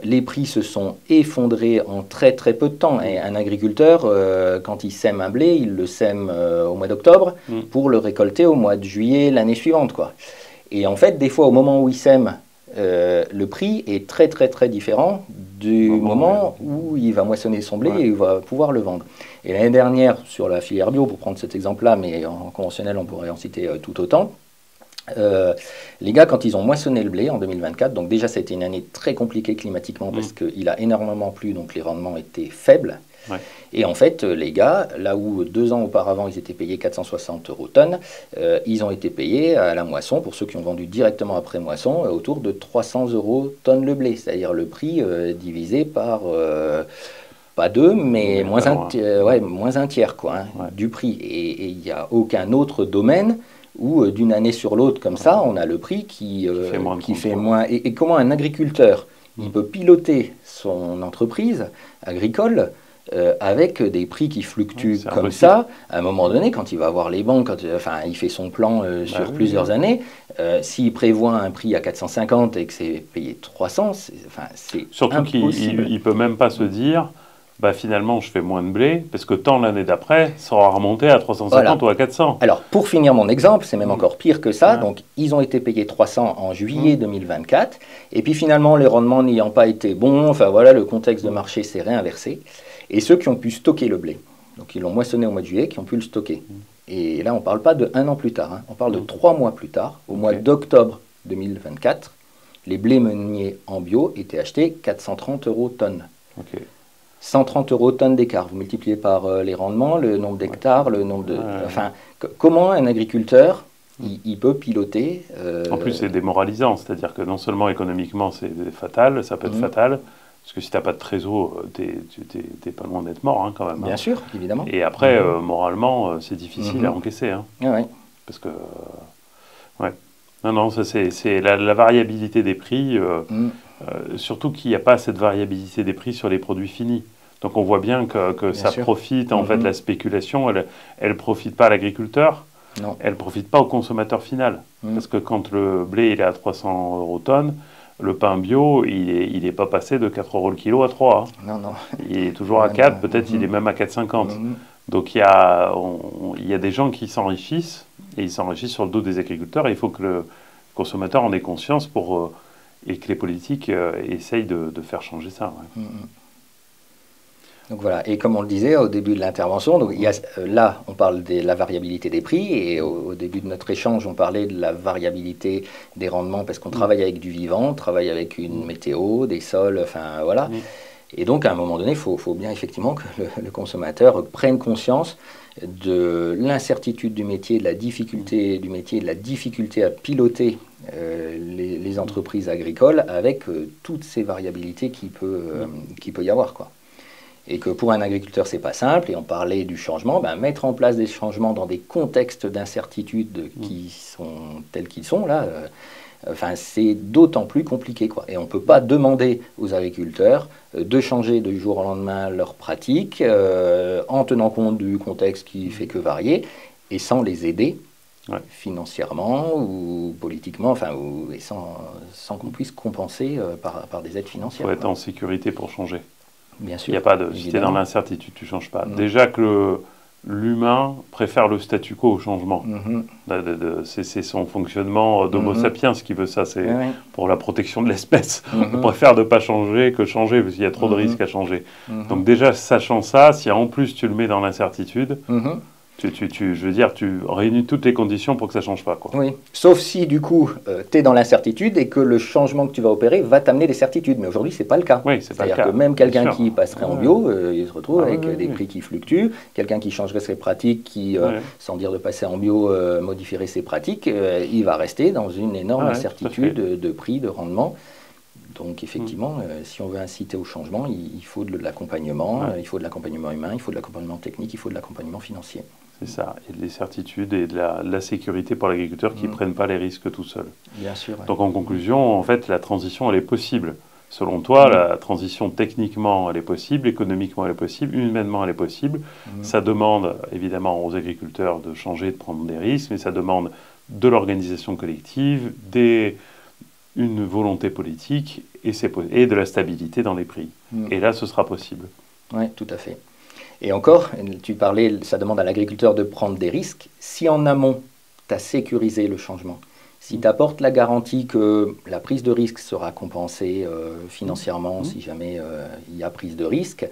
Les prix se sont effondrés en très très peu de temps. Et un agriculteur, quand il sème un blé, il le sème au mois d'octobre pour le récolter au mois de juillet l'année suivante, quoi. Et en fait, des fois, au moment où il sème, le prix est très très très différent du moment où il va moissonner son blé et il va pouvoir le vendre. Et l'année dernière, sur la filière bio, pour prendre cet exemple-là, mais en conventionnel, on pourrait en citer tout autant, les gars, quand ils ont moissonné le blé en 2024, donc déjà c'était une année très compliquée climatiquement parce qu'il a énormément plu, donc les rendements étaient faibles. Et en fait, les gars, là où 2 ans auparavant ils étaient payés 460 € tonne, ils ont été payés à la moisson, pour ceux qui ont vendu directement après moisson, autour de 300 € tonne le blé, c'est-à-dire le prix divisé par... pas 2, mais moins un tiers quoi, du prix. Et il n'y a aucun autre domaine où d'une année sur l'autre, comme ça, on a le prix qui fait moins. Et comment un agriculteur il peut piloter son entreprise agricole avec des prix qui fluctuent comme ça, à un moment donné, quand il va voir les banques, il fait son plan sur plusieurs années, s'il prévoit un prix à 450 et que c'est payé 300, c'est surtout impossible. qu'il ne peut même pas se dire... finalement, je fais moins de blé, parce que tant l'année d'après, ça aura remonté à 350 ou à 400. Alors, pour finir mon exemple, c'est même encore pire que ça. Donc, ils ont été payés 300 en juillet 2024. Et puis, finalement, les rendements n'ayant pas été bons, le contexte de marché s'est réinversé. Et ceux qui ont pu stocker le blé, donc ils l'ont moissonné au mois de juillet, qui ont pu le stocker. Et là, on ne parle pas de 1 an plus tard, on parle de 3 mois plus tard, au mois d'octobre 2024, les blés meuniers en bio étaient achetés 430 € tonne. 130 € tonne d'écart. Vous multipliez par les rendements, le nombre d'hectares, le nombre de... comment un agriculteur, il peut piloter... En plus, c'est démoralisant. C'est-à-dire que non seulement économiquement, c'est fatal, ça peut être fatal, parce que si tu n'as pas de trésor, t'es pas loin d'être mort, quand même. Bien sûr, évidemment. Et après, moralement, c'est difficile à encaisser. Parce que... Non, ça c'est la variabilité des prix... surtout qu'il n'y a pas cette variabilité des prix sur les produits finis. Donc on voit bien que ça profite, en fait, la spéculation, elle ne profite pas à l'agriculteur, elle ne profite pas au consommateur final. Parce que quand le blé il est à 300 € tonne, le pain bio, il n'est pas passé de 4 € le kilo à 3. Non. Il est toujours à 4, peut-être il est même à 4,50. Donc il y a des gens qui s'enrichissent, et ils s'enrichissent sur le dos des agriculteurs, et il faut que le consommateur en ait conscience et que les politiques essayent de faire changer ça. Donc voilà, et comme on le disait au début de l'intervention, donc là on parle de la variabilité des prix, et au début de notre échange on parlait de la variabilité des rendements parce qu'on travaille avec du vivant, on travaille avec une météo, des sols, Et donc à un moment donné, il faut bien effectivement que le consommateur prenne conscience de l'incertitude du métier, de la difficulté du métier, de la difficulté à piloter les entreprises agricoles avec toutes ces variabilités qu'il peut y avoir, quoi. Et que pour un agriculteur, c'est pas simple, et on parlait du changement, mettre en place des changements dans des contextes d'incertitude qui sont tels qu'ils sont, là, c'est d'autant plus compliqué, quoi. Et on ne peut pas demander aux agriculteurs de changer du jour au lendemain leurs pratiques en tenant compte du contexte qui fait que varier, et sans les aider financièrement ou politiquement, enfin, et sans qu'on puisse compenser par des aides financières. Il faut être en sécurité pour changer. Bien sûr. Il n'y a pas de... Si tu es dans l'incertitude, tu ne changes pas. Déjà que l'humain préfère le statu quo au changement. C'est son fonctionnement d'Homo sapiens qui veut ça. C'est pour la protection de l'espèce. On préfère ne pas changer que changer, parce qu'il y a trop de risques à changer. Donc déjà, sachant ça, si en plus tu le mets dans l'incertitude, je veux dire, tu réunis toutes les conditions pour que ça ne change pas, quoi. Oui, sauf si du coup, tu es dans l'incertitude et que le changement que tu vas opérer va t'amener des certitudes. Mais aujourd'hui, ce n'est pas le cas. Oui, c'est pas le cas. C'est-à-dire que même quelqu'un qui passerait en bio, il se retrouve avec des prix qui fluctuent. Quelqu'un qui changerait ses pratiques, sans dire de passer en bio, modifierait ses pratiques, il va rester dans une énorme incertitude de prix, de rendement. Donc effectivement, si on veut inciter au changement, il faut de l'accompagnement, il faut de l'accompagnement humain, il faut de l'accompagnement technique, il faut de l'accompagnement financier. C'est ça, et des certitudes et de la sécurité pour l'agriculteur qui ne prennent pas les risques tout seul. Bien sûr. Donc en conclusion, en fait, la transition, elle est possible. Selon toi, la transition techniquement, elle est possible, économiquement, elle est possible, humainement, elle est possible. Ça demande évidemment aux agriculteurs de changer, de prendre des risques, mais ça demande de l'organisation collective, une volonté politique et de la stabilité dans les prix. Et là, ce sera possible. Oui, tout à fait. Et encore, tu parlais, ça demande à l'agriculteur de prendre des risques. Si en amont, tu as sécurisé le changement, si tu apportes la garantie que la prise de risque sera compensée financièrement si jamais il y a prise de risque,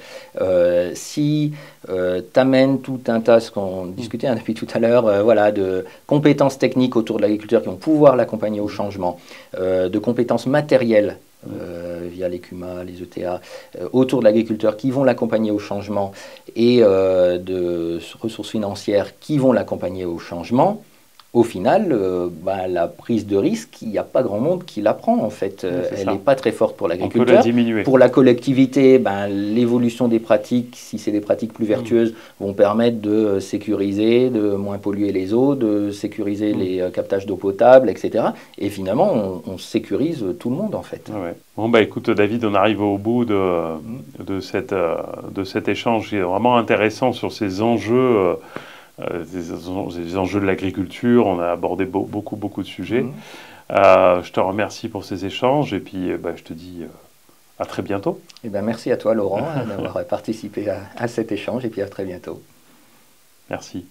si tu amènes tout un tas, ce qu'on discutait depuis tout à l'heure, voilà, de compétences techniques autour de l'agriculteur qui vont pouvoir l'accompagner au changement, de compétences matérielles, via les CUMA, les ETA, autour de l'agriculteur qui vont l'accompagner au changement et de ressources financières qui vont l'accompagner au changement, au final, la prise de risque, il n'y a pas grand monde qui la prend en fait. Elle n'est pas très forte pour l'agriculteur. On peut la diminuer. Pour la collectivité, l'évolution des pratiques, si c'est des pratiques plus vertueuses, vont permettre de sécuriser, de moins polluer les eaux, de sécuriser les captages d'eau potable, etc. Et finalement, on sécurise tout le monde en fait. Ouais. Bon, écoute David, on arrive au bout de cet échange qui est vraiment intéressant sur ces enjeux. Des enjeux de l'agriculture, on a abordé beaucoup de sujets. Je te remercie pour ces échanges et puis je te dis à très bientôt. Merci à toi Laurent d'avoir participé à cet échange et puis à très bientôt. Merci.